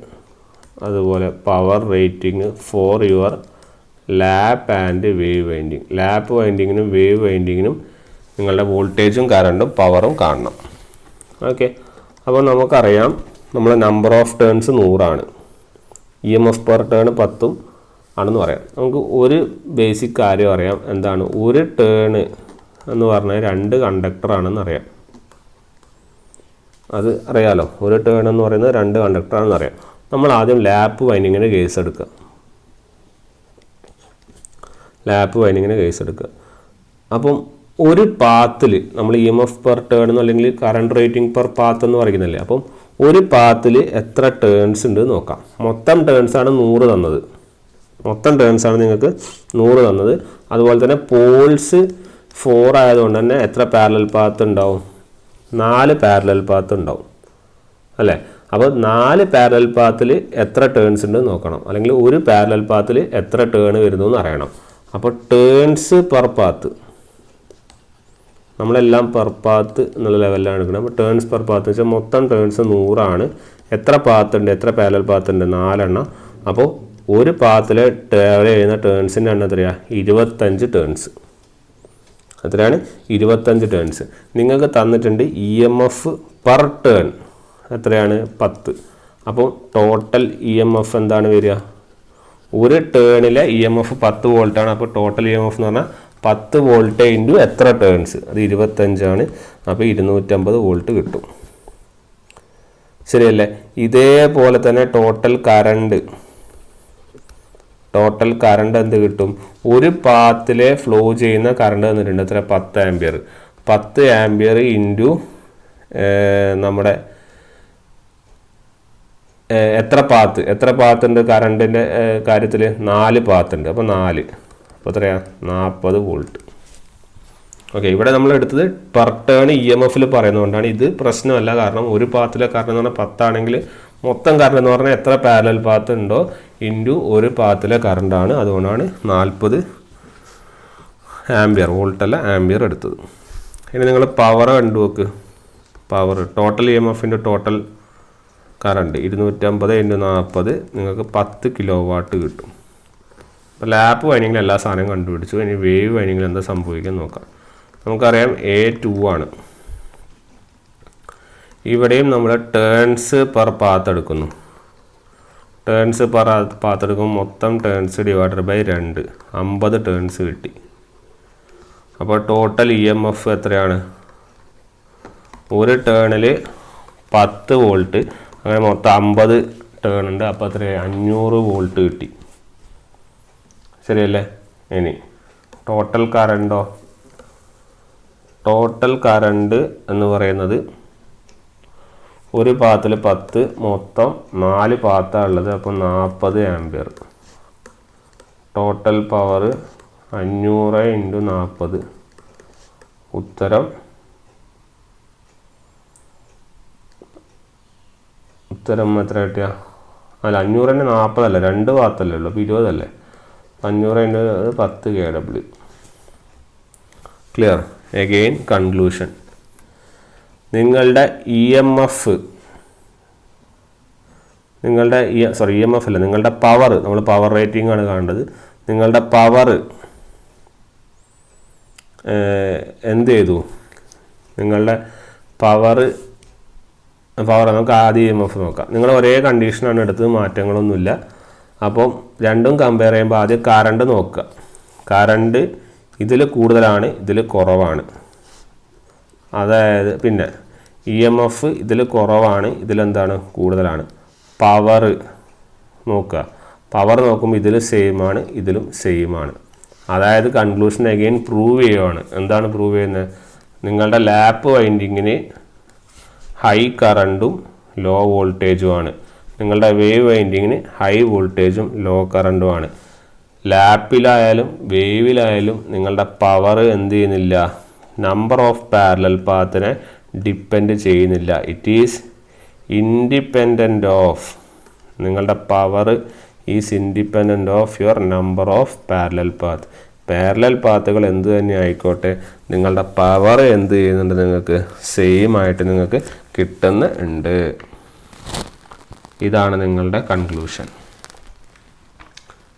അതുപോലെ power rating for your lap and wave winding. Lap വൈൻഡിങ്ങിനും wave വൈൻഡിങ്ങിനും നിങ്ങളുടെ വോൾട്ടേജും കറണ്ടും പവറും കാണണം. ഓക്കെ, അപ്പോൾ നമുക്കറിയാം നമ്മൾ number of turns 100 EMF per turn 10 ആണെന്ന് പറയാം. നമുക്ക് ഒരു ബേസിക് കാര്യം അറിയാം. എന്താണ്? ഒരു ടേണ് എന്ന് പറഞ്ഞാൽ 2 കണ്ടക്ടറാണെന്ന് അറിയാം. അത് അറിയാലോ. ഒരു ടേൺ എന്ന് പറയുന്നത് 2 കണ്ടക്ടറാണെന്ന് അറിയാം. നമ്മൾ ആദ്യം ലാപ്പ് വൈൻഡിങ്ങിന് കേസ് എടുക്കുക. അപ്പം ഒരു പാത്തിൽ നമ്മൾ EMF പെർ ടേൺ അല്ലെങ്കിൽ കറണ്ട് റേറ്റിംഗ് പെർ പാത്ത് എന്ന് പറയുന്നില്ലേ. അപ്പം ഒരു പാത്തിൽ എത്ര ടേൺസ് ഉണ്ട് നോക്കാം. മൊത്തം ടേൺസാണ് 100 തന്നത്. നിങ്ങൾക്ക് 100 തന്നത്. അതുപോലെ തന്നെ പോൾസ് 4 ആയതുകൊണ്ട് തന്നെ എത്ര പാരലൽ പാത്ത് ഉണ്ടാവും? 4 പാരലൽ പാത്ത് ഉണ്ടാവും അല്ലേ? അപ്പോൾ 4 പാരലൽ പാത്തിൽ എത്ര ടേൺസ് ഉണ്ട് നോക്കണം. അല്ലെങ്കിൽ ഒരു പാരലൽ പാത്തിൽ എത്ര ടേൺ വരുന്നു എന്ന് അറിയണം. അപ്പോൾ ടേൺസ് പെർ പാത്ത് നമ്മളെല്ലാം പെർ പാത്ത് എന്നുള്ള ലെവലിലാണ് എടുക്കുന്നത്. അപ്പോൾ ടേൺസ് പെർ പാത്ത് വെച്ചാൽ മൊത്തം ടേൺസ് 100. എത്ര പാത്ത് ഉണ്ട്? എത്ര പാരലൽ പാത്ത് ഉണ്ട്? 4. അപ്പോൾ ഒരു പാത്തിൽ ട്രാവൽ ചെയ്യുന്ന ടേൺസിൻ്റെ എണ്ണം എത്രയാണ്? 25 ടേൺസ്. എത്രയാണ്? 25 ടേൺസ്. നിങ്ങൾക്ക് തന്നിട്ടുണ്ട് EMF പെർ ടേൺ എത്രയാണ്? 10. അപ്പോൾ ടോട്ടൽ EMF എന്താണ് വരിക? ഒരു ടേണിലെ EMF 10 വോൾട്ടാണ്. അപ്പോൾ ടോട്ടൽ EMF എന്ന് പറഞ്ഞാൽ 10 വോൾട്ട് ഇൻറ്റു എത്ര ടേൺസ്? അത് 25. അപ്പോൾ 250 വോൾട്ട് കിട്ടും. ശരിയല്ലേ? ഇതേപോലെ തന്നെ ടോട്ടൽ കറണ്ട് എന്ത് കിട്ടും? ഒരു പാത്തിലെ ഫ്ലോ ചെയ്യുന്ന കറണ്ട് തന്നിട്ടുണ്ട്. എത്ര? 10 ആംപിയർ. 10 ആംപിയർ ഇൻറ്റു നമ്മുടെ എത്ര പാത്ത് ഉണ്ട് കറണ്ടിൻ്റെ കാര്യത്തിൽ? 4 പാത്ത് ഉണ്ട്. അപ്പോൾ 4, അപ്പോൾ എത്രയാണ്? 40 വോൾട്ട്. ഓക്കെ, ഇവിടെ നമ്മൾ എടുത്തത് പെർ ടേൺ EMF പറയുന്നതുകൊണ്ടാണ്. ഇത് പ്രശ്നമല്ല, കാരണം ഒരു പാത്തിലെ കറണ്ട് എന്ന് പറഞ്ഞാൽ 10 ആണെങ്കിൽ മൊത്തം കറണ്ട് എന്ന് പറഞ്ഞാൽ എത്ര പാരലൽ പാത്ത് ഉണ്ടോ ഇൻറ്റു ഒരു പാത്തിലെ കറണ്ടാണ്. അതുകൊണ്ടാണ് 40 ആംബിയർ, വോൾട്ടല്ല ആംബിയർ എടുത്തത്. ഇനി നിങ്ങൾ പവർ കണ്ടു നോക്ക്. പവർ ടോട്ടൽ EMFൻ്റെ ടോട്ടൽ കറണ്ട് 250 × 40 നിങ്ങൾക്ക് 10 കിലോവാട്ട് കിട്ടും. അപ്പോൾ ലാപ്പ് വൈൻഡിങ്ങിൽ എല്ലാ സാധനവും കണ്ടുപിടിച്ചു. ഇനി വേവ് വൈൻഡിങ്ങിൽ എന്താ സംഭവിക്കാൻ നോക്കാം. നമുക്കറിയാം A2 ആണ്. ഇവിടെയും നമ്മൾ ടേൺസ് പെർ പാത്ത് എടുക്കുന്നു. ടേൺസ് പെർ പാത്ത് എടുക്കുമ്പോൾ മൊത്തം ടേൺസ് ഡിവൈഡഡ് ബൈ 2, 50 ടേൺസ് കിട്ടി. അപ്പോൾ ടോട്ടൽ EMF എത്രയാണ്? ഒരു ടേണിൽ 10 വോൾട്ട്, അങ്ങനെ മൊത്തം 50 ടേൺ ഉണ്ട്. അപ്പോൾ എത്രയാണ്? 500 വോൾട്ട് കിട്ടി. ശരിയല്ലേ? ഇനി ടോട്ടൽ കറണ്ടോ? ടോട്ടൽ കറണ്ട് എന്ന് പറയുന്നത് ഒരു പാത്തിൽ 10, മൊത്തം 4 പാത്താണ് ഉള്ളത്. അപ്പോൾ 40 ആംബിയർ. Total power 500 × 40. ഉത്തരം എത്ര കിട്ടിയ? അല്ല, 500 × 40 അല്ല, 2 പാത്തല്ലേ ഉള്ളൂ. അപ്പോൾ 20 അല്ലേ? 500 × 10 kW. ക്ലിയർ? Again conclusion. നിങ്ങളുടെ EMF, EMF അല്ല, നിങ്ങളുടെ പവർ, നമ്മൾ പവർ റേറ്റിംഗ് ആണ് കാണേണ്ടത്. നിങ്ങളുടെ പവർ എന്ത് ചെയ്തു? നിങ്ങളുടെ പവർ നമുക്ക് ആദ്യം EMF നോക്കാം. നിങ്ങൾ ഒരേ കണ്ടീഷനാണ് എടുത്തത്, മാറ്റങ്ങളൊന്നുമില്ല. അപ്പം രണ്ടും കമ്പയർ ചെയ്യുമ്പോൾ ആദ്യം കറണ്ട് നോക്കുക. കറണ്ട് ഇതിൽ കൂടുതലാണ്, ഇതിൽ കുറവാണ്. അതായത് പിന്നെ EMF ഇതിൽ കുറവാണ്, ഇതിലെന്താണ്? കൂടുതലാണ്. പവർ നോക്കുക. പവർ നോക്കുമ്പോൾ ഇതിൽ സെയിം ആണ്, ഇതിലും സെയിം ആണ്. അതായത് കൺക്ലൂഷൻ അഗെയിൻ പ്രൂവ് ചെയ്യുകയാണ്. എന്താണ് പ്രൂവ് ചെയ്യുന്നത്? നിങ്ങളുടെ ലാപ്പ് വൈൻഡിങ്ങിന് ഹൈ കറണ്ടും ലോ വോൾട്ടേജുമാണ്. നിങ്ങളുടെ വേവ് വൈൻഡിങ്ങിന് ഹൈ വോൾട്ടേജും ലോ കറണ്ടുമാണ്. ലാപ്പിലായാലും വേവിലായാലും നിങ്ങളുടെ പവർ എന്ത് ചെയ്യുന്നില്ല? നമ്പർ ഓഫ് പാരലൽ പാത്തിനെ ഡിപ്പെൻഡ് ചെയ്യുന്നില്ല. ഇറ്റ് ഈസ് ഇൻഡിപെൻഡൻ്റ് ഓഫ്, നിങ്ങളുടെ power is independent of your number of parallel path. Parallel പാത്തുകൾ എന്ത് തന്നെ ആയിക്കോട്ടെ, നിങ്ങളുടെ പവർ എന്ത് ചെയ്യുന്നുണ്ട്? നിങ്ങൾക്ക് സെയിം ആയിട്ട് നിങ്ങൾക്ക് കിട്ടുന്നുണ്ട്. ഇതാണ് നിങ്ങളുടെ കൺക്ലൂഷൻ.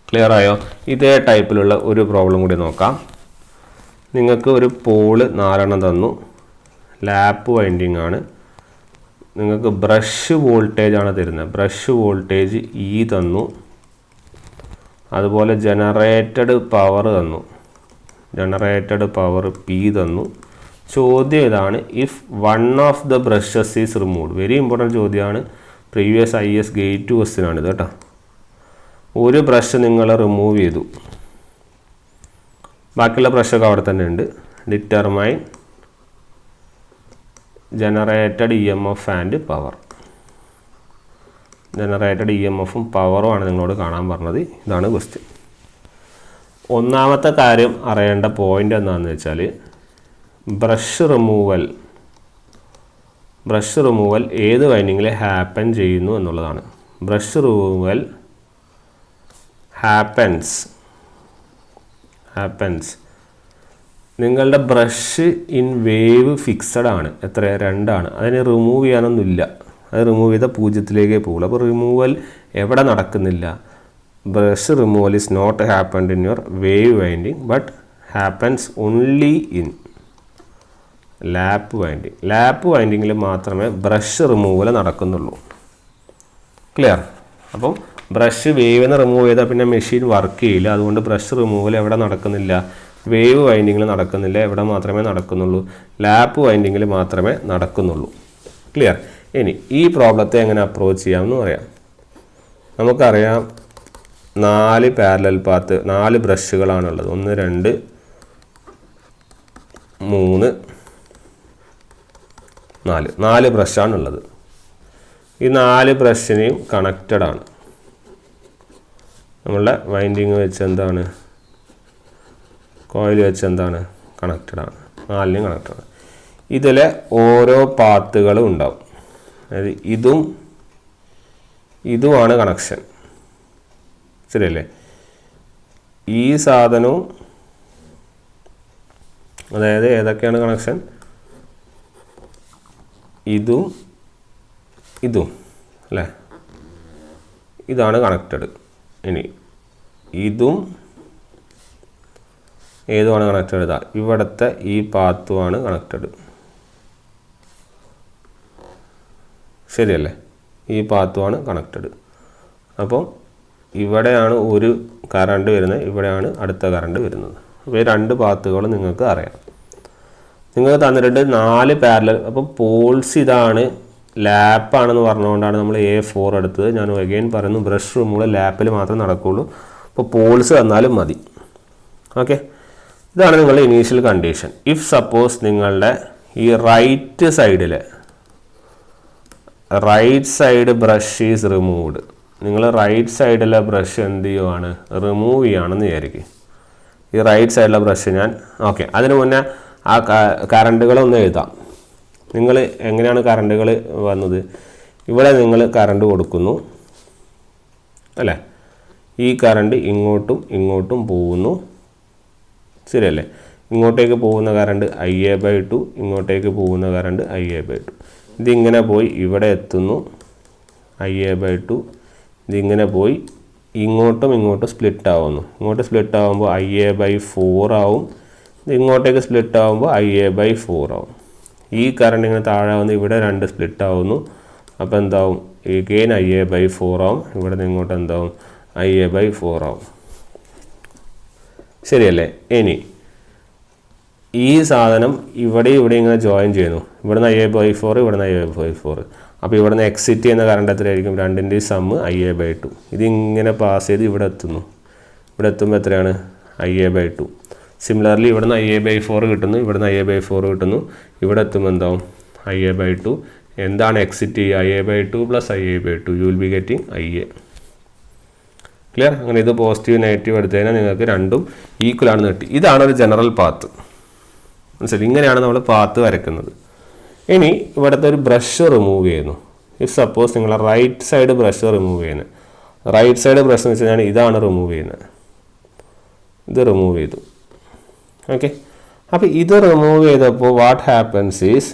ക്ലിയർ ആയോ? ഇതേ ടൈപ്പിലുള്ള ഒരു പ്രോബ്ലം കൂടി നോക്കാം. നിങ്ങൾക്ക് ഒരു പോള് 4 തന്നു, ലാപ്പ് വൈൻഡിങ് ആണ്. നിങ്ങൾക്ക് ബ്രഷ് വോൾട്ടേജ് ആണ് തരുന്നത്. ബ്രഷ് വോൾട്ടേജ് E തന്നു. അതുപോലെ ജനറേറ്റഡ് പവർ തന്നു. ജനറേറ്റഡ് പവർ P തന്നു. ചോദ്യം ഇതാണ്, if one of the brushes is removed. Very important ചോദ്യമാണ്. പ്രീവിയസ് IS ഗേറ്റ് ക്വസ്റ്റ്യൻ ആണ് ഇത് കേട്ടോ. ഒരു ബ്രഷ് നിങ്ങൾ റിമൂവ് ചെയ്തു, ബാക്കിയുള്ള ബ്രഷൊക്കെ അവിടെ തന്നെ ഉണ്ട്. Determine generated EMF and power. Generated EMFും പവറുമാണ് നിങ്ങളോട് കാണാൻ പറഞ്ഞത്. ഇതാണ് ക്വസ്റ്റ്യൻ. ഒന്നാമത്തെ കാര്യം അറിയേണ്ട പോയിൻ്റ് എന്താണെന്ന് വെച്ചാൽ, ബ്രഷ് റിമൂവൽ ഏത് വൈൻഡിങ്ങിൽ ഹാപ്പൻ ചെയ്യുന്നു എന്നുള്ളതാണ്. ബ്രഷ് റിമൂവൽ ഹാപ്പൻസ് നിങ്ങളുടെ ബ്രഷ് ഇൻ വേവ് ഫിക്സഡ് ആണ്. എത്ര? 2 ആണ്. അതിനെ റിമൂവ് ചെയ്യാനൊന്നുമില്ല. അത് റിമൂവ് ചെയ്താൽ 0-ലേക്കേ പോകുള്ളൂ. അപ്പോൾ റിമൂവൽ എവിടെ നടക്കുന്നില്ല? Brush removal is not happened in your wave winding but happens only in lap winding. Lap വൈൻഡിങ്ങിൽ മാത്രമേ ബ്രഷ് റിമൂവൽ നടക്കുന്നുള്ളൂ. ക്ലിയർ? അപ്പം ബ്രഷ് വേവിന്ന് റിമൂവ് ചെയ്താൽ പിന്നെ മെഷീൻ വർക്ക് ചെയ്യില്ല. അതുകൊണ്ട് ബ്രഷ് റിമൂവൽ എവിടെ നടക്കുന്നില്ല? വേവ് വൈൻഡിങ്ങിൽ നടക്കുന്നില്ല. എവിടെ മാത്രമേ നടക്കുന്നുള്ളൂ? ലാപ്പ് വൈൻഡിങ്ങിൽ മാത്രമേ നടക്കുന്നുള്ളൂ. ക്ലിയർ? ഇനി ഈ പ്രോബ്ലത്തെ എങ്ങനെ അപ്രോച്ച് ചെയ്യാമെന്ന് പറയാം. നമുക്കറിയാം 4 പാരലൽ പാത്ത്, 4 ബ്രഷുകളാണുള്ളത്. 1 2 3 4 ബ്രഷാണുള്ളത്. ഈ 4 ബ്രഷിനെയും കണക്റ്റഡ് ആണ്. നമ്മളുടെ വൈൻഡിങ് വെച്ച് എന്താണ്, കോയിൽ വെച്ച് എന്താണ്, കണക്റ്റഡ് ആണ്. 4നെയും കണക്റ്റഡ് ആണ്. ഇതിലെ ഓരോ പാത്തുകളും ഉണ്ടാവും. അതായത് ഇതുമാണ് കണക്ഷൻ. ശരിയല്ലേ? ഈ സാധനവും, അതായത് ഏതൊക്കെയാണ് കണക്ഷൻ? ഇതും അല്ലേ, ഇതാണ് കണക്റ്റഡ്. ഇനി ഇതും ഏതുമാണ് കണക്റ്റഡ്? ഇതാ ഇവിടുത്തെ ഈ പാത്തുമാണ് കണക്റ്റഡ്. ശരിയല്ലേ? ഈ പാത്തുമാണ് കണക്റ്റഡ്. അപ്പം ഇവിടെയാണ് ഒരു കറണ്ട് വരുന്നത്, ഇവിടെയാണ് അടുത്ത കറണ്ട് വരുന്നത്. അപ്പോൾ ഈ 2 പാത്തുകൾ നിങ്ങൾക്ക് അറിയാം. നിങ്ങൾക്ക് തന്നിട്ടുണ്ട് 4 പാരലൽ. അപ്പോൾ പോൾസ് ഇതാണ്, ലാപ്പാണെന്ന് പറഞ്ഞുകൊണ്ടാണ് നമ്മൾ A4 എടുത്തത്. ഞാൻ അഗെയിൻ പറയുന്നു, ബ്രഷ് റിമൂവൽ ലാപ്പിൽ മാത്രമേ നടക്കുകയുള്ളൂ. അപ്പോൾ പോൾസ് തന്നാലും മതി. ഓക്കെ, ഇതാണ് നിങ്ങളുടെ ഇനീഷ്യൽ കണ്ടീഷൻ. ഇഫ് സപ്പോസ് നിങ്ങളുടെ ഈ right side brush is removed, നിങ്ങൾ റൈറ്റ് സൈഡിലെ ബ്രഷ് എന്ത് ചെയ്യുവാണ്, റിമൂവ് ചെയ്യുകയാണെന്ന് വിചാരിക്കും. ഈ റൈറ്റ് സൈഡിലെ ബ്രഷ് ഞാൻ ഓക്കെ. അതിന് മുന്നേ ആ കറണ്ടുകളൊന്ന് എഴുതാം. നിങ്ങൾ എങ്ങനെയാണ് കറണ്ടുകൾ വന്നത്? ഇവിടെ നിങ്ങൾ കറണ്ട് കൊടുക്കുന്നു അല്ലേ, ഈ കറണ്ട് ഇങ്ങോട്ടും പോകുന്നു. ശരിയല്ലേ? ഇങ്ങോട്ടേക്ക് പോകുന്ന കറണ്ട് IA/2, ഇങ്ങോട്ടേക്ക് പോകുന്ന കറണ്ട് IA/2. ഇതിങ്ങനെ പോയി ഇവിടെ എത്തുന്നു, IA/2. ഇതിങ്ങനെ പോയി ഇങ്ങോട്ടും സ്പ്ലിറ്റ് ആവുന്നു. ഇങ്ങോട്ട് സ്പ്ലിറ്റ് ആകുമ്പോൾ IA/4 ആവും. ഇങ്ങോട്ടേക്ക് സ്പ്ലിറ്റ് ആകുമ്പോൾ IA/4 ആവും. ഈ കറണ്ട് ഇങ്ങനെ താഴെ വന്ന് ഇവിടെ 2 സ്പ്ലിറ്റ് ആവുന്നു. അപ്പോൾ എന്താവും? എഗെയിൻ IA/4 ആവും. ഇവിടെ നിന്ന് ഇങ്ങോട്ട് എന്താവും? IA/4 ആവും. ശരിയല്ലേ? ഇനി ഈ സാധനം ഇവിടെ ഇങ്ങനെ ജോയിൻ ചെയ്യുന്നു. ഇവിടുന്ന് IA/4, ഇവിടുന്ന് IA/4. അപ്പോൾ ഇവിടുന്ന് എക്സിറ്റ് ചെയ്യുന്ന കറണ്ട് എത്രയായിരിക്കും? 2ൻ്റെയും സമ്മ് IA/2. ഇതിങ്ങനെ പാസ് ചെയ്ത് ഇവിടെ എത്തുന്നു. ഇവിടെ എത്തുമ്പോൾ എത്രയാണ്? IA/2. സിമിലർലി ഇവിടുന്ന് IA/4 കിട്ടുന്നു, ഇവിടുന്ന് IA/4 കിട്ടുന്നു. ഇവിടെ എത്തുമ്പോൾ എന്താവും? IA/2. എന്താണ് എക്സിറ്റ് ചെയ്യുക? IA/2 + IA/2. You will be getting IA. Clear? അങ്ങനെ ഇത് പോസിറ്റീവ് നെഗറ്റീവ് എടുത്തു കഴിഞ്ഞാൽ നിങ്ങൾക്ക് രണ്ടും ഈക്വൽ ആണെന്ന് കിട്ടി. ഇതാണ് ഒരു ജനറൽ പാത്ത്. മനസ്സിലായി? ഇങ്ങനെയാണ് നമ്മൾ പാത്ത് വരയ്ക്കുന്നത്. ഇനി ഇവിടുത്തെ ഒരു ബ്രഷ് റിമൂവ് ചെയ്യുന്നു. ഇഫ് സപ്പോസ് നിങ്ങൾ റൈറ്റ് സൈഡ് ബ്രഷ് റിമൂവ് ചെയ്യുന്നത്, റൈറ്റ് സൈഡ് ബ്രഷ് എന്ന് വെച്ച് കഴിഞ്ഞാൽ ഇതാണ് റിമൂവ് ചെയ്യുന്നത്. ഇത് റിമൂവ് ചെയ്തു. ഓക്കെ, അപ്പോൾ ഇത് റിമൂവ് ചെയ്തപ്പോൾ വാട്ട് ഹാപ്പൻസ് ഈസ്,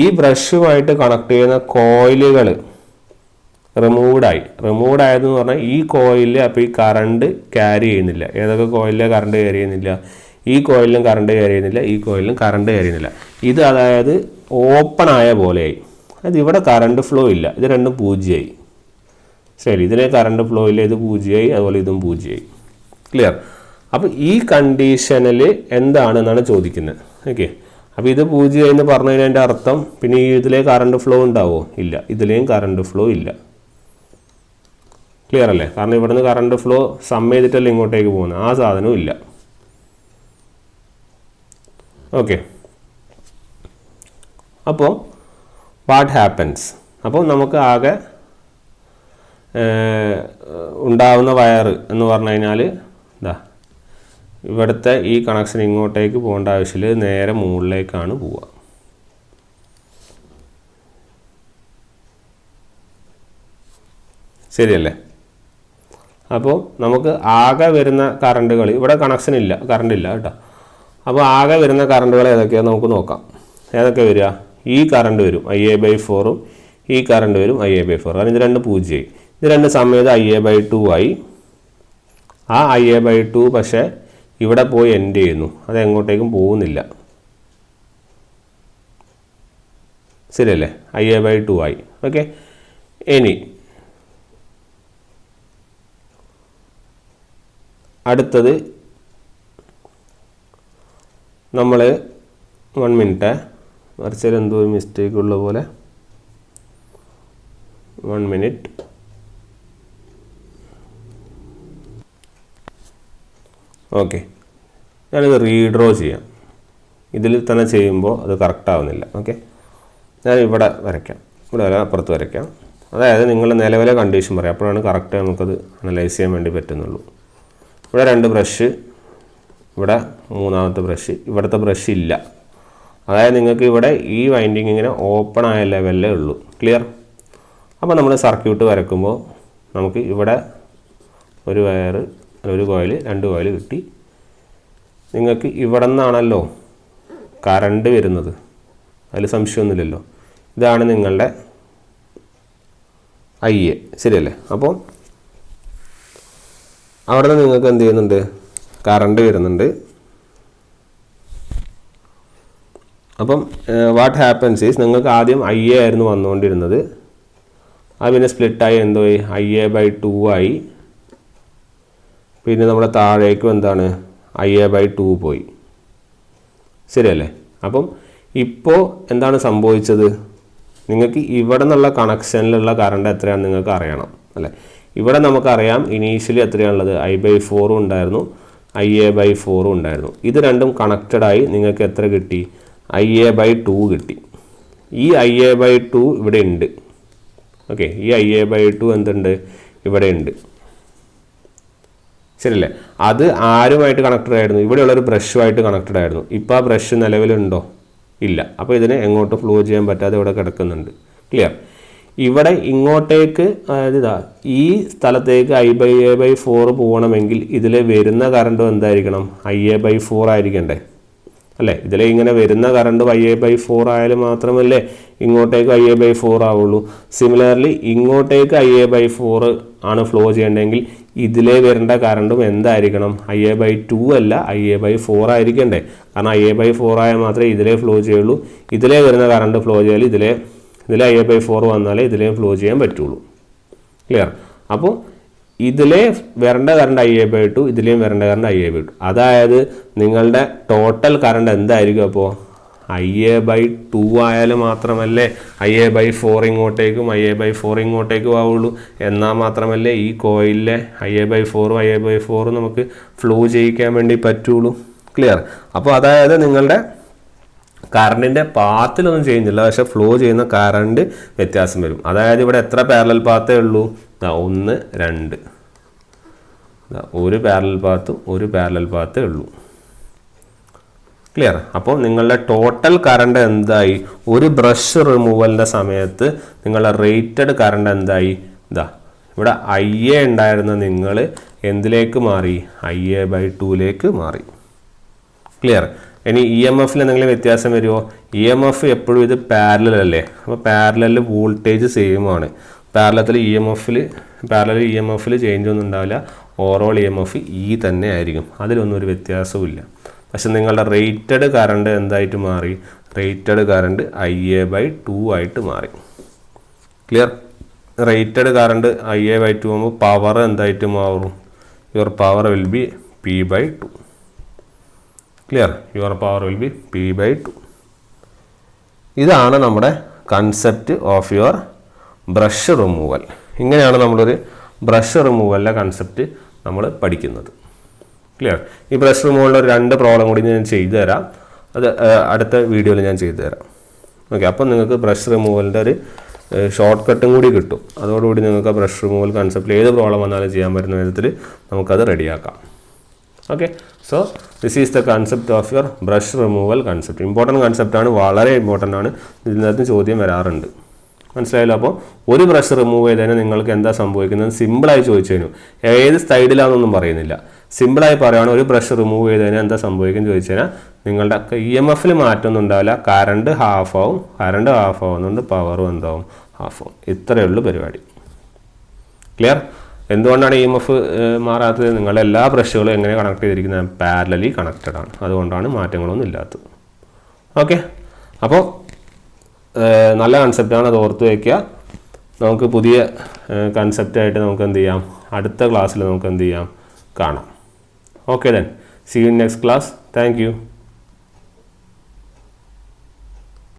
ഈ ബ്രഷുമായിട്ട് കണക്ട് ചെയ്യുന്ന കോയിലുകൾ റിമൂവ്ഡ് ആയതെന്ന് പറഞ്ഞാൽ ഈ കോയിലിൽ അപ്പോൾ ഈ കറണ്ട് ക്യാരി ചെയ്യുന്നില്ല. ഏതൊക്കെ കോയിലിലെ കറണ്ട് ക്യാരി ചെയ്യുന്നില്ല? ഈ കോയിലിലും കറണ്ട് ക്യാരി ചെയ്യുന്നില്ല, ഈ കോയിലിലും കറണ്ട് ക്യാരി ചെയ്യുന്നില്ല. ഇത് അതായത് ഓപ്പൺ ആയ പോലെയായി. അത് ഇവിടെ കറണ്ട് ഫ്ലോ ഇല്ല, ഇത് രണ്ടും 0 ആയി. ശരി, ഇതിലെ കറണ്ട് ഫ്ലോ ഇല്ല, ഇത് 0 ആയി. അതുപോലെ ഇതും 0 ആയി. ക്ലിയർ? അപ്പോൾ ഈ കണ്ടീഷനിൽ എന്താണെന്നാണ് ചോദിക്കുന്നത്. ഓക്കെ, അപ്പോൾ ഇത് 0 ആയി എന്ന് പറഞ്ഞു കഴിഞ്ഞാൽ അതിൻ്റെ അർത്ഥം പിന്നെ ഈ ഇതിലെ കറണ്ട് ഫ്ലോ ഉണ്ടാവുമോ? ഇല്ല, ഇതിലെയും കറണ്ട് ഫ്ലോ ഇല്ല. ക്ലിയർ അല്ലേ? കാരണം ഇവിടുന്ന് കറണ്ട് ഫ്ലോ സം ചെയ്തിട്ടല്ലേ ഇങ്ങോട്ടേക്ക് പോകുന്നത്, ആ സാധനവും ഇല്ല. ഓക്കെ, അപ്പോൾ വാട്ട് ഹാപ്പൻസ്, അപ്പോൾ നമുക്ക് ആകെ ഉണ്ടാവുന്ന വയർ എന്ന് പറഞ്ഞു കഴിഞ്ഞാൽ ഇതാ ഇവിടുത്തെ ഈ കണക്ഷൻ ഇങ്ങോട്ടേക്ക് പോകേണ്ട ആവശ്യമില്ല, നേരെ മുകളിലേക്കാണ് പോവുക. ശരിയല്ലേ? അപ്പോൾ നമുക്ക് ആകെ വരുന്ന കറണ്ടുകൾ, ഇവിടെ കണക്ഷൻ ഇല്ല, കറണ്ട് ഇല്ല കേട്ടോ. അപ്പോൾ ആകെ വരുന്ന കറണ്ടുകൾ ഏതൊക്കെയാണ് നമുക്ക് നോക്കാം. ഏതൊക്കെ വരിക? ഈ കറണ്ട് വരും IA/4, ഈ കറണ്ട് വരും IA/4. കാരണം ഇത് രണ്ട് 0 ആയി. ഇത് രണ്ട് സമയത്ത് IA/2 ആയി. ആ IA/2 പക്ഷേ ഇവിടെ പോയി എൻഡ് ചെയ്യുന്നു, അത് എങ്ങോട്ടേക്കും പോകുന്നില്ല. ശരിയല്ലേ? IA/2 ആയി. ഓക്കെ, ഇനി അടുത്തത് നമ്മൾ 1 മിനിറ്റ് വരച്ചാൽ എന്തോ ഒരു മിസ്റ്റേക്ക് ഉള്ള പോലെ. 1 മിനിറ്റ്. ഓക്കെ, ഞാനിത് റീഡ്രോ ചെയ്യാം. ഇതിൽ തന്നെ ചെയ്യുമ്പോൾ അത് കറക്റ്റ് ആവുന്നില്ല. ഓക്കെ, ഞാൻ ഇവിടെ വരയ്ക്കാം, ഇവിടെ അപ്പുറത്ത് വരയ്ക്കാം. അതായത് നിങ്ങളുടെ നിലവിലെ കണ്ടീഷൻ പറയാം, അപ്പോഴാണ് കറക്റ്റ് നമുക്കത് അനലൈസ് ചെയ്യാൻ വേണ്ടി പറ്റുന്നുള്ളൂ. ഇവിടെ 2 ബ്രഷ്, ഇവിടെ 3ാമത്തെ ബ്രഷ്, ഇവിടുത്തെ ബ്രഷ് ഇല്ല. അതായത് നിങ്ങൾക്ക് ഇവിടെ ഈ വൈൻഡിങ് ഇങ്ങനെ ഓപ്പൺ ആയ ലെവലിലേ ഉള്ളൂ. ക്ലിയർ? അപ്പോൾ നമ്മൾ സർക്യൂട്ട് വരക്കുമ്പോൾ നമുക്ക് ഇവിടെ ഒരു വയർ, ഒരു കോയിൽ, 2 കോയിൽ കിട്ടി. നിങ്ങൾക്ക് ഇവിടെ നിന്നാണല്ലോ കറണ്ട് വരുന്നത്, അതിൽ സംശയമൊന്നുമില്ലല്ലോ. ഇതാണ് നിങ്ങളുടെ IA, ശരിയല്ലേ? അപ്പോൾ അവിടെ നിന്ന് നിങ്ങൾക്ക് എന്ത് ചെയ്യുന്നുണ്ട്, കറണ്ട് വരുന്നുണ്ട്. അപ്പം വാട്ട് ഹാപ്പൻസ് ഈസ്, നിങ്ങൾക്ക് ആദ്യം IA ആയിരുന്നു വന്നുകൊണ്ടിരുന്നത്, അത് പിന്നെ സ്പ്ലിറ്റായി എന്തോയി, IA/2 ആയി. പിന്നെ നമ്മുടെ താഴേക്കും എന്താണ്, IA/2 പോയി, ശരിയല്ലേ? അപ്പം ഇപ്പോൾ എന്താണ് സംഭവിച്ചത്, നിങ്ങൾക്ക് ഇവിടെ നിന്നുള്ള കണക്ഷനിലുള്ള കറണ്ട് എത്രയാണ് നിങ്ങൾക്ക് അറിയണം അല്ലേ? ഇവിടെ നമുക്കറിയാം ഇനീഷ്യലി എത്രയാണുള്ളത്, I/4 ഉണ്ടായിരുന്നു, IA/4 ഉണ്ടായിരുന്നു. ഇത് രണ്ടും കണക്റ്റഡായി നിങ്ങൾക്ക് എത്ര കിട്ടി, IA/2 കിട്ടി. ഈ IA/2 ഇവിടെ ഉണ്ട്. ഓക്കെ, ഈ IA/2 എന്തുണ്ട്, ഇവിടെ ഉണ്ട്, ശരിയല്ലേ? അത് ആരുമായിട്ട് കണക്റ്റഡ് ആയിരുന്നു, ഇവിടെയുള്ളൊരു ബ്രഷുമായിട്ട് കണക്റ്റഡ് ആയിരുന്നു. ഇപ്പോൾ ആ ബ്രഷ് നിലവിലുണ്ടോ, ഇല്ല. അപ്പോൾ ഇതിനെ എങ്ങോട്ട് ഫ്ലോ ചെയ്യാൻ പറ്റാതെ ഇവിടെ കിടക്കുന്നുണ്ട്. ക്ലിയർ? ഇവിടെ ഇങ്ങോട്ടേക്ക്, അതായത് ഇതാ ഈ സ്ഥലത്തേക്ക് IA/4 പോകണമെങ്കിൽ ഇതിൽ വരുന്ന കറണ്ടും എന്തായിരിക്കണം, IA/4 ആയിരിക്കണ്ടേ അല്ലേ? ഇതിൽ ഇങ്ങനെ വരുന്ന കറണ്ട് IA/4 ആയാലും മാത്രമല്ലേ ഇങ്ങോട്ടേക്ക് IA/4 ആവുള്ളൂ. സിമിലർലി ഇങ്ങോട്ടേക്ക് IA/4 ആണ് ഫ്ലോ ചെയ്യേണ്ടതെങ്കിൽ ഇതിലേ വരേണ്ട കറണ്ടും എന്തായിരിക്കണം, IA/2 അല്ല IA/4 ആയിരിക്കണ്ടേ? കാരണം IA/4 ആയാൽ മാത്രമേ ഇതിലേ ഫ്ലോ ചെയ്യുള്ളൂ. ഇതിലേ വരുന്ന കറണ്ട് ഫ്ലോ ചെയ്യാൽ ഇതിലെ IA/4 വന്നാലേ ഇതിലേ ഫ്ലോ ചെയ്യാൻ പറ്റുള്ളൂ. ക്ലിയർ? അപ്പോൾ ഇതിലേ വരേണ്ട കറണ്ട് IA/2, ഇതിലേയും വരേണ്ട കറണ്ട് IA/2. അതായത് നിങ്ങളുടെ ടോട്ടൽ കറണ്ട് എന്തായിരിക്കും അപ്പോൾ, IA/2 ആയാലും മാത്രമല്ലേ IA/4 ഇങ്ങോട്ടേക്കും IA/4 ഇങ്ങോട്ടേക്കും ആവുള്ളൂ. എന്നാൽ മാത്രമല്ലേ ഈ കോയിലിലെ IA/4 നമുക്ക് ഫ്ലോ ചെയ്യിക്കാൻ വേണ്ടി പറ്റുള്ളൂ. ക്ലിയർ? അപ്പോൾ അതായത് നിങ്ങളുടെ കറണ്ടിൻ്റെ പാത്തിലൊന്നും ചെയ്യുന്നില്ല, പക്ഷെ ഫ്ലോ ചെയ്യുന്ന കറണ്ട് വ്യത്യാസം വരും. അതായത് ഇവിടെ എത്ര പാരലൽ പാത്തേ ഉള്ളൂ, 1, 2, ഒരു പാരലൽ പാത്തേ ഉള്ളൂ. ക്ലിയർ? അപ്പോൾ നിങ്ങളുടെ ടോട്ടൽ കറണ്ട് എന്തായി, ഒരു ബ്രഷ് റിമൂവലിൻ്റെ സമയത്ത് നിങ്ങളുടെ റേറ്റഡ് കറണ്ട് എന്തായി, ഇവിടെ IA ഉണ്ടായിരുന്ന നിങ്ങൾ എന്തിലേക്ക് മാറി, IA/2 മാറി. ക്ലിയർ? ഇനി EMFൽ എന്തെങ്കിലും വ്യത്യാസം വരുമോ, EMF എപ്പോഴും ഇത് പാരലൽ അല്ലേ, അപ്പോൾ പാരലലിൽ വോൾട്ടേജ് സെയിം ആണ്. പാരലൽ EMFൽ ചേഞ്ച് ഒന്നും ഉണ്ടാവില്ല, ഓവറോൾ EMF തന്നെ ആയിരിക്കും, അതിലൊന്നും ഒരു വ്യത്യാസവും ഇല്ല. പക്ഷെ നിങ്ങളുടെ റേറ്റഡ് കറണ്ട് എന്തായിട്ട് മാറി, റേറ്റഡ് കറണ്ട് IA/2 ആയിട്ട് മാറി. ക്ലിയർ? റേറ്റഡ് കറണ്ട് IA/2 ആകുമ്പോൾ പവർ എന്തായിട്ട് മാറും, your power will be P/2. Clear? Your power will be P/2. ഇതാണ് നമ്മുടെ concept of your brush removal. ഇങ്ങനെയാണ് നമ്മളൊരു ബ്രഷ് റിമൂവലിൻ്റെ കൺസെപ്റ്റ് നമ്മൾ പഠിക്കുന്നത്. ക്ലിയർ? ഈ ബ്രഷ് റിമൂവലിൻ്റെ 2 പ്രോബ്ലം കൂടി ഞാൻ ചെയ്തു തരാം, അത് അടുത്ത വീഡിയോയിൽ ഞാൻ ചെയ്തു തരാം. ഓക്കെ, അപ്പം നിങ്ങൾക്ക് ബ്രഷ് റിമൂവലിൻ്റെ ഒരു ഷോർട്ട് കട്ടും കൂടി കിട്ടും. അതോടുകൂടി നിങ്ങൾക്ക് ബ്രഷ് റിമൂവൽ കൺസെപ്റ്റിൽ ഏത് പ്രോബ്ലം വന്നാലും ചെയ്യാൻ പറ്റുന്ന വിധത്തിൽ നമുക്കത് റെഡിയാക്കാം. Okay, so this is the concept of your brush removal concept. Important കൺസെപ്റ്റാണ്, വളരെ ഇമ്പോർട്ടൻ്റ് ആണ്, ഇതിനകത്ത് ചോദ്യം വരാറുണ്ട്. മനസ്സിലായല്ലോ? അപ്പോൾ ഒരു ബ്രഷ് റിമൂവ് ചെയ്തതിന് നിങ്ങൾക്ക് എന്താ സംഭവിക്കുന്നത് സിമ്പിളായി ചോദിച്ചു കഴിഞ്ഞു. ഏത് സൈഡിലാണെന്നൊന്നും പറയുന്നില്ല, സിമ്പിളായി പറയുകയാണ് ഒരു ബ്രഷ് റിമൂവ് ചെയ്തതിന് എന്താ സംഭവിക്കുന്നത് ചോദിച്ചു കഴിഞ്ഞാൽ നിങ്ങളുടെ EMFൽ മാറ്റമൊന്നും ഉണ്ടാവില്ല, കറണ്ട് ഹാഫ് ആവുന്നുണ്ട്, പവറും എന്താവും, ഹാഫ് ആവും. ഇത്രയേ ഉള്ളൂ പരിപാടി. ക്ലിയർ? എന്തുകൊണ്ടാണ് EMF മാറാത്തത്, നിങ്ങളുടെ എല്ലാ ബ്രഷുകളും എങ്ങനെ കണക്ട് ചെയ്തിരിക്കുന്നത്, പാരലലി കണക്റ്റഡ് ആണ്, അതുകൊണ്ടാണ് മാറ്റങ്ങളൊന്നും ഇല്ലാത്തത്. ഓക്കെ, അപ്പോൾ നല്ല കൺസെപ്റ്റാണ്, അത് ഓർത്ത് വയ്ക്കുക. നമുക്ക് പുതിയ കൺസെപ്റ്റായിട്ട് നമുക്ക് എന്ത് ചെയ്യാം, അടുത്ത ക്ലാസ്സിൽ നമുക്ക് എന്ത് ചെയ്യാം, കാണാം. Okay then, see you in next class. Thank U.